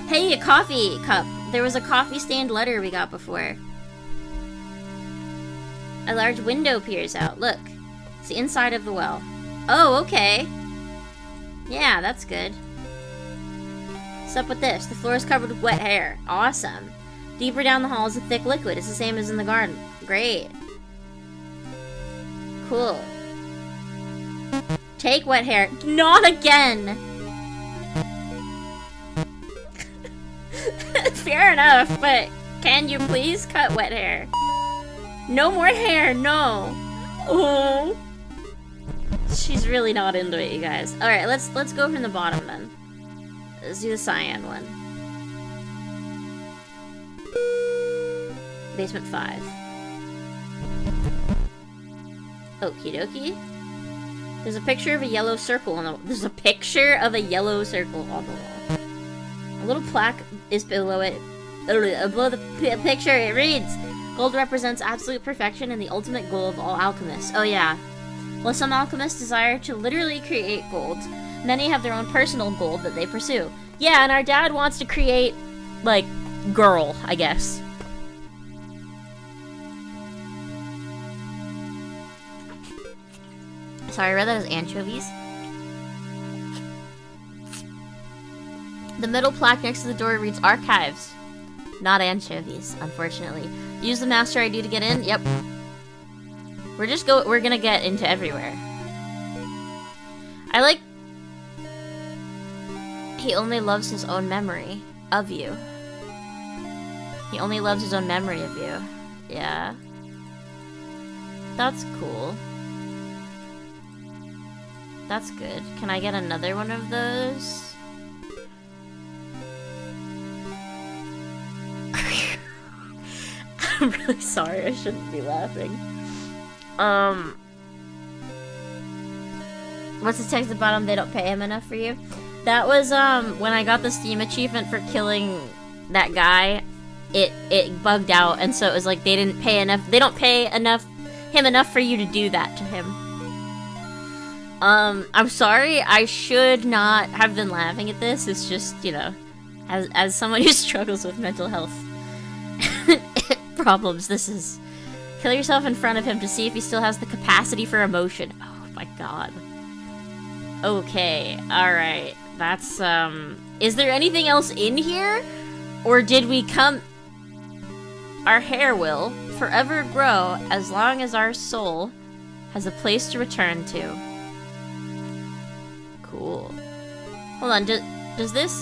Hey, a coffee cup. There was a coffee-stained letter we got before. A large window peers out. Look. It's the inside of the well. Oh, okay. Yeah, that's good. What's up with this? The floor is covered with wet hair. Awesome. Deeper down the hall is a thick liquid. It's the same as in the garden. Great. Cool. Take wet hair. Not again! Fair enough, but can you please cut wet hair? No more hair, no. Oh. She's really not into it, you guys. Alright, let's go from the bottom then. Let's do the cyan one. Basement 5. Okie dokie. There's a picture of a yellow circle on the... There's a picture of a yellow circle on the wall. A little plaque is below it. Below the picture, it reads, "Gold represents absolute perfection and the ultimate goal of all alchemists." Oh yeah. While some alchemists desire to literally create gold, many have their own personal gold that they pursue. Yeah, and our dad wants to create, like, girl, I guess. Sorry, I read that as anchovies. The middle plaque next to the door reads archives. Not anchovies, unfortunately. Use the master ID to get in. Yep. We're gonna get into everywhere. I like... He only loves his own memory of you. He only loves his own memory of you. Yeah. That's cool. That's good. Can I get another one of those? I'm really sorry, I shouldn't be laughing. What's the text at the bottom? They don't pay him enough for you? That was, when I got the Steam achievement for killing that guy, it bugged out, and so it was like they didn't pay enough, they don't pay him enough for you to do that to him. I'm sorry, I should not have been laughing at this, it's just, you know, as someone who struggles with mental health problems, this is... Kill yourself in front of him to see if he still has the capacity for emotion. Oh my god. Okay, alright. That's, is there anything else in here? Or did we come... Our hair will forever grow as long as our soul has a place to return to. Cool. Hold on, does this...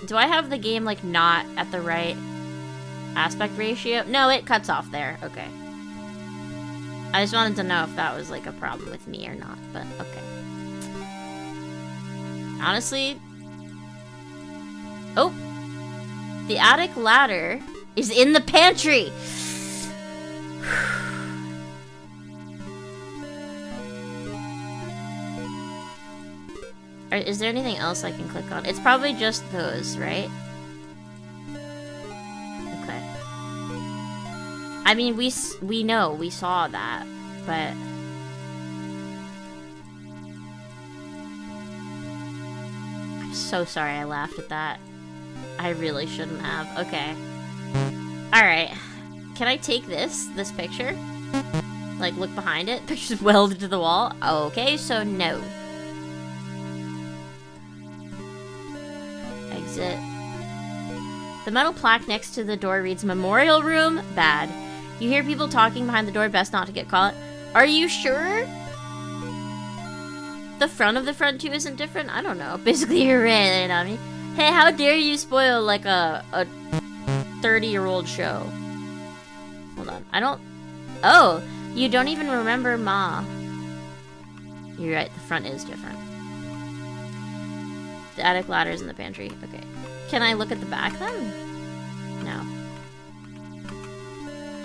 Do I have the game, like, not at the right aspect ratio? No, it cuts off there. Okay. I just wanted to know if that was, like, a problem with me or not, but okay. Honestly... Oh! The attic ladder is in the pantry! Is there anything else I can click on? It's probably just those, right? Okay. I mean, we know, we saw that, but... I'm so sorry I laughed at that. I really shouldn't have. Okay. Alright. Can I take this picture? Like, look behind it? Picture's welded to the wall? Okay, so no. Exit. The metal plaque next to the door reads Memorial Room? Bad. You hear people talking behind the door, best not to get caught. Are you sure? The front of the front too isn't different? I don't know. Basically, you're railing on me. Hey, how dare you spoil, like, a 30-year-old show? Hold on. I don't... Oh! You don't even remember Ma. You're right, the front is different. The attic ladder's in the pantry. Okay. Can I look at the back then? No.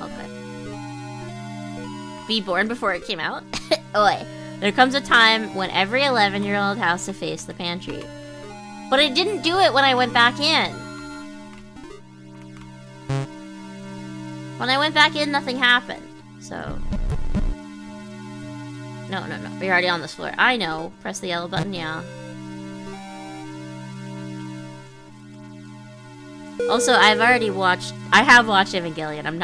Okay. Be born before it came out? Oi. There comes a time when every 11-year-old has to face the pantry. But I didn't do it when I went back in. When I went back in, nothing happened. So... No. You're already on this floor. I know. Press the yellow button, yeah. Also, I have watched Evangelion. I'm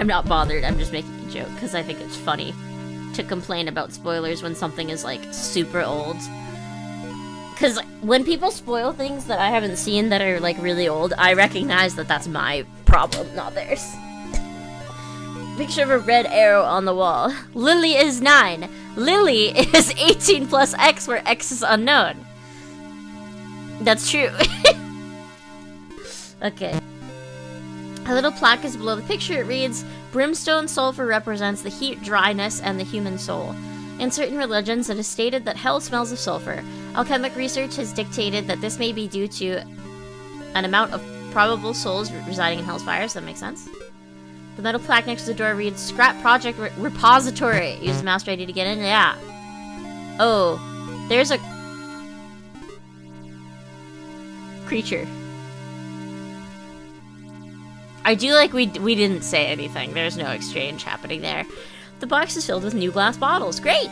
not bothered. I'm just making a joke because I think it's funny to complain about spoilers when something is, like, super old. Because when people spoil things that I haven't seen that are, like, really old, I recognize that that's my problem, not theirs. Picture of a red arrow on the wall. Lily is 9. Lily is 18 plus X, where X is unknown. That's true. Okay. A little plaque is below the picture. It reads, Brimstone sulfur represents the heat, dryness, and the human soul. In certain religions, it is stated that hell smells of sulfur. Alchemic research has dictated that this may be due to an amount of probable souls residing in hell's fires. That makes sense. The metal plaque next to the door reads, Scrap Project Repository. Use the master ID to get in. Yeah. Oh. There's a... creature. I do like we didn't say anything. There's no exchange happening there. The box is filled with new glass bottles. Great!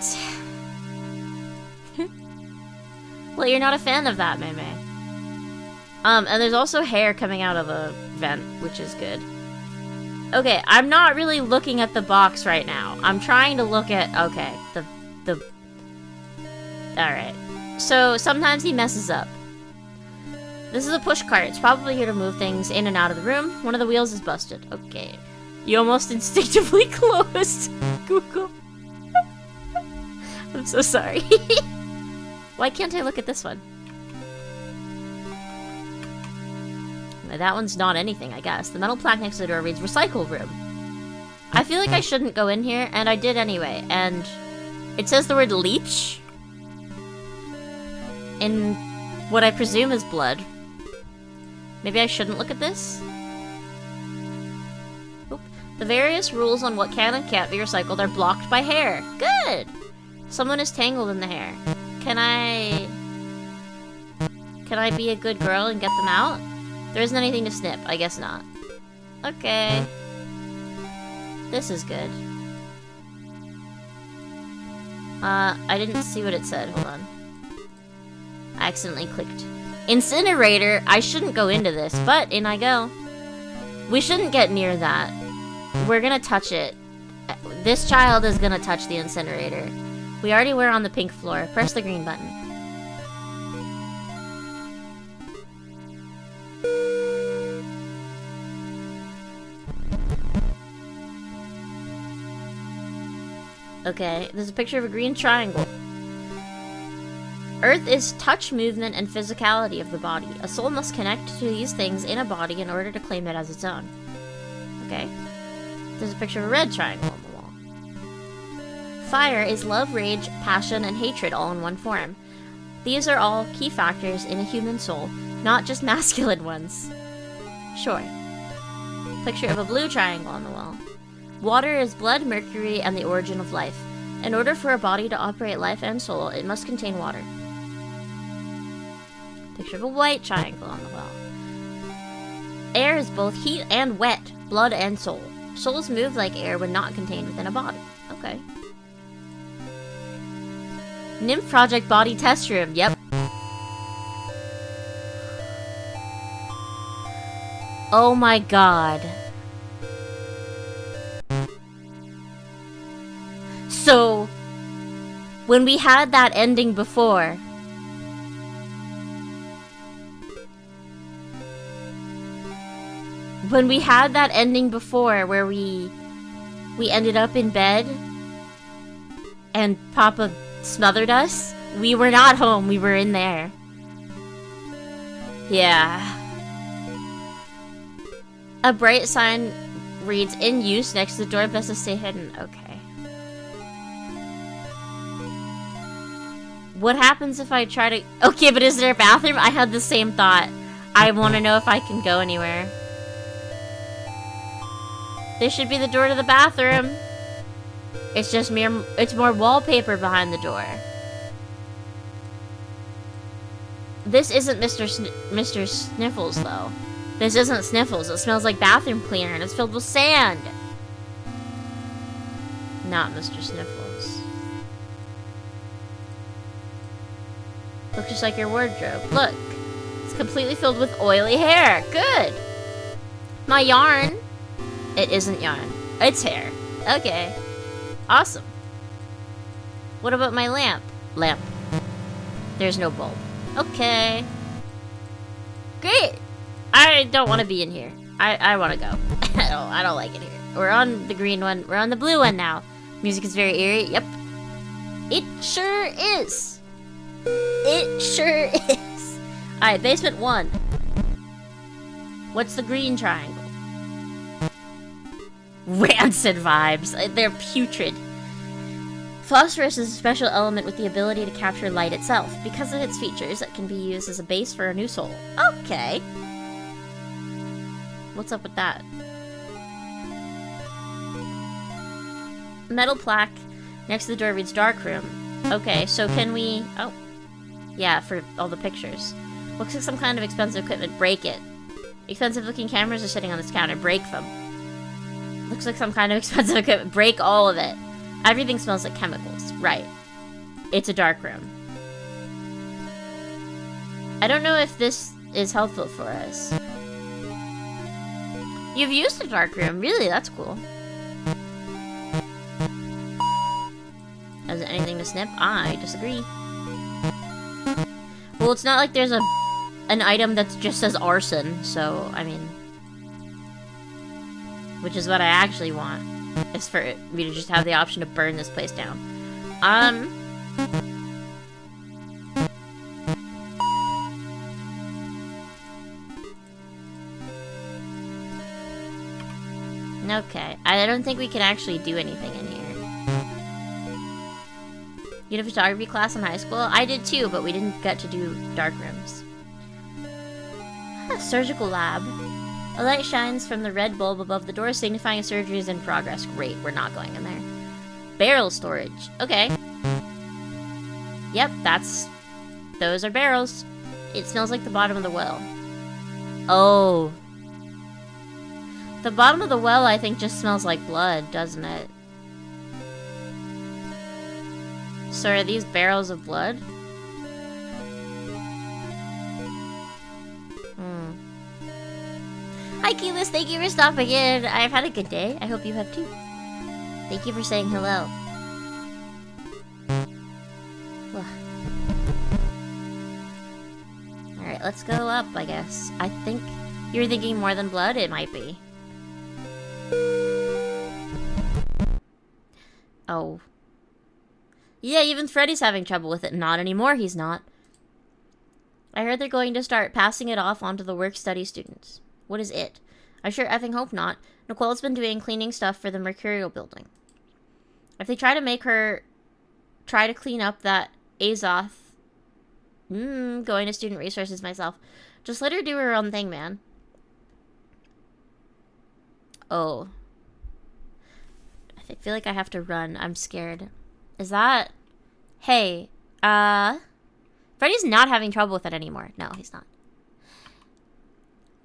Well, you're not a fan of that, Mei. And there's also hair coming out of a vent, which is good. Okay, I'm not really looking at the box right now. I'm trying to look at... Okay, the... Alright. So, sometimes he messes up. This is a push cart. It's probably here to move things in and out of the room. One of the wheels is busted. Okay. You almost instinctively closed. Google. I'm so sorry. Why can't I look at this one? That one's not anything, I guess. The metal plaque next to the door reads recycle room. I feel like I shouldn't go in here, and I did anyway. And it says the word leech in what I presume is blood. Maybe I shouldn't look at this? Oop. The various rules on what can and can't be recycled are blocked by hair. Good! Someone is tangled in the hair. Can I be a good girl and get them out? There isn't anything to snip. I guess not. Okay. This is good. I didn't see what it said. Hold on. I accidentally clicked incinerator. I shouldn't go into this, but in I go. We shouldn't get near that. We're gonna touch it. This child is gonna touch the incinerator. We already were on the pink floor. Press the green button. Okay, there's a picture of a green triangle. Earth is touch, movement, and physicality of the body. A soul must connect to these things in a body in order to claim it as its own. Okay. There's a picture of a red triangle on the wall. Fire is love, rage, passion, and hatred all in one form. These are all key factors in a human soul, not just masculine ones. Sure. Picture of a blue triangle on the wall. Water is blood, mercury, and the origin of life. In order for a body to operate life and soul, it must contain water. Picture of a white triangle on the wall. Air is both heat and wet, blood and soul. Souls move like air when not contained within a body. Okay. Nymph Project Body Test Room. Yep. Oh my god. So, when we had that ending before, where we ended up in bed and Papa smothered us, we were not home, we were in there. Yeah. A bright sign reads in use next to the door, best to stay hidden. Okay. What happens if I try to... Okay, but is there a bathroom? I had the same thought. I want to know if I can go anywhere. This should be the door to the bathroom. It's just it's more wallpaper behind the door. This isn't Mr. Sniffles, though. This isn't Sniffles. It smells like bathroom cleaner and it's filled with sand. Not Mr. Sniffles. Looks just like your wardrobe. Look. It's completely filled with oily hair. Good. My yarn. It isn't yarn. It's hair. Okay. Awesome. What about my lamp? Lamp. There's no bulb. Okay. Great. I don't want to be in here. I want to go. I don't like it here. We're on the green one. We're on the blue one now. Music is very eerie. Yep. It sure is. It sure is. Alright, basement 1. What's the green triangle? Rancid vibes. They're putrid. Phosphorus is a special element with the ability to capture light itself. Because of its features, it can be used as a base for a new soul. Okay. What's up with that? Metal plaque next to the door reads dark room. Okay, so can we... Oh. Yeah, for all the pictures. Looks like some kind of expensive equipment. Break it. Expensive looking cameras are sitting on this counter. Break them. Looks like some kind of expensive equipment. Break all of it. Everything smells like chemicals. Right. It's a dark room. I don't know if this is helpful for us. You've used a dark room. Really? That's cool. Is there anything to snip? I disagree. Well, it's not like there's a an item that just says arson, so, I mean... Which is what I actually want, is for me to just have the option to burn this place down. Okay, I don't think we can actually do anything in here. You had a photography class in high school? I did too, but we didn't get to do dark rooms. Surgical lab. A light shines from the red bulb above the door, signifying a surgery is in progress. Great, we're not going in there. Barrel storage. Okay. Yep, those are barrels. It smells like the bottom of the well. Oh. The bottom of the well, I think, just smells like blood, doesn't it? So are these barrels of blood? Hi, Keyless. Thank you for stopping in. I've had a good day. I hope you have too. Thank you for saying hello. Alright, let's go up, I guess. I think you're thinking more than blood? It might be. Oh. Yeah, even Freddy's having trouble with it. Not anymore, he's not. I heard they're going to start passing it off onto the work-study students. What is it? I sure effing hope not. Nicole's been doing cleaning stuff for the Mercurial building. If they try to make her try to clean up that Azoth... going to student resources myself. Just let her do her own thing, man. Oh. I feel like I have to run. I'm scared. Is that... Hey, Freddy's not having trouble with it anymore. No, he's not.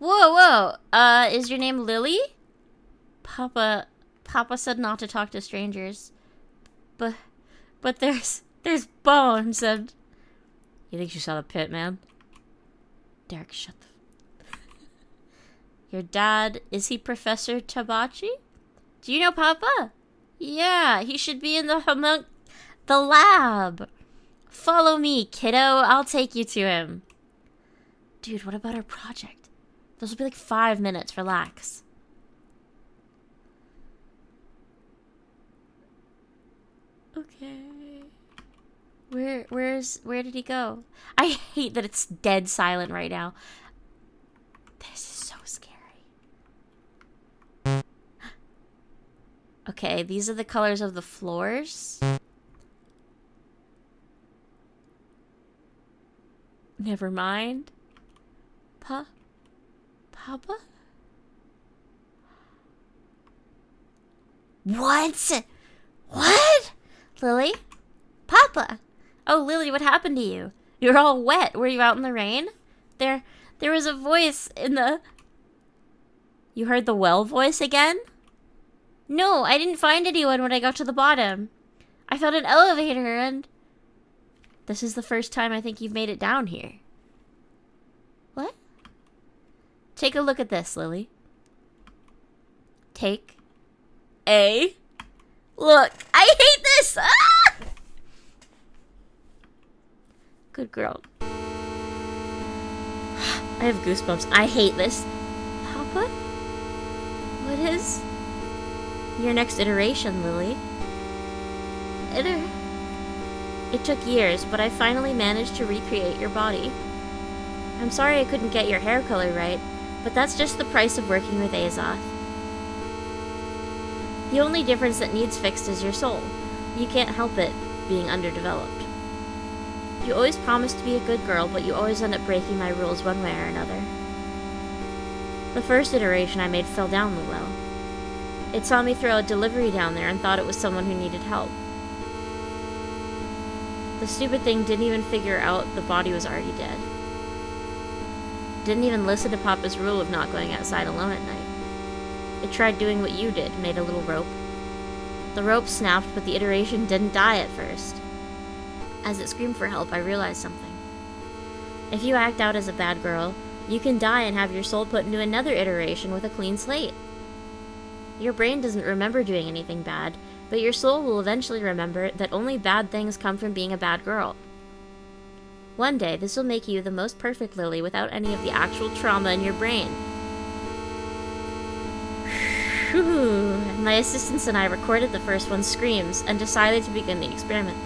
Whoa. Is your name Lily? Papa said not to talk to strangers. But there's bones and... You think she saw the pit, man? Derek, shut the... Your dad, is he Professor Tabachi? Do you know Papa? Yeah, he should be in the lab. Follow me, kiddo. I'll take you to him. Dude, what about our project? Those will be like 5 minutes. Relax. Okay. Where did he go? I hate that it's dead silent right now. This is so scary. Okay, these are the colors of the floors. Never mind. Papa? What? What? Lily? Papa? Oh, Lily, what happened to you? You're all wet. Were you out in the rain? There was a voice in the... You heard the well voice again? No, I didn't find anyone when I got to the bottom. I found an elevator and... This is the first time I think you've made it down here. What? Take a look at this, Lily. Take a look. I hate this! Ah! Good girl. I have goosebumps. I hate this. Papa? What is your next iteration, Lily? It took years, but I finally managed to recreate your body. I'm sorry I couldn't get your hair color right, but that's just the price of working with Azoth. The only difference that needs fixed is your soul. You can't help it being underdeveloped. You always promise to be a good girl, but you always end up breaking my rules one way or another. The first iteration I made fell down the well. It saw me throw a delivery down there and thought it was someone who needed help. The stupid thing didn't even figure out the body was already dead. Didn't even listen to Papa's rule of not going outside alone at night. It tried doing what you did, made a little rope. The rope snapped, but the iteration didn't die at first. As it screamed for help, I realized something. If you act out as a bad girl, you can die and have your soul put into another iteration with a clean slate. Your brain doesn't remember doing anything bad, but your soul will eventually remember that only bad things come from being a bad girl. One day, this will make you the most perfect Lily without any of the actual trauma in your brain. Whew. My assistants and I recorded the first one's screams and decided to begin the experiment.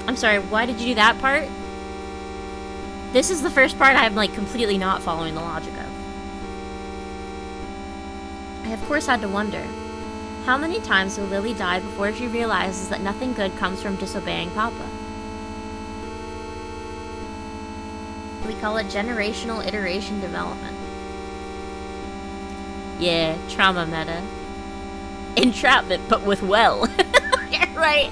I'm sorry, why did you do that part? This is the first part I'm like completely not following the logic of. I of course had to wonder, how many times will Lily die before she realizes that nothing good comes from disobeying Papa? We call it generational iteration development. Yeah, trauma meta. Entrapment, but with well. You're right.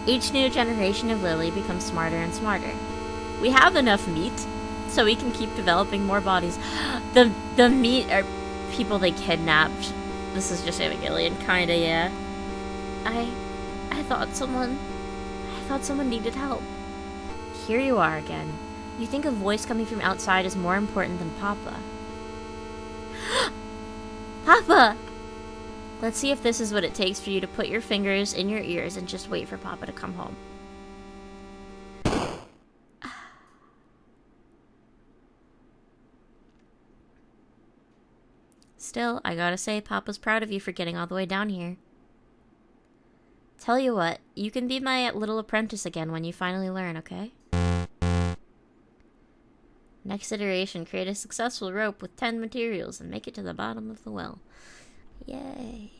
Each new generation of Lily becomes smarter and smarter. We have enough meat, so we can keep developing more bodies. The meat are people they kidnapped. This is just Evangelion, kinda, yeah. I thought someone needed help. Here you are again. You think a voice coming from outside is more important than Papa. Papa! Let's see if this is what it takes for you to put your fingers in your ears and just wait for Papa to come home. Still, I gotta say, Papa's proud of you for getting all the way down here. Tell you what, you can be my little apprentice again when you finally learn, okay? Next iteration, create a successful rope with 10 materials and make it to the bottom of the well. Yay.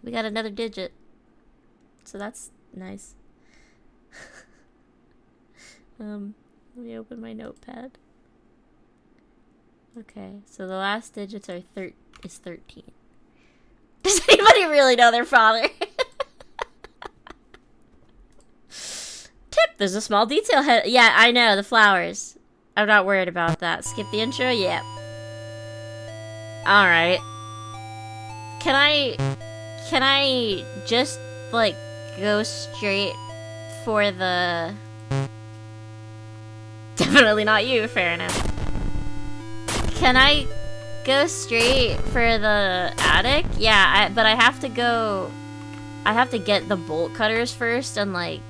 We got another digit. So that's nice. Let me open my notepad. Okay, so the last digits are is 13. Does anybody really know their father? Tip, there's a small detail head. Yeah, I know, the flowers. I'm not worried about that. Skip the intro? Yep. Alright. Can I just, like, go straight for the... Definitely not you, fair enough. Can I go straight for the attic? Yeah, but I have to go... I have to get the bolt cutters first, and, like...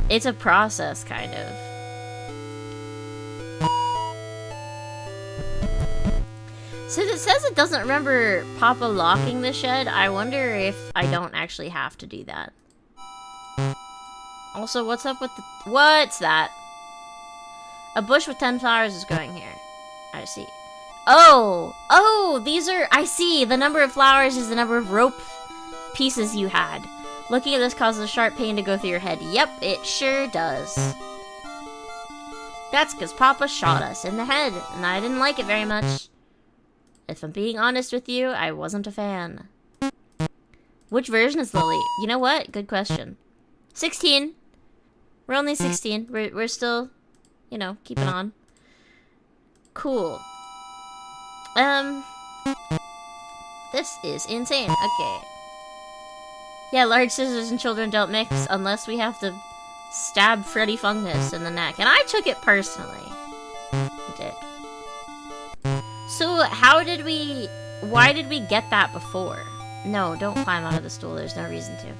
It's a process, kind of. Since it says it doesn't remember Papa locking the shed, I wonder if I don't actually have to do that. Also, what's up with the... What's that? A bush with 10 flowers is growing here. I see. Oh, these are... I see. The number of flowers is the number of rope pieces you had. Looking at this causes a sharp pain to go through your head. Yep, it sure does. That's because Papa shot us in the head, and I didn't like it very much. If I'm being honest with you, I wasn't a fan. Which version is Lily? You know what? Good question. 16. We're only 16. We're still, you know, keeping on. Cool. This is insane. Okay. Yeah, large scissors and children don't mix unless we have to stab Freddy Fungus in the neck. And I took it personally. You did. So, why did we get that before? No, don't climb out of the stool. There's no reason to.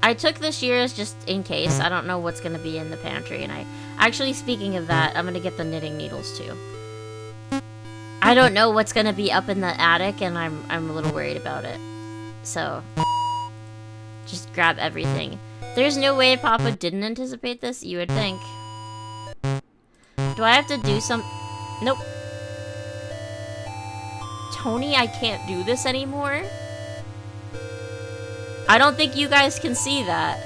I took the shears just in case. I don't know what's going to be in the pantry. And actually, speaking of that, I'm going to get the knitting needles too. I don't know what's going to be up in the attic, and I'm a little worried about it. So, just grab everything. There's no way Papa didn't anticipate this, you would think. Do I have to do some... Nope. Tony, I can't do this anymore? I don't think you guys can see that.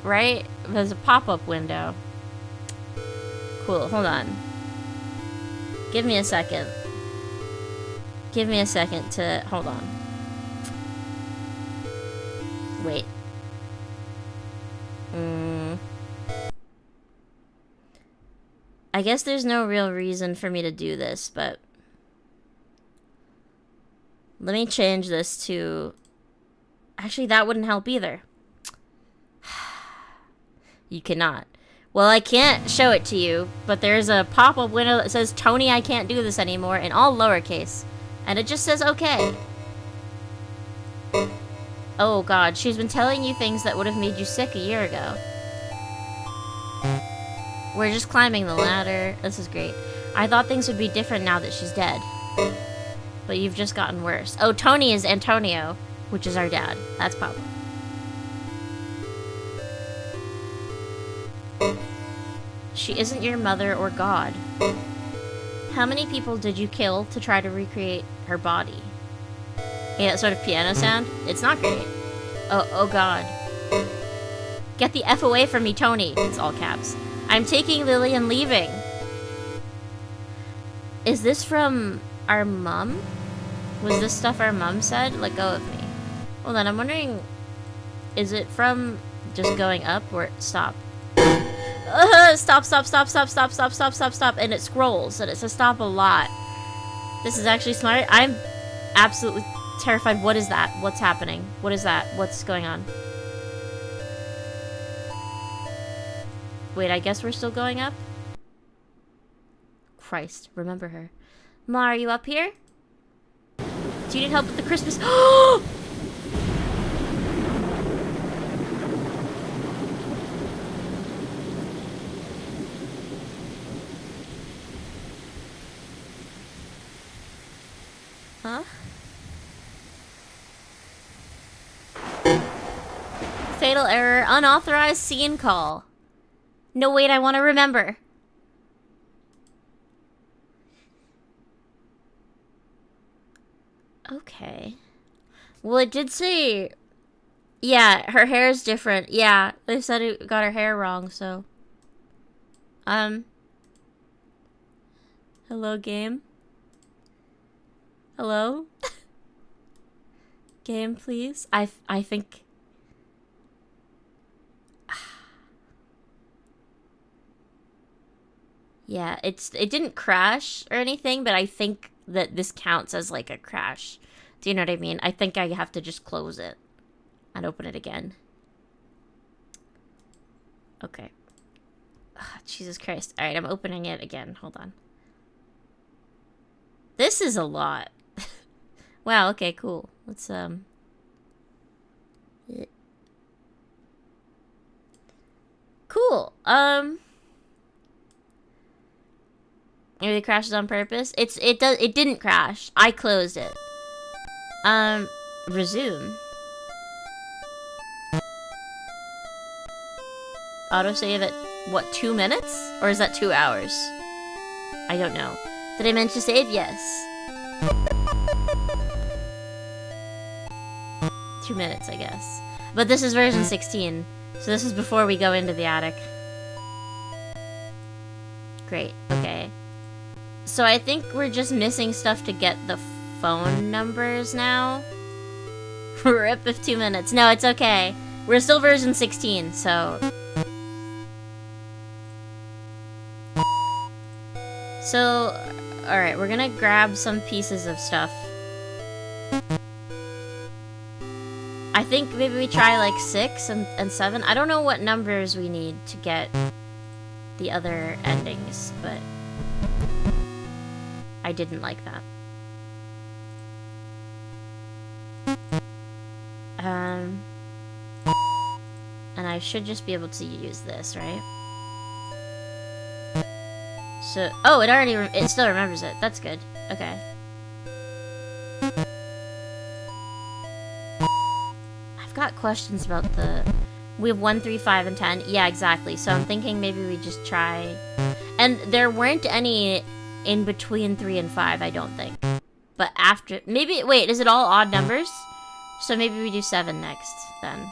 Right? There's a pop-up window. Cool, hold on. Give me a second. Give me a second to... Hold on. Wait. I guess there's no real reason for me to do this, but... Let me change this to... Actually, that wouldn't help either. You cannot. Well, I can't show it to you, but there's a pop-up window that says, Tony, I can't do this anymore, in all lowercase. And it just says, okay. Oh god, she's been telling you things that would have made you sick a year ago. We're just climbing the ladder. This is great. I thought things would be different now that she's dead. But you've just gotten worse. Oh, Tony is Antonio, which is our dad. That's Papa. She isn't your mother or God. How many people did you kill to try to recreate her body? Yeah, that sort of piano sound. It's not great. Oh god. Get the F away from me, Tony. It's all caps. I'm taking Lily and leaving. Is this from our mom? Was this stuff our mom said? Let go of me. Well then, I'm wondering, is it from just going up or stop? Stop, stop, stop, stop, stop, stop, stop, stop, stop. And it scrolls, and it says stop a lot. This is actually smart. I'm absolutely terrified. What is that? What's happening? What is that? What's going on? Wait, I guess we're still going up? Christ, remember her. Ma, are you up here? Do you need help with the Christmas? Huh? Fatal error, unauthorized scene call. No, wait, I want to remember. Okay. Well, it did say... Yeah, her hair is different. Yeah, they said it got her hair wrong, so... Hello, game? Hello? Game, please? I think... Yeah, it didn't crash or anything, but I think that this counts as like a crash. Do you know what I mean? I think I have to just close it and open it again. Okay. Ugh, Jesus Christ. Alright, I'm opening it again. Hold on. This is a lot. Wow, okay, cool. Let's, Cool. Maybe it crashes on purpose. It didn't crash. I closed it. Resume. Autosave at what, 2 minutes? Or is that 2 hours? I don't know. Did I mention to save? Yes. 2 minutes, I guess. But this is version 16. So this is before we go into the attic. Great, okay. So I think we're just missing stuff to get the phone numbers now. Rip of 2 minutes. No, it's okay. We're still version 16, so... So, alright, we're gonna grab some pieces of stuff. I think maybe we try like 6 and 7. I don't know what numbers we need to get the other endings, but I didn't like that. And I should just be able to use this, right? So, oh, it still remembers it. That's good. Okay. I've got questions about we have 1, 3, 5, and 10. Yeah, exactly. So I'm thinking maybe we just try, and there weren't any in between 3 and 5, I don't think. But after, maybe, wait, is it all odd numbers? So maybe we do 7 next, then.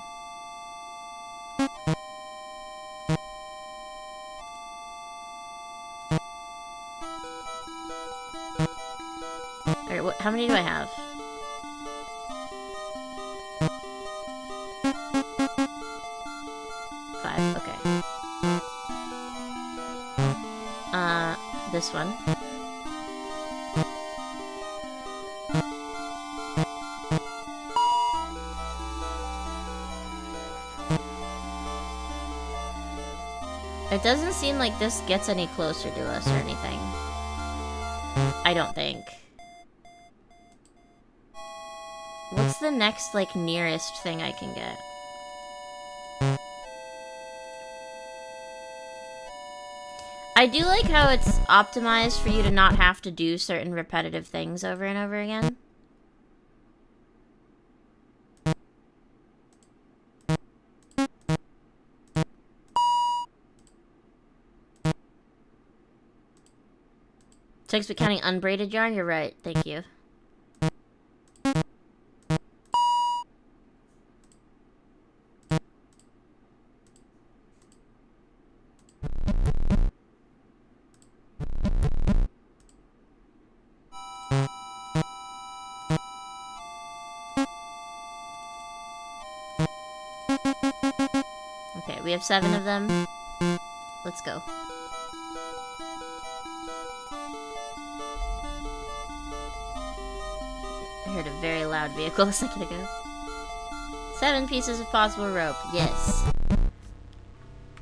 Alright, how many do I have? 5, okay. This one. It doesn't seem like this gets any closer to us or anything. I don't think. What's the next, like, nearest thing I can get? I do like how it's optimized for you to not have to do certain repetitive things over and over again. Textbook counting unbraided yarn? You're right. Thank you. Okay, we have 7 of them. Let's go. I heard a very loud vehicle a second ago. 7 pieces of possible rope. Yes. I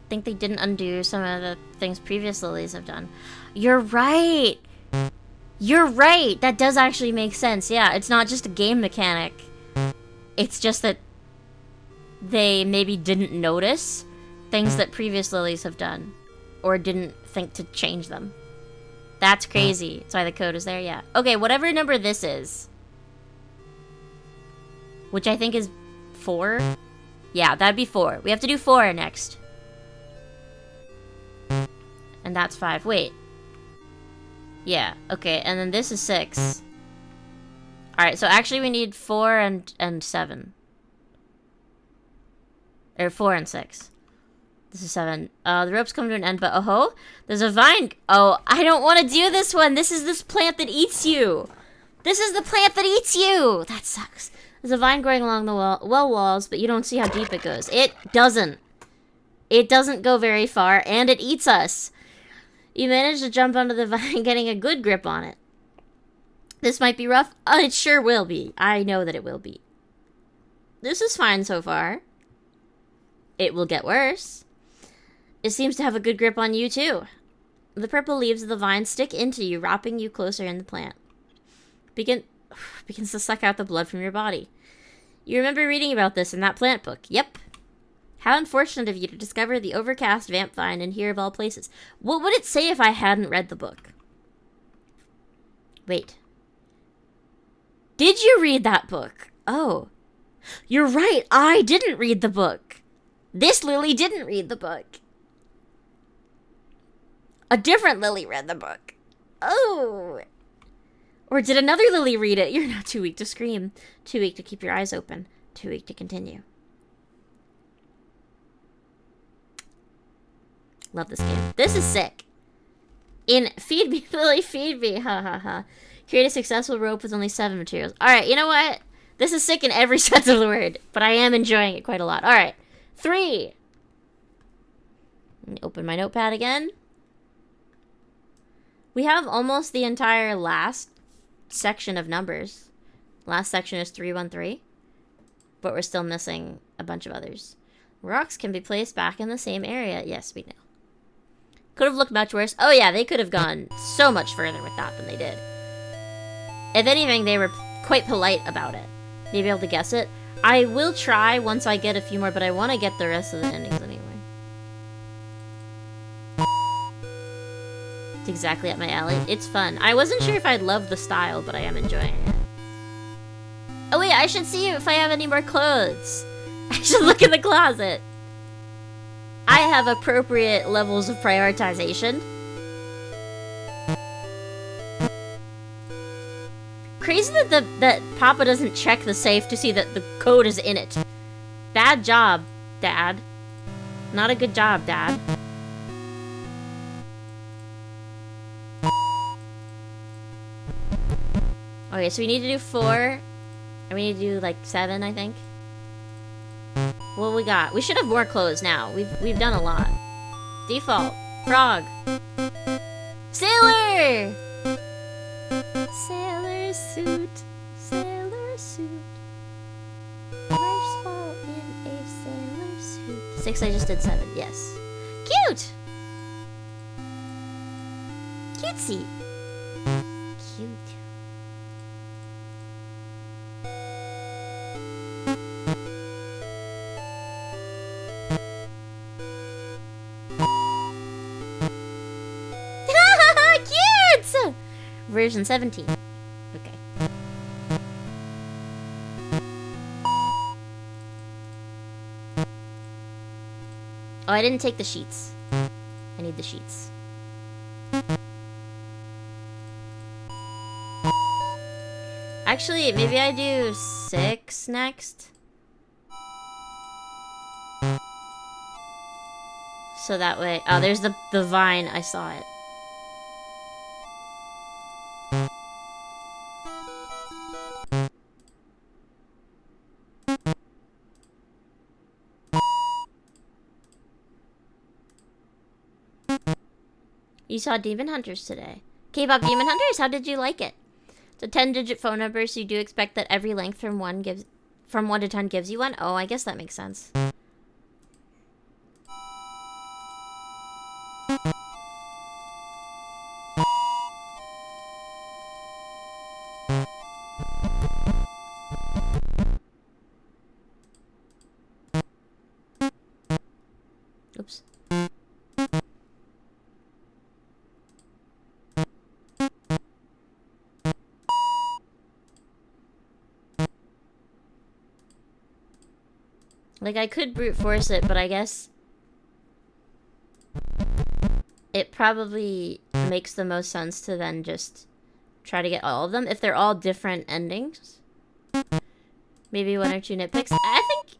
think they didn't undo some of the things previous lilies have done. You're right! You're right! That does actually make sense. Yeah, it's not just a game mechanic. It's just that they maybe didn't notice things that previous lilies have done. Or didn't think to change them. That's crazy. That's why the code is there, yeah. Okay, whatever number this is. Which I think is 4. Yeah, that'd be 4. We have to do 4 next. And that's 5. Wait. Yeah, okay, and then this is 6. Alright, so actually we need 4 and 7. Or 4 and 6. This is 7. The ropes come to an end, but oh-ho! There's a vine! Oh, I don't want to do this one! This is this plant that eats you! This is the plant that eats you! That sucks. There's a vine growing along the well walls, but you don't see how deep it goes. It doesn't. It doesn't go very far, and it eats us. You managed to jump onto the vine, getting a good grip on it. This might be rough. It sure will be. I know that it will be. This is fine so far. It will get worse. It seems to have a good grip on you, too. The purple leaves of the vine stick into you, wrapping you closer in the plant. Begins to suck out the blood from your body. You remember reading about this in that plant book. Yep. How unfortunate of you to discover the overcast vamp vine in here of all places. What would it say if I hadn't read the book? Wait. Did you read that book? Oh. You're right. I didn't read the book. This Lily didn't read the book. A different Lily read the book. Oh. Or did another Lily read it? You're not too weak to scream. Too weak to keep your eyes open. Too weak to continue. Love this game. This is sick. In Feed Me, Lily, Feed Me. Ha ha ha. Create a successful rope with only 7 materials. Alright, you know what? This is sick in every sense of the word. But I am enjoying it quite a lot. Alright. 3. Open my notepad again. We have almost the entire last section of numbers. Last section is 313. But we're still missing a bunch of others. Rocks can be placed back in the same area. Yes, we know. Could have looked much worse. Oh yeah, they could have gone so much further with that than they did. If anything, they were quite polite about it. Maybe able to guess it. I will try once I get a few more, but I want to get the rest of the endings anyway. It's exactly up my alley. It's fun. I wasn't sure if I'd love the style, but I am enjoying it. Oh wait, I should see if I have any more clothes. I should look in the closet. I have appropriate levels of prioritization. Crazy that Papa doesn't check the safe to see that the code is in it. Bad job, Dad. Not a good job, Dad. Okay, so we need to do 4. And we need to do like 7, I think. What we got? We should have more clothes now. We've done a lot. Default. Frog. Sailor! Sailor suit. Sailor suit. Fresh fall in a sailor suit. 6, I just did 7. Yes. Cute! Cutesy. Cute. version 17. Okay. Oh, I didn't take the sheets. I need the sheets. Actually, maybe I do 6 next. So that way... Oh, there's the vine. I saw it. You saw Demon Hunters today. K-pop Demon Hunters, how did you like it? It's a 10-digit phone number, so you do expect that every length from 1 to 10 gives you one? Oh, I guess that makes sense. Oops. Like, I could brute force it, but I guess it probably makes the most sense to then just try to get all of them if they're all different endings. Maybe 1 or 2 nitpicks. I think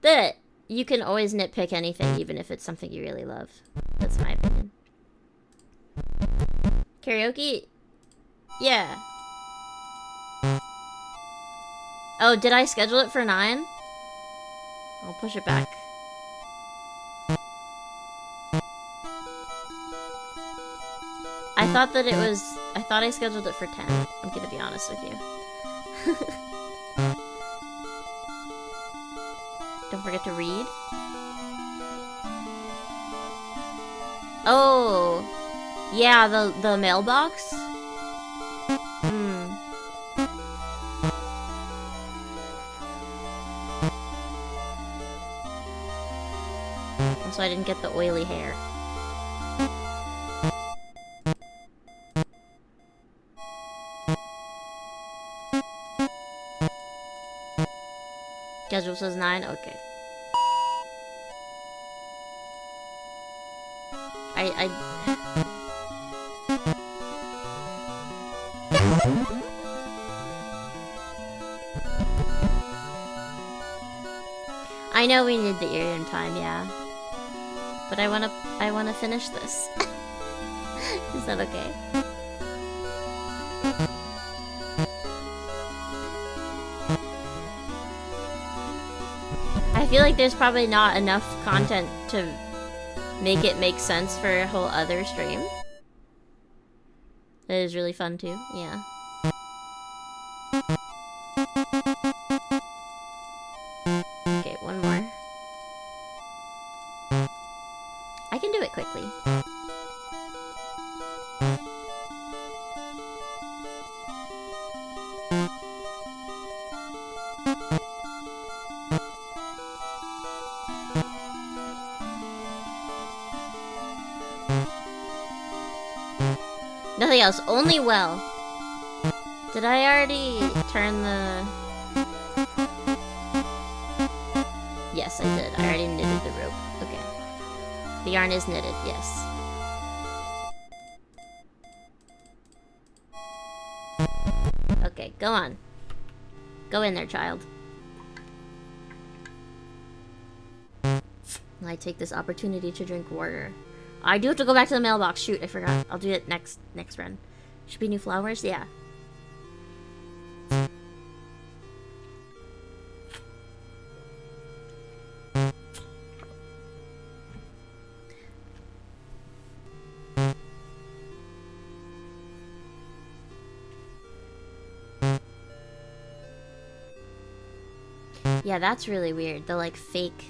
that you can always nitpick anything, even if it's something you really love. That's my opinion. Karaoke? Yeah. Oh, did I schedule it for 9? I'll push it back. I thought that it was... I thought I scheduled it for 10. I'm gonna be honest with you. Don't forget to read. Oh! Yeah, the mailbox? So I didn't get the oily hair. Schedule says 9? Okay. I know we need the IRIAM time, yeah. But I wanna finish this. Is that okay? I feel like there's probably not enough content to make it make sense for a whole other stream. That is really fun too, yeah. Okay, one more. I can do it quickly. Nothing else, only well. Did I already turn the... Yes, I did. I already knitted the rope. Okay. The yarn is knitted, yes. Okay, go on. Go in there, child. I take this opportunity to drink water. I do have to go back to the mailbox. Shoot, I forgot. I'll do it next run. Should be new flowers? Yeah. Yeah, that's really weird. The, like, fake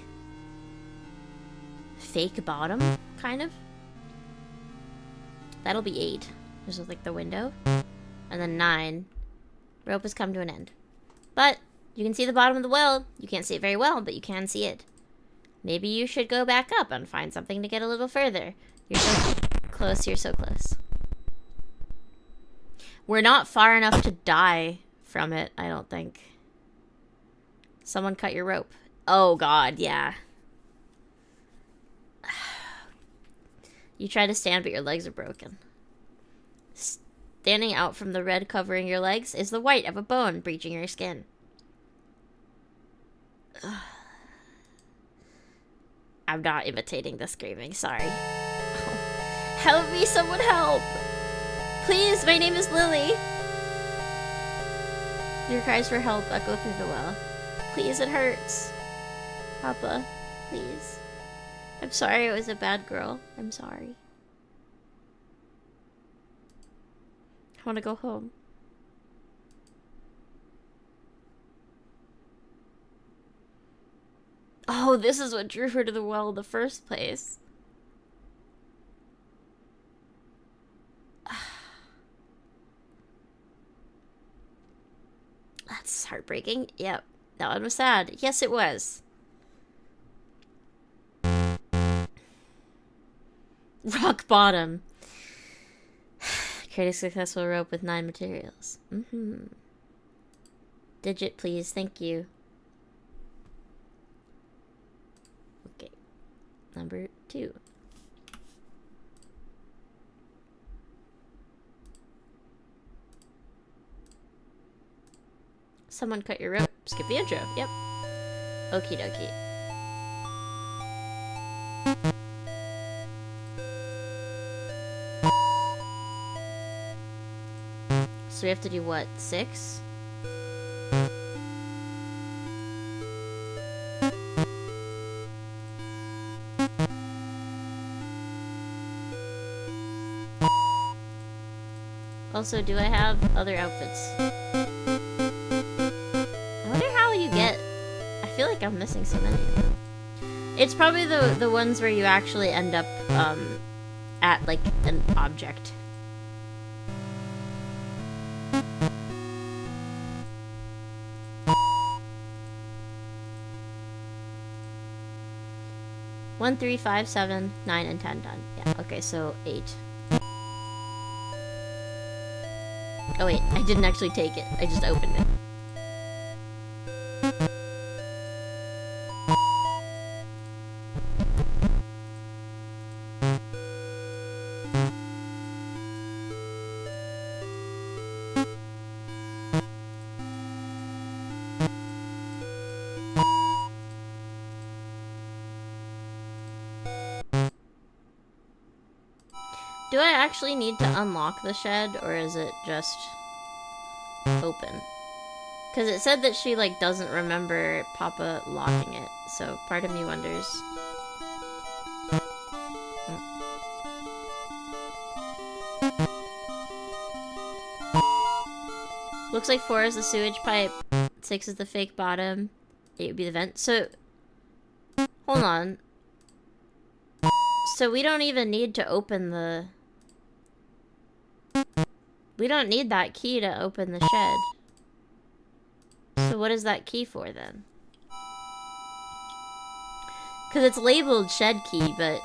bottom, kind of. That'll be 8. Just like the window. And then 9. Rope has come to an end. But you can see the bottom of the well. You can't see it very well, but you can see it. Maybe you should go back up and find something to get a little further. You're so close, you're so close. We're not far enough to die from it, I don't think. Someone cut your rope. Oh god, yeah. You try to stand, but your legs are broken. Standing out from the red covering your legs is the white of a bone breaching your skin. I'm not imitating the screaming, sorry. Help me, someone help! Please, my name is Lily. Your cries for help echo through the well. Please, it hurts. Papa, please. I'm sorry I was a bad girl. I'm sorry. I want to go home. Oh, this is what drew her to the well in the first place. That's heartbreaking. Yep. That one was sad. Yes, it was. Rock bottom. Create a successful rope with 9 materials. Digit, please. Thank you. Okay. Number 2. Someone cut your rope. Skip the intro. Yep. Okie dokie. So we have to do what? 6? Also, do I have other outfits? I wonder how you get... I feel like I'm missing so many of them. It's probably the ones where you actually end up at like an object. One, 3, 5, 7, 9, and 10 done. Yeah, okay, so 8. Oh wait, I didn't actually take it. I just opened it. Do I actually need to unlock the shed, or is it just open? Because it said that she, like, doesn't remember Papa locking it, so part of me wonders. Looks like 4 is the sewage pipe, 6 is the fake bottom, 8 would be the vent. So, hold on. So we don't even need to open the... We don't need that key to open the shed. So what is that key for then? Because it's labeled shed key, but...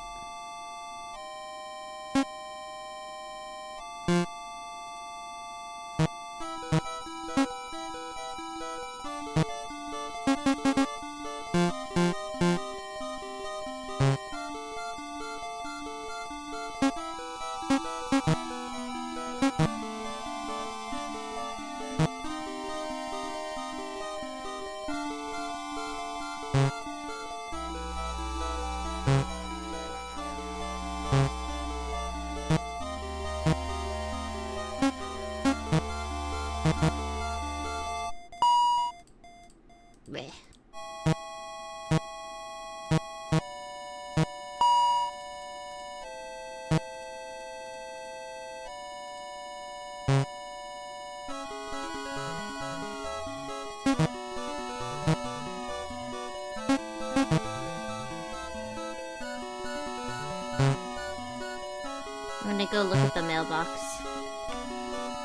Bleh. I'm gonna go look at the mailbox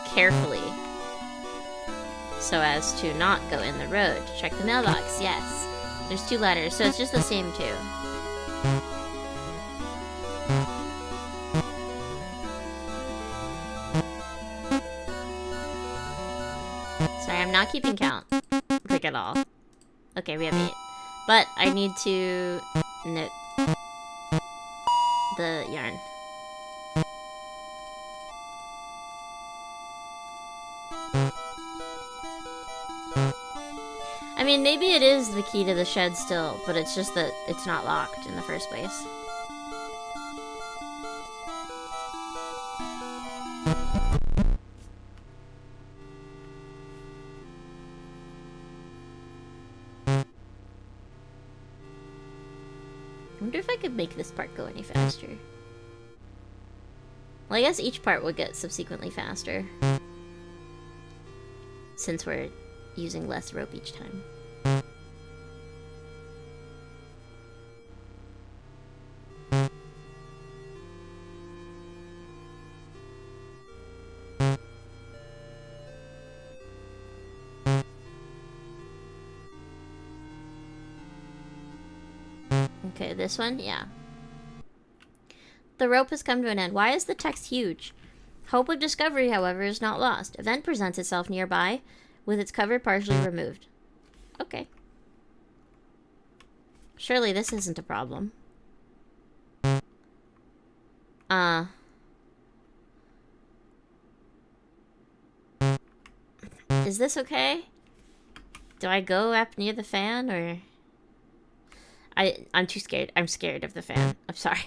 carefully so as to not go in the road. Check the mailbox, yes. There's 2 letters, so it's just the same 2. Sorry, I'm not keeping count. Like at all. Okay, we have 8. But I need to knit the yarn. I mean, maybe it is the key to the shed still, but it's just that it's not locked in the first place. I wonder if I could make this part go any faster. Well, I guess each part would get subsequently faster, since we're using less rope each time. Okay, this one? Yeah. The rope has come to an end. Why is the text huge? Hope of discovery, however, is not lost. Event presents itself nearby, with its cover partially removed. Okay. Surely this isn't a problem. Is this okay? Do I go up near the fan, or... I'm too scared. I'm scared of the fan. I'm sorry.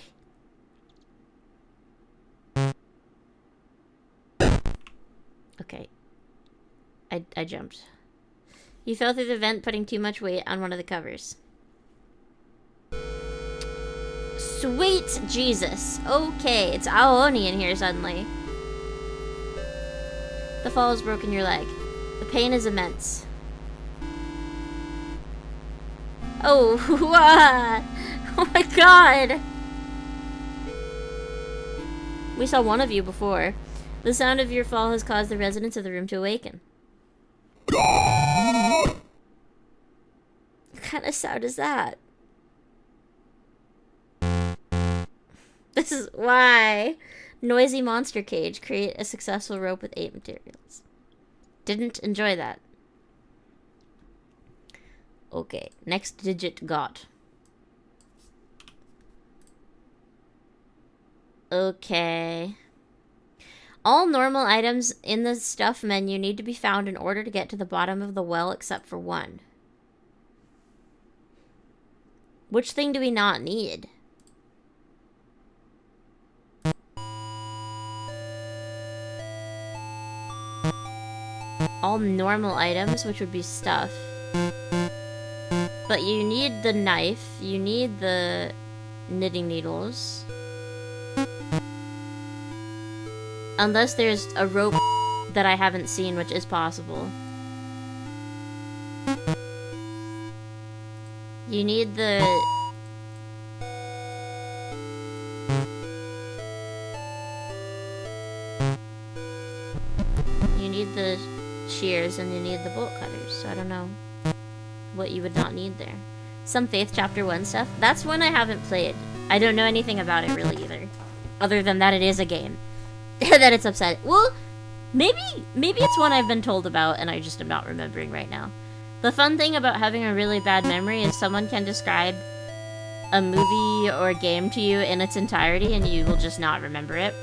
Okay. I jumped. You fell through the vent, putting too much weight on one of the covers. Sweet Jesus. Okay, it's Aoni in here suddenly. The fall has broken your leg. The pain is immense. Oh, what? Oh my god! We saw one of you before. The sound of your fall has caused the residents of the room to awaken. What kind of sound is that? This is why. Noisy monster cage. Create a successful rope with 8 materials. Didn't enjoy that. Okay, next digit got. Okay. All normal items in the stuff menu need to be found in order to get to the bottom of the well except for one. Which thing do we not need? All normal items, which would be stuff. But you need the knife, you need the knitting needles. Unless there's a rope that I haven't seen, which is possible. You need the... You need the shears and you need the bolt cutters, so I don't know what you would not need there. Some Faith Chapter 1 stuff. That's one I haven't played. I don't know anything about it really either. Other than that it is a game. That it's upset. Well, maybe it's one I've been told about and I just am not remembering right now. The fun thing about having a really bad memory is someone can describe a movie or a game to you in its entirety and you will just not remember it.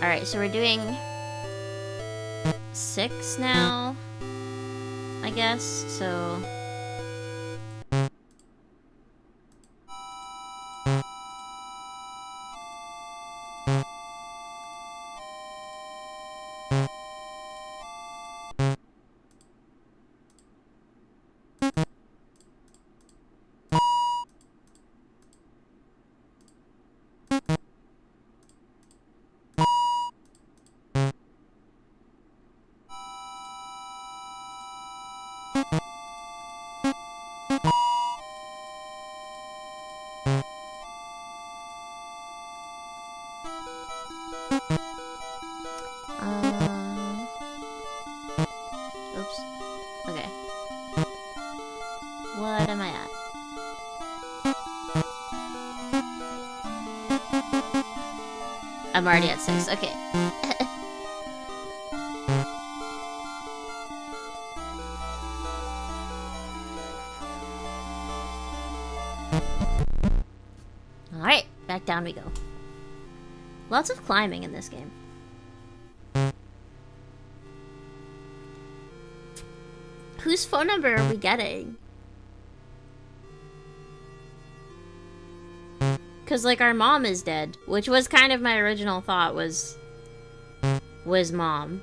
Alright, so we're doing 6 now, I guess, so... Oops. Okay. What am I at? I'm already at 6. Okay. Alright, back down we go. Lots of climbing in this game. Whose phone number are we getting? Because, like, our mom is dead, which was kind of my original thought was mom.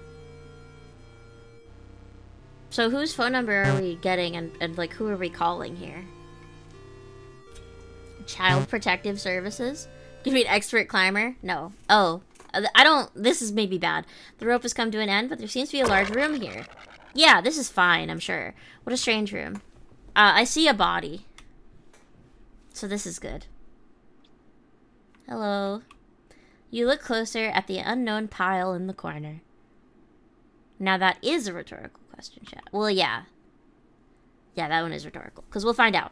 So whose phone number are we getting and like, who are we calling here? Child Protective Services? Do you mean expert climber? No. Oh. I don't... This is maybe bad. The rope has come to an end, but there seems to be a large room here. Yeah, this is fine, I'm sure. What a strange room. I see a body. So this is good. Hello. You look closer at the unknown pile in the corner. Now that is a rhetorical question, chat. Well, yeah. Yeah, that one is rhetorical. Because we'll find out.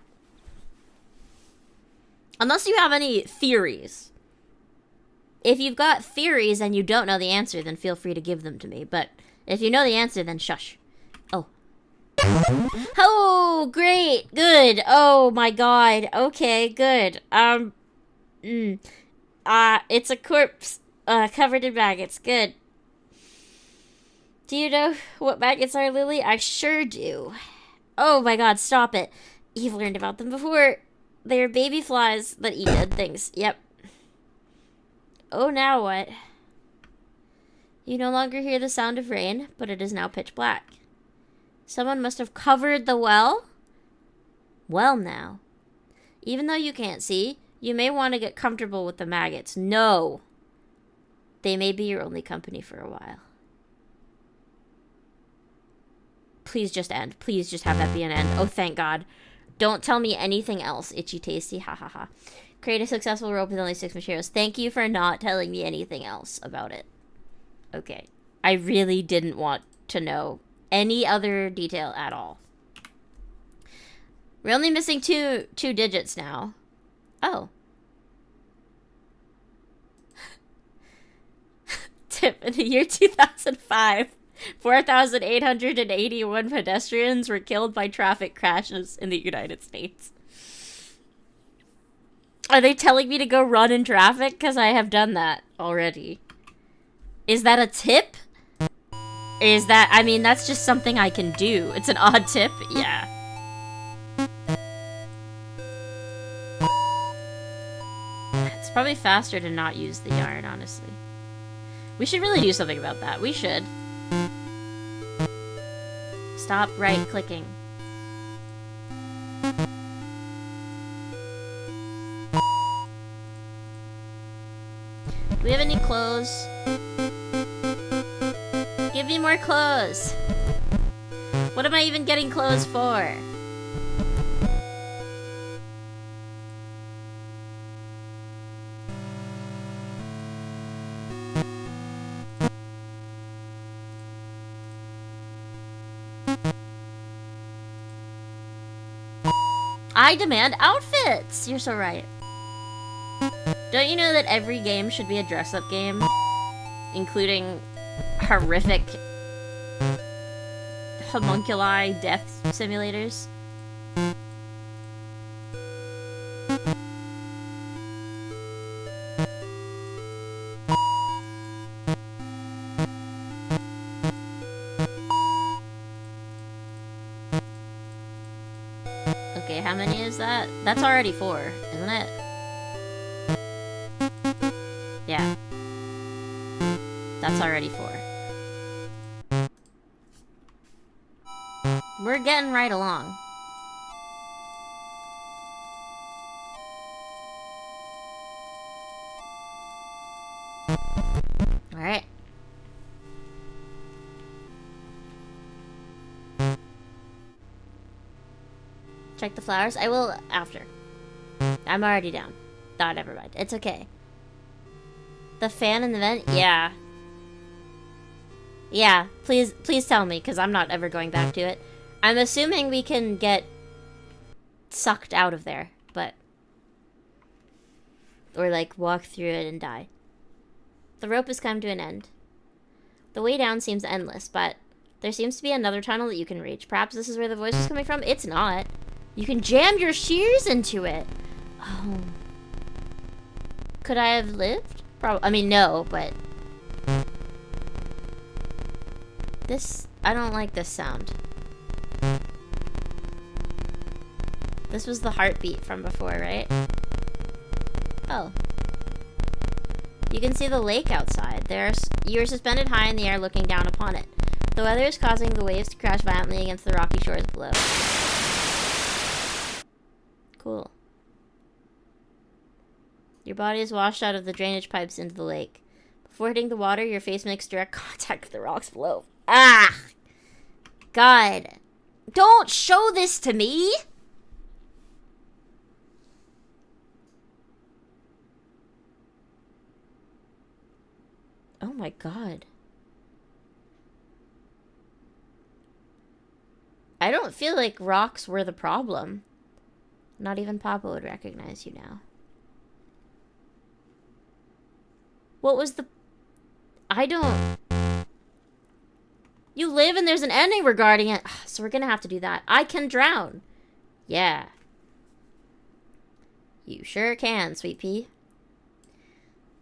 Unless you have any theories. If you've got theories and you don't know the answer, then feel free to give them to me. But if you know the answer, then shush. Oh. Oh, great. Good. Oh, my God. Okay, good. It's a corpse, covered in maggots. Good. Do you know what maggots are, Lily? I sure do. Oh, my God, stop it. You've learned about them before. They're baby flies that eat dead things. Yep. Oh, now what? You no longer hear the sound of rain, but it is now pitch black. Someone must have covered the well? Well, now. Even though you can't see, you may want to get comfortable with the maggots. No. They may be your only company for a while. Please just end. Please just have that be an end. Oh, thank God. Don't tell me anything else, Itchy Tasty. Ha ha ha. Create a successful rope with only 6 materials. Thank you for not telling me anything else about it. Okay. I really didn't want to know any other detail at all. We're only missing two digits now. Oh. Tip, in the year 2005, 4,881 pedestrians were killed by traffic crashes in the United States. Are they telling me to go run in traffic? Because I have done that already. Is that a tip? Is that... I mean, that's just something I can do. It's an odd tip? Yeah. It's probably faster to not use the yarn, honestly. We should really do something about that. We should. Stop right-clicking. Do we have any clothes? Give me more clothes. What am I even getting clothes for? I demand outfits! You're so right. Don't you know that every game should be a dress-up game? Including horrific homunculi death simulators? Okay, how many is that? That's already 4, isn't it? Yeah. That's already 4. We're getting right along. Alright. Check the flowers. I will after. I'm already down. Oh, never mind. It's okay. The fan and the vent? Yeah. Yeah, please tell me, because I'm not ever going back to it. I'm assuming we can get sucked out of there, but... Or, like, walk through it and die. The rope has come to an end. The way down seems endless, but there seems to be another tunnel that you can reach. Perhaps this is where the voice is coming from? It's not. You can jam your shears into it. Oh. Could I have lived? I mean, no, but... This... I don't like this sound. This was the heartbeat from before, right? Oh. You can see the lake outside. You are suspended high in the air looking down upon it. The weather is causing the waves to crash violently against the rocky shores below. Cool. Your body is washed out of the drainage pipes into the lake. Before hitting the water, your face makes direct contact with the rocks below. Ah! God. Don't show this to me! Oh my god. I don't feel like rocks were the problem. Not even Papa would recognize you now. What was the... I don't... You live and there's an ending regarding it. So we're gonna have to do that. I can drown. Yeah. You sure can, Sweet Pea.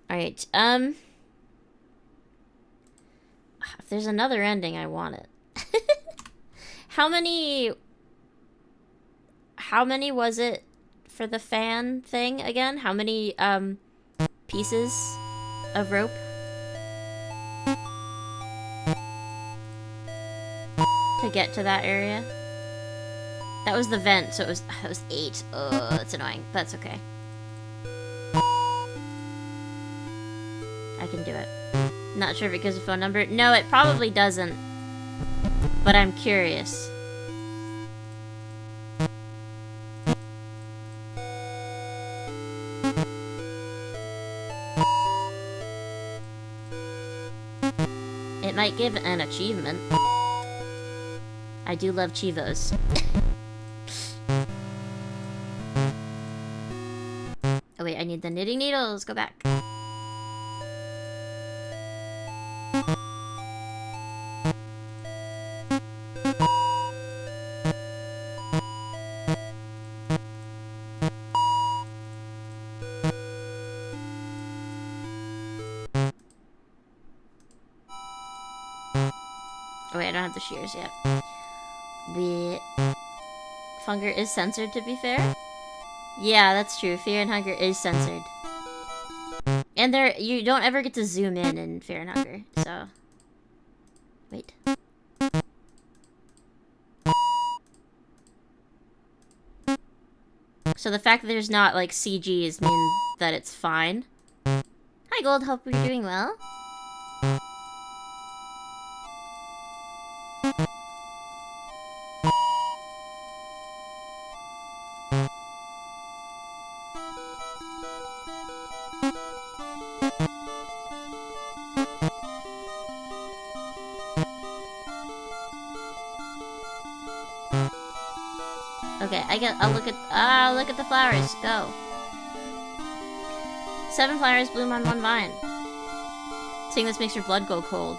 Alright, if there's another ending, I want it. How many was it for the fan thing again? How many, pieces of rope? To get to that area? That was the vent, so it was 8. Oh, that's annoying. That's okay. I can do it. Not sure if it gives a phone number. No, it probably doesn't. But I'm curious. It might give an achievement. I do love Chivos. Oh wait, I need the knitting needles. Go back. Oh wait, I don't have the shears yet. The hunger is censored, to be fair. Yeah, that's true. Fear and hunger is censored. And you don't ever get to zoom in Fear and Hunger, so... Wait. So the fact that there's not, like, CGs means that it's fine. Hi, Gold. Hope you're doing well. Okay, I'll look at the flowers. Go. 7 flowers bloom on one vine. Seeing this makes your blood go cold.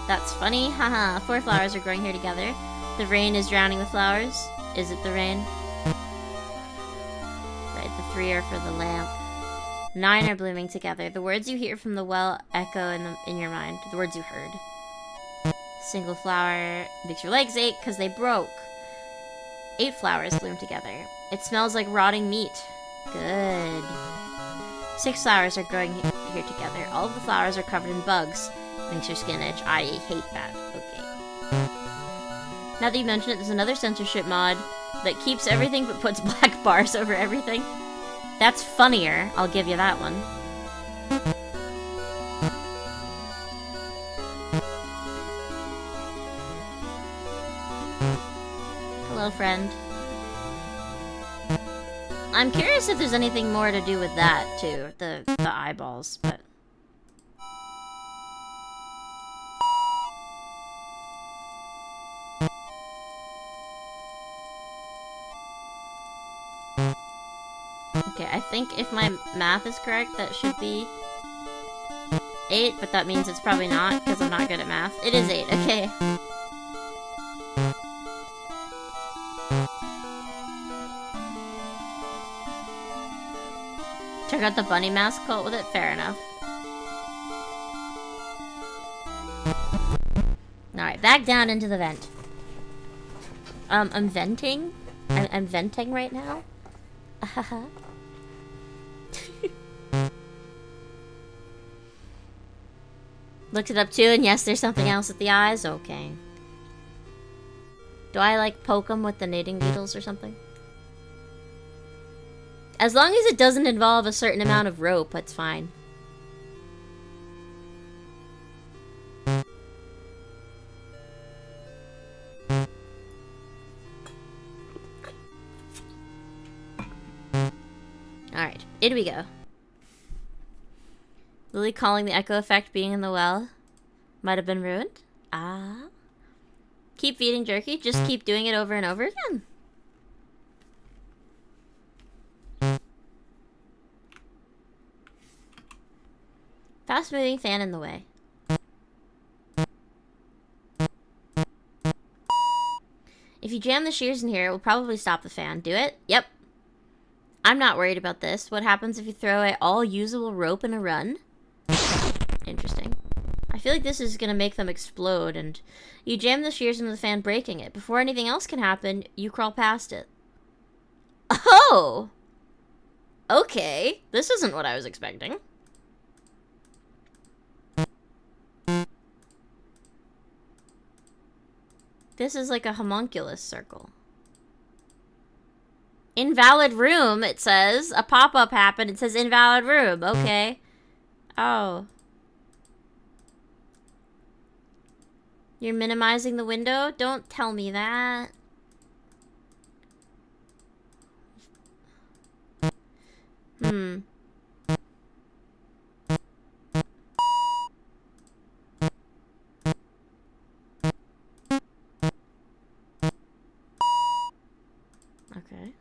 That's funny. Haha. 4 flowers are growing here together. The rain is drowning the flowers. Is it the rain? Right, the 3 are for the lamp. 9 are blooming together. The words you hear from the well echo in your mind. The words you heard. Single flower makes your legs ache because they broke. 8 flowers bloom together. It smells like rotting meat. Good. 6 flowers are growing here together. All of the flowers are covered in bugs. Makes your skin itch. I hate that. Okay. Now that you mention it, there's another censorship mod that keeps everything but puts black bars over everything. That's funnier. I'll give you that one. Hello, friend. I'm curious if there's anything more to do with that, too. The eyeballs, but... Okay, I think if my math is correct, that should be 8, but that means it's probably not, because I'm not good at math. It is 8, okay. Check out the bunny mask cult with it? Fair enough. Alright, back down into the vent. I'm venting? I'm venting right now? Looked it up too, and yes, there's something else with the eyes? Okay. Do I, like, poke them with the knitting needles or something? As long as it doesn't involve a certain amount of rope, that's fine. Alright, in we go. Lily calling the echo effect being in the well might have been ruined. Ah. Keep feeding Jerky, just keep doing it over and over again. Fast moving fan in the way. If you jam the shears in here, it will probably stop the fan. Do it? Yep. I'm not worried about this. What happens if you throw away all usable rope in a run? Interesting. I feel like this is going to make them explode, and you jam the shears into the fan, breaking it. Before anything else can happen, you crawl past it. Oh! Okay. This isn't what I was expecting. This is like a homunculus circle. Invalid room, it says. A pop-up happened. It says invalid room. Okay. Oh. You're minimizing the window? Don't tell me that. Hmm. Okay.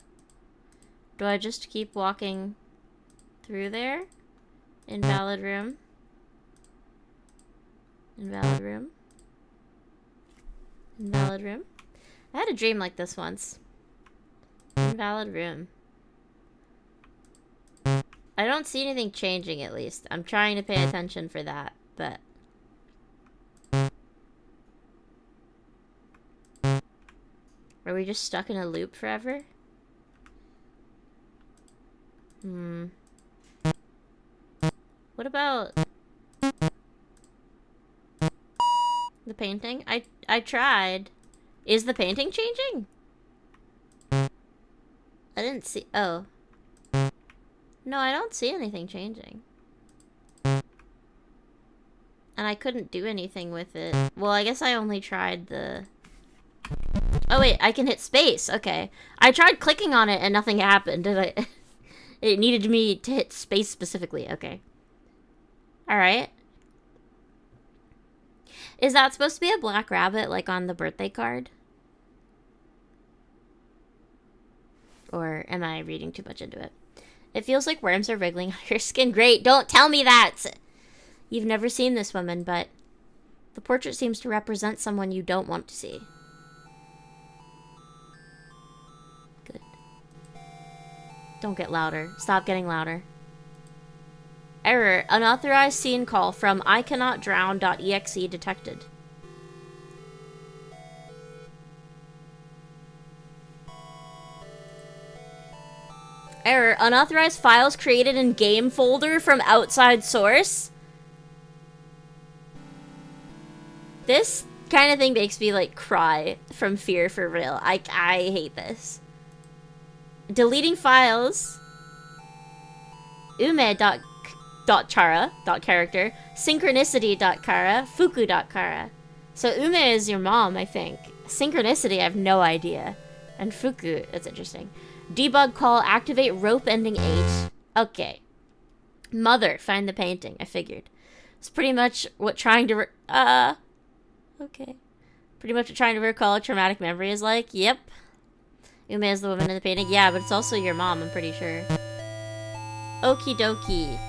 Do I just keep walking through there? Invalid room. Invalid room. Invalid room. I had a dream like this once. Invalid room. I don't see anything changing, at least. I'm trying to pay attention for that, but... Are we just stuck in a loop forever? Hmm. What about... the painting? I tried. Is the painting changing? I didn't see... Oh. No, I don't see anything changing. And I couldn't do anything with it. Well, I guess I only tried the... Oh, wait, I can hit space. Okay. I tried clicking on it and nothing happened. It needed me to hit space specifically. Okay. Alright. Is that supposed to be a black rabbit, like on the birthday card? Or am I reading too much into it? It feels like worms are wriggling on your skin. Great, don't tell me that! You've never seen this woman, but the portrait seems to represent someone you don't want to see. Good. Don't get louder. Stop getting louder. Error. Unauthorized scene call from ICannotDrown.exe detected. Error. Unauthorized files created in game folder from outside source. This kind of thing makes me, like, cry from fear for real. I hate this. Deleting files. Ume.chara.character. Synchronicity.kara. Fuku.kara. So Ume is your mom, I think. Synchronicity, I have no idea. And Fuku, that's interesting. Debug call, activate rope ending 8. Okay. Mother, find the painting. I figured. It's pretty much what trying to... Okay. Pretty much what trying to recall a traumatic memory is like. Yep. Ume is the woman in the painting. Yeah, but it's also your mom, I'm pretty sure. Okie dokie.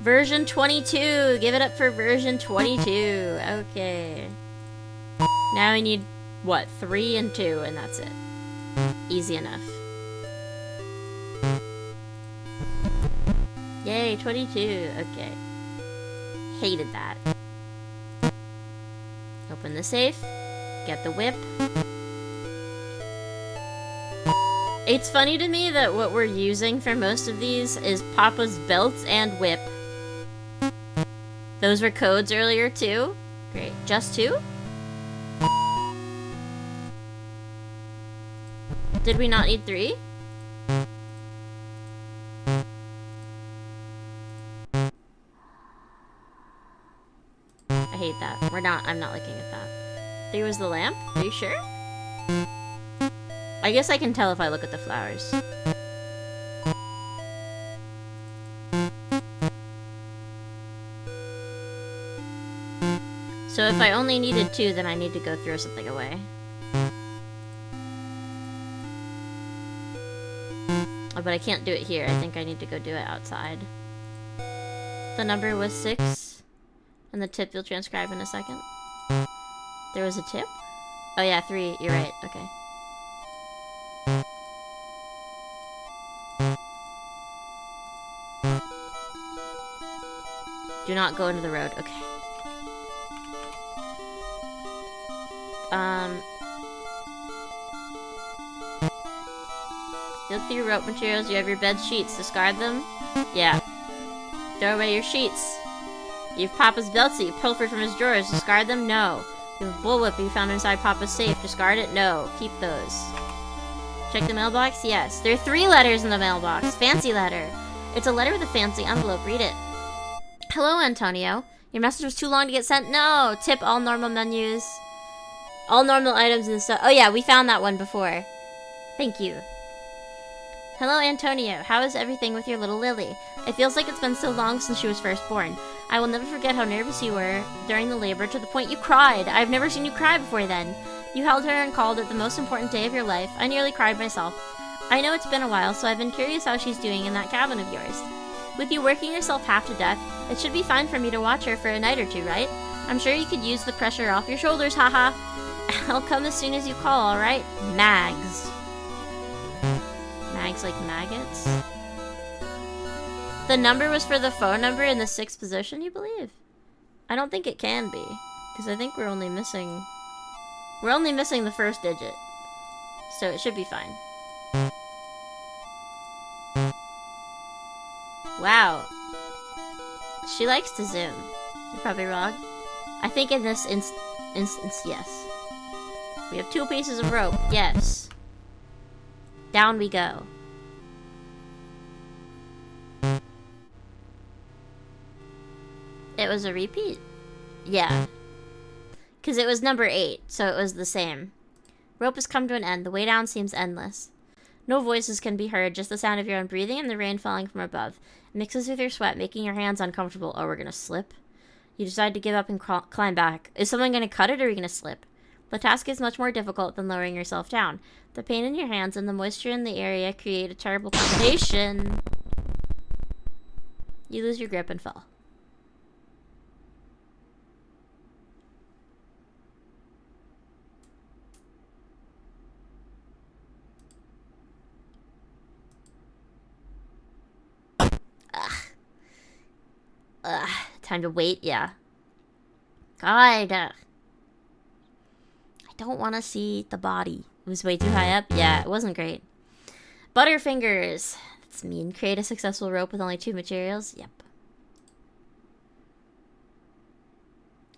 Version 22. Give it up for version 22. Okay. Now we need, what, 3 and 2, and that's it. Easy enough. Yay, 22. Okay. Hated that. Open the safe. Get the whip. It's funny to me that what we're using for most of these is Papa's belts and whip. Those were codes earlier too. Great. Just 2? Did we not need 3? I hate that. I'm not looking at that. 3 was the lamp? Are you sure? I guess I can tell if I look at the flowers. So if I only needed 2, then I need to go throw something away. Oh, but I can't do it here. I think I need to go do it outside. The number was 6. And the tip you'll transcribe in a second. There was a tip? Oh yeah, 3. You're right. Okay. Do not go into the road. Okay. Look through your rope materials. You have your bed sheets. Discard them? Yeah. Throw away your sheets. You have Papa's belts that you pilfered from his drawers. Discard them? No. You have a bullwhip you found inside Papa's safe. Discard it? No. Keep those. Check the mailbox? Yes. There are 3 letters in the mailbox. Fancy letter. It's a letter with a fancy envelope. Read it. Hello, Antonio. Your message was too long to get sent? No. Tip all normal menus. All normal items in the stuff. Oh yeah, we found that one before. Thank you. Hello, Antonio. How is everything with your little Lily? It feels like it's been so long since she was first born. I will never forget how nervous you were during the labor to the point you cried. I've never seen you cry before then. You held her and called it the most important day of your life. I nearly cried myself. I know it's been a while, so I've been curious how she's doing in that cabin of yours. With you working yourself half to death, it should be fine for me to watch her for a night or 2, right? I'm sure you could use the pressure off your shoulders, haha. I'll come as soon as you call, alright? Mags. Mags like maggots? The number was for the phone number in the 6th position, you believe? I don't think it can be. Because I think we're only missing the first digit. So it should be fine. Wow. She likes to zoom. You're probably wrong. I think in this instance, yes. We have 2 pieces of rope. Yes. Down we go. It was a repeat. Yeah. Because it was number 8, so it was the same. Rope has come to an end. The way down seems endless. No voices can be heard, just the sound of your own breathing and the rain falling from above. It mixes with your sweat, making your hands uncomfortable. Oh, we're gonna slip? You decide to give up and climb back. Is someone gonna cut it, or are we gonna slip? The task is much more difficult than lowering yourself down. The pain in your hands and the moisture in the area create a terrible combination. You lose your grip and fall. Time to wait, yeah. God. I don't want to see the body. It was way too high up. Yeah, it wasn't great. Butterfingers. That's mean. Create a successful rope with only 2 materials. Yep.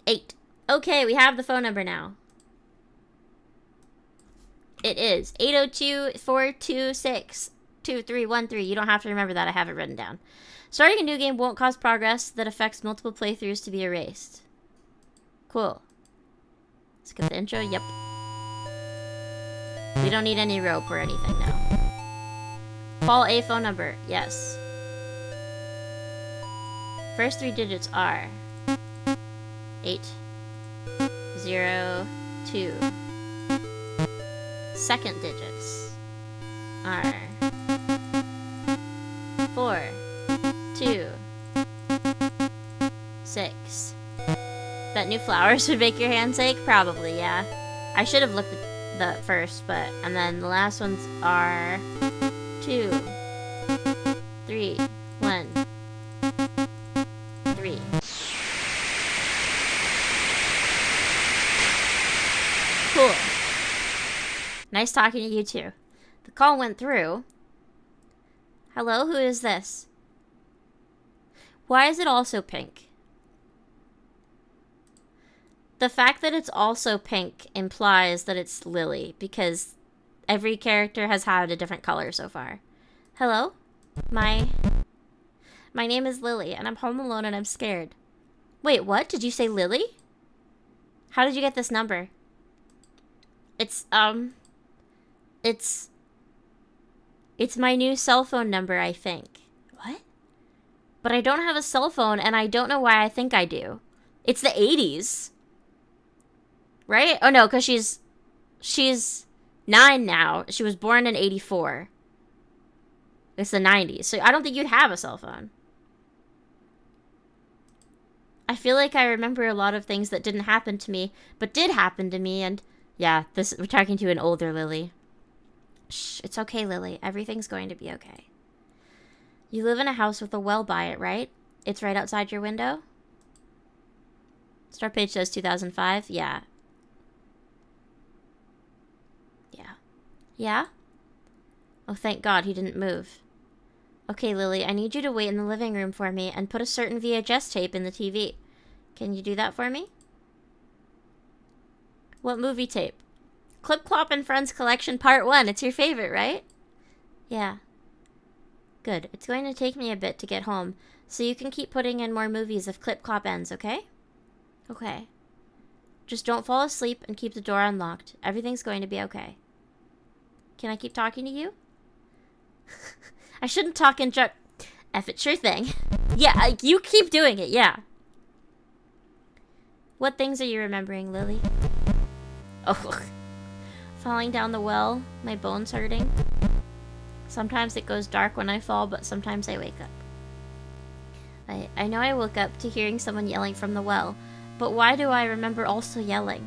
8. Okay, we have the phone number now. It is 802-426-2313. You don't have to remember that. I have it written down. Starting a new game won't cause progress that affects multiple playthroughs to be erased. Cool. Let's get the intro. Yep. We don't need any rope or anything now. Call a phone number. Yes. First 3 digits are 802. Second digits are 6. Bet new flowers would make your hands ache? Probably, yeah. I should have looked at the first, but... And then the last ones are... 2, 3, 1, 3. Cool. Nice talking to you too. The call went through. Hello, who is this? Why is it also pink? The fact that it's also pink implies that it's Lily, because every character has had a different color so far. Hello? My name is Lily, and I'm home alone and I'm scared. Wait, what? Did you say Lily? How did you get this number? It's my new cell phone number, I think. What? But I don't have a cell phone, and I don't know why I think I do. It's the 80s. Right? Oh, no, because she's 9 now. She was born in 84. It's the 90s, so I don't think you'd have a cell phone. I feel like I remember a lot of things that didn't happen to me, but did happen to me, and... Yeah, we're talking to an older Lily. Shh, it's okay, Lily. Everything's going to be okay. You live in a house with a well by it, right? It's right outside your window? Start page says 2005. Yeah. Yeah. Yeah? Oh, thank God he didn't move. Okay, Lily, I need you to wait in the living room for me and put a certain VHS tape in the TV. Can you do that for me? What movie tape? Clip Clop and Friends Collection Part 1. It's your favorite, right? Yeah. Good. It's going to take me a bit to get home, so you can keep putting in more movies if Clip Clop ends, okay? Okay. Just don't fall asleep and keep the door unlocked. Everything's going to be okay. Can I keep talking to you? I shouldn't talk in F it, sure thing. Yeah, you keep doing it, yeah. What things are you remembering, Lily? Oh, falling down the well, my bones hurting. Sometimes it goes dark when I fall, but sometimes I wake up. I know I woke up to hearing someone yelling from the well, but why do I remember also yelling?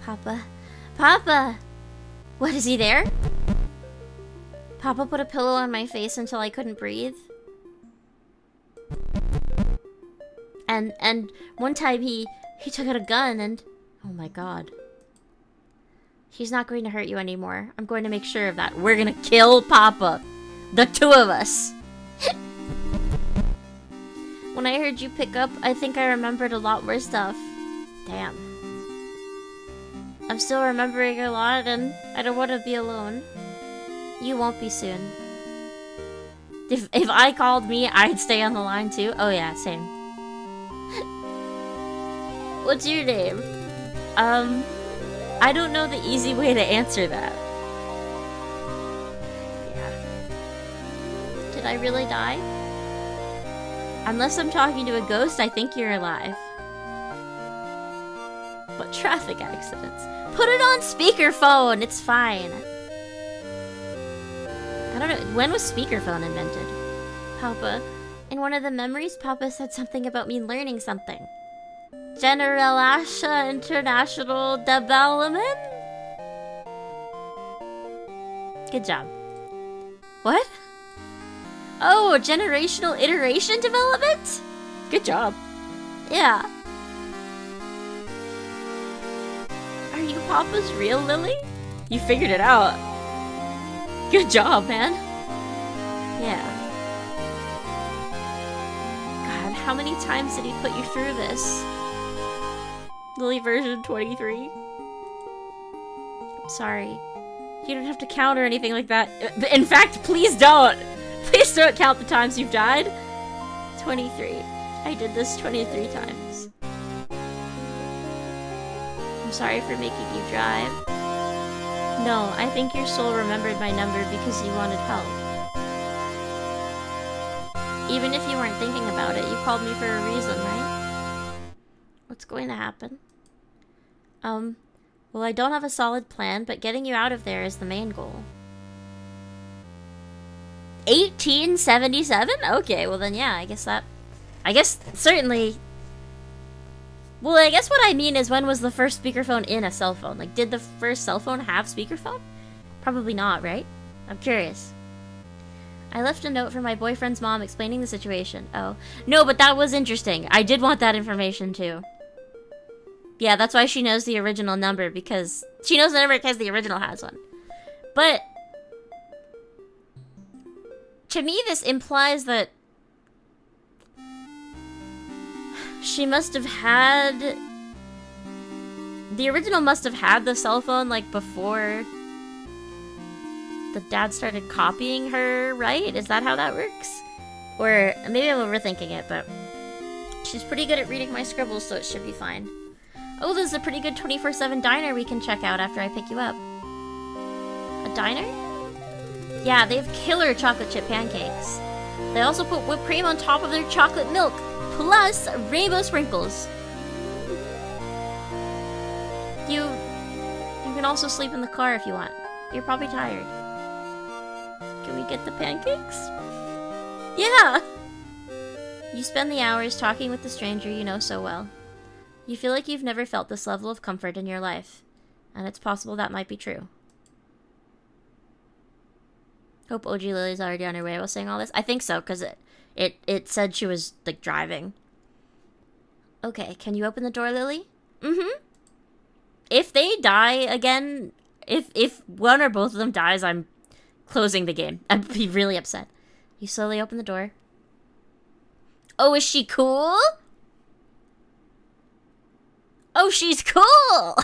Papa? Papa! What, is he there? Papa put a pillow on my face until I couldn't breathe. And one time he took out a gun and... Oh my God. He's not going to hurt you anymore. I'm going to make sure of that. We're gonna kill Papa. The two of us. When I heard you pick up, I think I remembered a lot more stuff. Damn. I'm still remembering a lot and I don't want to be alone. You won't be soon. If I called me, I'd stay on the line too. Oh yeah, same. What's your name? I don't know the easy way to answer that. Yeah. Did I really die? Unless I'm talking to a ghost, I think you're alive. But traffic accidents. Put it on speakerphone! It's fine. I don't know, when was speakerphone invented? Papa, in one of the memories, Papa said something about me learning something. General Asha International Development? Good job. What? Oh, generational iteration development? Good job. Yeah. Are you Papa's real Lily? You figured it out. Good job, man. Yeah. God, how many times did he put you through this? Lily version 23. I'm sorry. You don't have to count or anything like that. In fact, please don't! Please don't count the times you've died. 23. I did this 23 times. I'm sorry for making you drive. No, I think your soul remembered my number because you wanted help. Even if you weren't thinking about it, you called me for a reason, right? What's going to happen? Well, I don't have a solid plan, but getting you out of there is the main goal. 1877? Okay, well then yeah, I guess certainly. Well, I guess what I mean is, when was the first speakerphone in a cell phone? Like, did the first cell phone have speakerphone? Probably not, right? I'm curious. I left a note for my boyfriend's mom explaining the situation. Oh. No, but that was interesting. I did want that information, too. Yeah, that's why she knows the original number, because... She knows the number because the original has one. But... to me, this implies that... she must have had... the original must have had the cell phone, like, before... the dad started copying her, right? Is that how that works? Or maybe I'm overthinking it, but... she's pretty good at reading my scribbles, so it should be fine. Oh, there's a pretty good 24/7 diner we can check out after I pick you up. A diner? Yeah, they have killer chocolate chip pancakes. They also put whipped cream on top of their chocolate milk, plus rainbow sprinkles. You can also sleep in the car if you want. You're probably tired. Can we get the pancakes? Yeah! You spend the hours talking with the stranger you know so well. You feel like you've never felt this level of comfort in your life, and it's possible that might be true. Hope OG Lily's already on her way while saying all this. I think so, because it said she was, like, driving. Okay, can you open the door, Lily? Mm-hmm. If they die again, if one or both of them dies, I'm closing the game. I'd be really upset. You slowly open the door. Oh, is she cool? Oh, she's cool!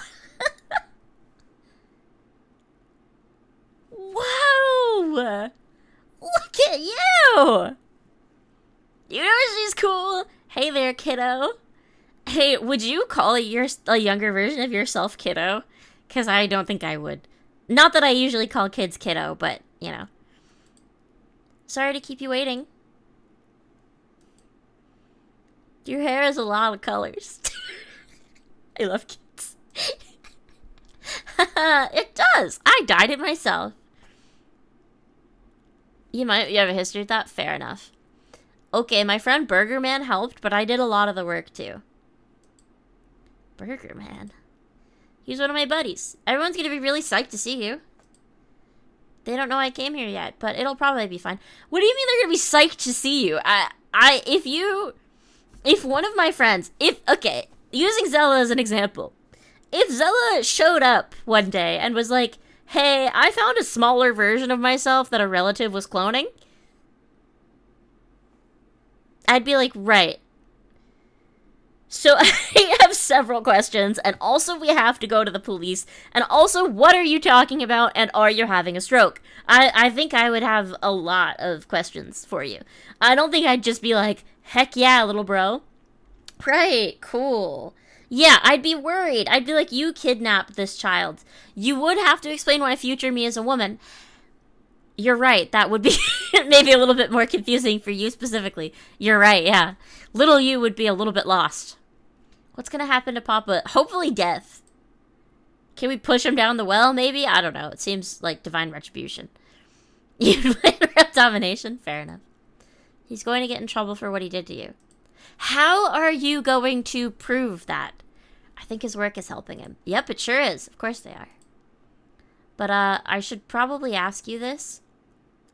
Wow! Look at you! You know she's cool. Hey there, kiddo. Hey, would you call a younger version of yourself kiddo? Because I don't think I would. Not that I usually call kids kiddo, but, you know. Sorry to keep you waiting. Your hair has a lot of colors. I love kids. It does. I dyed it myself. You have a history with that? Fair enough. Okay, my friend Burger Man helped, but I did a lot of the work too. Burger Man? He's one of my buddies. Everyone's gonna be really psyched to see you. They don't know I came here yet, but it'll probably be fine. What do you mean they're gonna be psyched to see you? If one of my friends, okay, using Zella as an example, if Zella showed up one day and was like, hey, I found a smaller version of myself that a relative was cloning, I'd be like, right. So I have several questions, and also we have to go to the police, and also what are you talking about, and are you having a stroke? I think I would have a lot of questions for you. I don't think I'd just be like, heck yeah, little bro. Right, cool. Yeah, I'd be worried. I'd be like, you kidnapped this child. You would have to explain why future me is a woman. You're right, that would be maybe a little bit more confusing for you specifically. You're right, yeah. Little you would be a little bit lost. What's gonna happen to Papa? Hopefully death. Can we push him down the well, maybe? I don't know. It seems like divine retribution. You blame domination? Fair enough. He's going to get in trouble for what he did to you. How are you going to prove that? I think his work is helping him. Yep, it sure is. Of course they are. But, I should probably ask you this.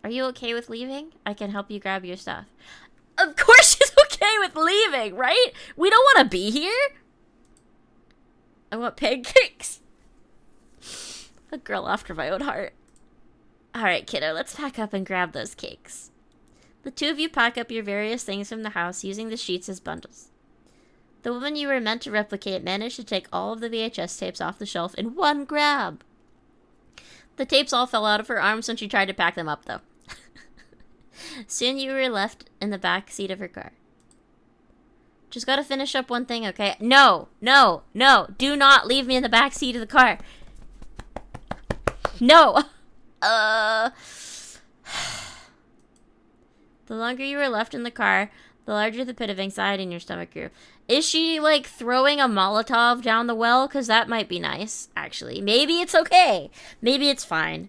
Are you okay with leaving? I can help you grab your stuff. Of course she's okay with leaving, right? We don't want to be here. I want pancakes. A girl after my own heart. Alright, kiddo, let's pack up and grab those cakes. The two of you pack up your various things from the house using the sheets as bundles. The woman you were meant to replicate managed to take all of the VHS tapes off the shelf in one grab. The tapes all fell out of her arms when she tried to pack them up, though. Soon you were left in the back seat of her car. Just gotta finish up one thing, okay? No, no, no. Do not leave me in the back seat of the car. No. The longer you were left in the car, the larger the pit of anxiety in your stomach grew. Is she, like, throwing a Molotov down the well? Because that might be nice, actually. Maybe it's okay. Maybe it's fine.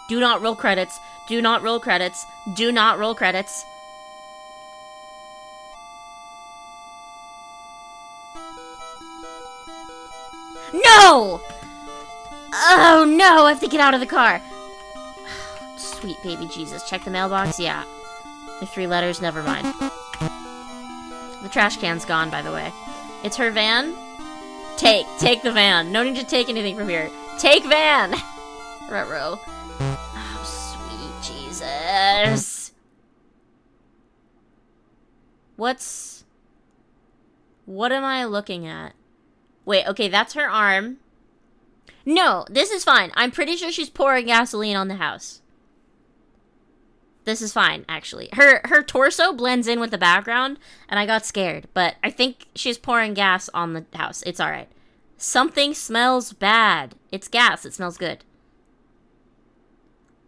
Do not roll credits. Do not roll credits. Do not roll credits. No! Oh no, I have to get out of the car. Sweet baby Jesus. Check the mailbox? Yeah. The 3 letters, never mind. The trash can's gone, by the way. It's her van. Take the van. No need to take anything from here. Take van! Ruh-roh. Oh, sweet Jesus. What am I looking at? Wait, okay, that's her arm. No, this is fine. I'm pretty sure she's pouring gasoline on the house. This is fine, actually. Her torso blends in with the background, and I got scared. But I think she's pouring gas on the house. It's alright. Something smells bad. It's gas. It smells good.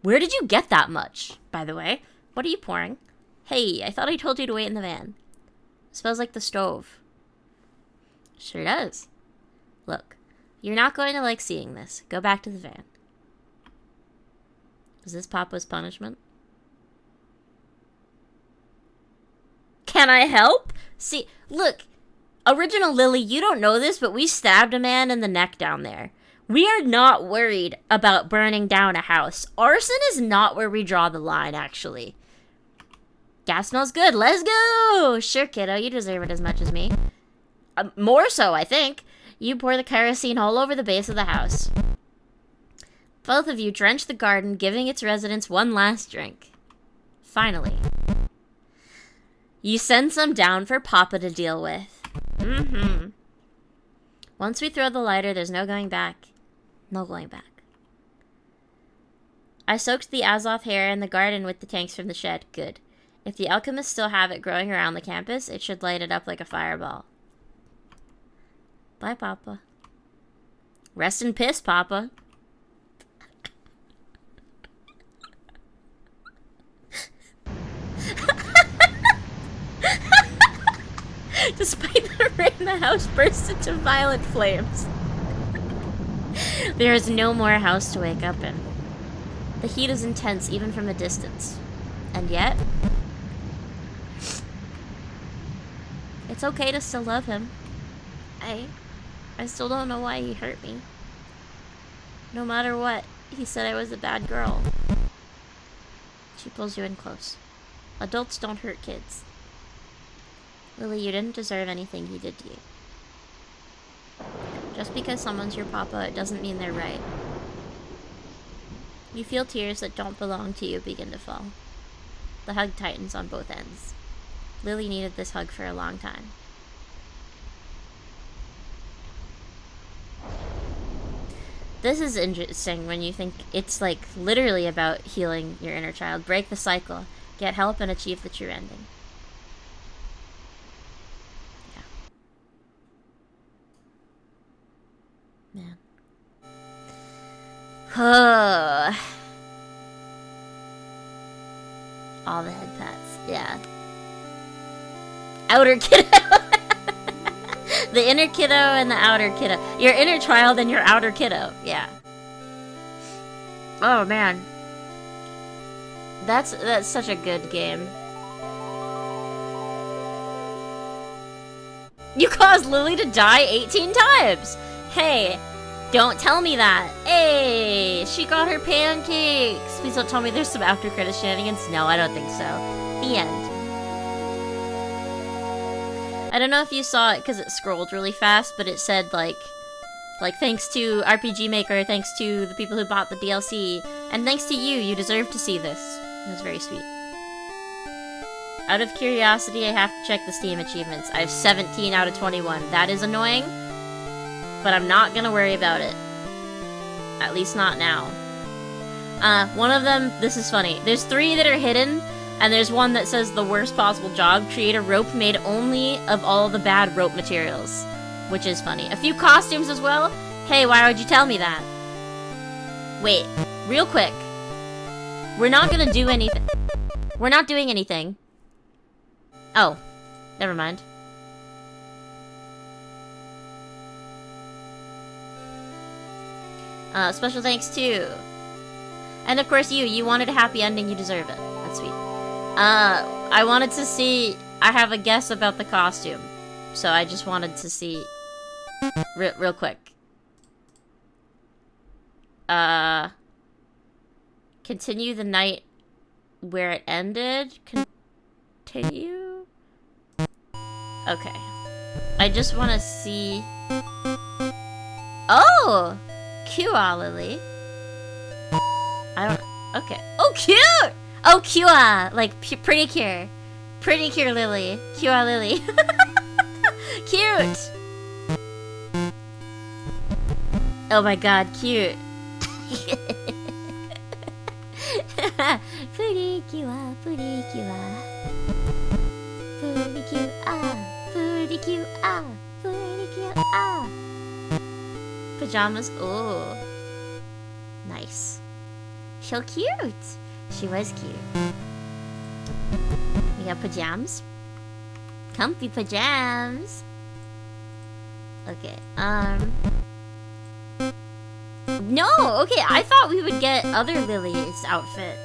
Where did you get that much, by the way? What are you pouring? Hey, I thought I told you to wait in the van. It smells like the stove. Sure does. Look, you're not going to like seeing this. Go back to the van. Is this Papa's punishment? Can I help? See, look, original Lily, you don't know this, but we stabbed a man in the neck down there. We are not worried about burning down a house. Arson is not where we draw the line, actually. Gas smells good. Let's go! Sure, kiddo, you deserve it as much as me. More so, I think. You pour the kerosene all over the base of the house. Both of you drench the garden, giving its residents one last drink. Finally. You send some down for Papa to deal with. Mm-hmm. Once we throw the lighter, there's no going back. No going back. I soaked the Azoth hair in the garden with the tanks from the shed. Good. If the alchemists still have it growing around the campus, it should light it up like a fireball. Bye, Papa. Rest in piss, Papa. Despite the rain, the house burst into violent flames. There is no more house to wake up in. The heat is intense even from a distance. And yet, it's okay to still love him. I still don't know why he hurt me. No matter what, he said I was a bad girl. She pulls you in close. Adults don't hurt kids. Lily, you didn't deserve anything he did to you. Just because someone's your papa, it doesn't mean they're right. You feel tears that don't belong to you begin to fall. The hug tightens on both ends. Lily needed this hug for a long time. This is interesting when you think it's like literally about healing your inner child. Break the cycle, get help, and achieve the true ending. Yeah. Man. All the head pats, yeah. Outer kiddo! The inner kiddo and the outer kiddo. Your inner child and your outer kiddo, yeah. Oh man. That's such a good game. You caused Lily to die 18 times! Hey, don't tell me that. Hey, she got her pancakes. Please don't tell me there's some after credit shenanigans. No, I don't think so. The end. I don't know if you saw it because it scrolled really fast, but it said like thanks to RPG Maker, thanks to the people who bought the DLC, and thanks to you, you deserve to see this. It was very sweet. Out of curiosity, I have to check the Steam achievements. I have 17 out of 21. That is annoying, but I'm not gonna worry about it. At least not now. One of them, this is funny. There's 3 that are hidden, and there's one that says the worst possible job. Create a rope made only of all the bad rope materials. Which is funny. A few costumes as well. Hey, why would you tell me that? Wait, real quick. We're not gonna do anything. We're not doing anything. Oh, never mind. Special thanks to And of course you wanted a happy ending, you deserve it. That's sweet. I wanted to see, I have a guess about the costume. So I just wanted to see, real quick. Continue the night where it ended. Continue? Okay. I just want to see... Oh! Cute, Lily. I don't... Okay. Oh, cute! Oh, cute! Like, pretty cute. Pretty cute, Lily. Cute, Lily. Cute! Oh my god, cute. Pretty cute, pretty cute. Pretty cute, pretty cute, pretty cute, Pajamas, oh. Nice. So cute. She was cute. We got pajamas. Comfy pajamas. Okay, no, okay, I thought we would get other Lily's outfit.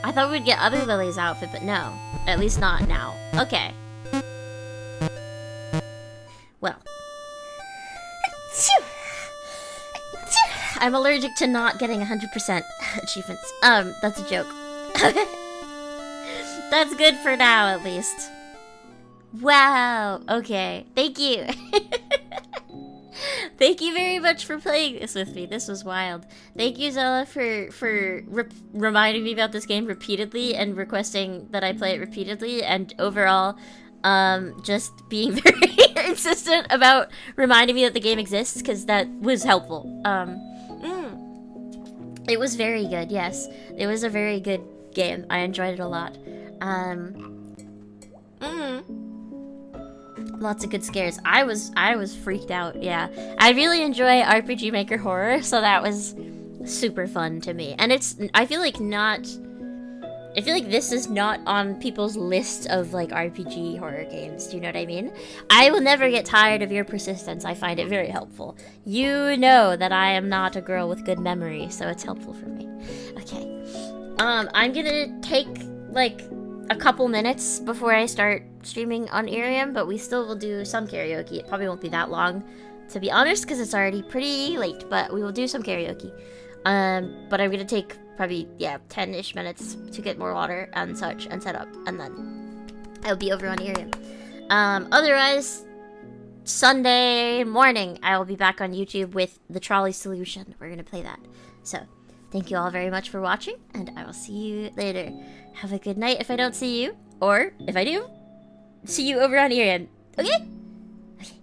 I thought we'd get other Lily's outfit, but no. At least not now. Okay. Well. I'm allergic to not getting 100% achievements. That's a joke. That's good for now, at least. Wow, okay. Thank you. Thank you very much for playing this with me. This was wild. Thank you, Zella, for reminding me about this game repeatedly and requesting that I play it repeatedly, and overall, just being very insistent about reminding me that the game exists, because that was helpful. It was very good, yes. It was a very good game. I enjoyed it a lot. Lots of good scares. I was freaked out, yeah. I really enjoy RPG Maker horror, so that was super fun to me. And I feel like this is not on people's list of, like, RPG horror games, do you know what I mean? I will never get tired of your persistence. I find it very helpful. You know that I am not a girl with good memory, so it's helpful for me. Okay. I'm gonna take, like, a couple minutes before I start streaming on IRIAM, but we still will do some karaoke. It probably won't be that long, to be honest, because it's already pretty late, but we will do some karaoke. But I'm gonna take probably, 10-ish minutes to get more water and such and set up, and then I'll be over on IRIAM. Otherwise, Sunday morning, I will be back on YouTube with the Trolley Solution. We're gonna play that. So, thank you all very much for watching, and I will see you later. Have a good night if I don't see you, or if I do, see you over on IRIAM. Okay? Okay.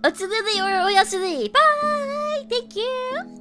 Otsulili or oyasuri. Bye! Thank you!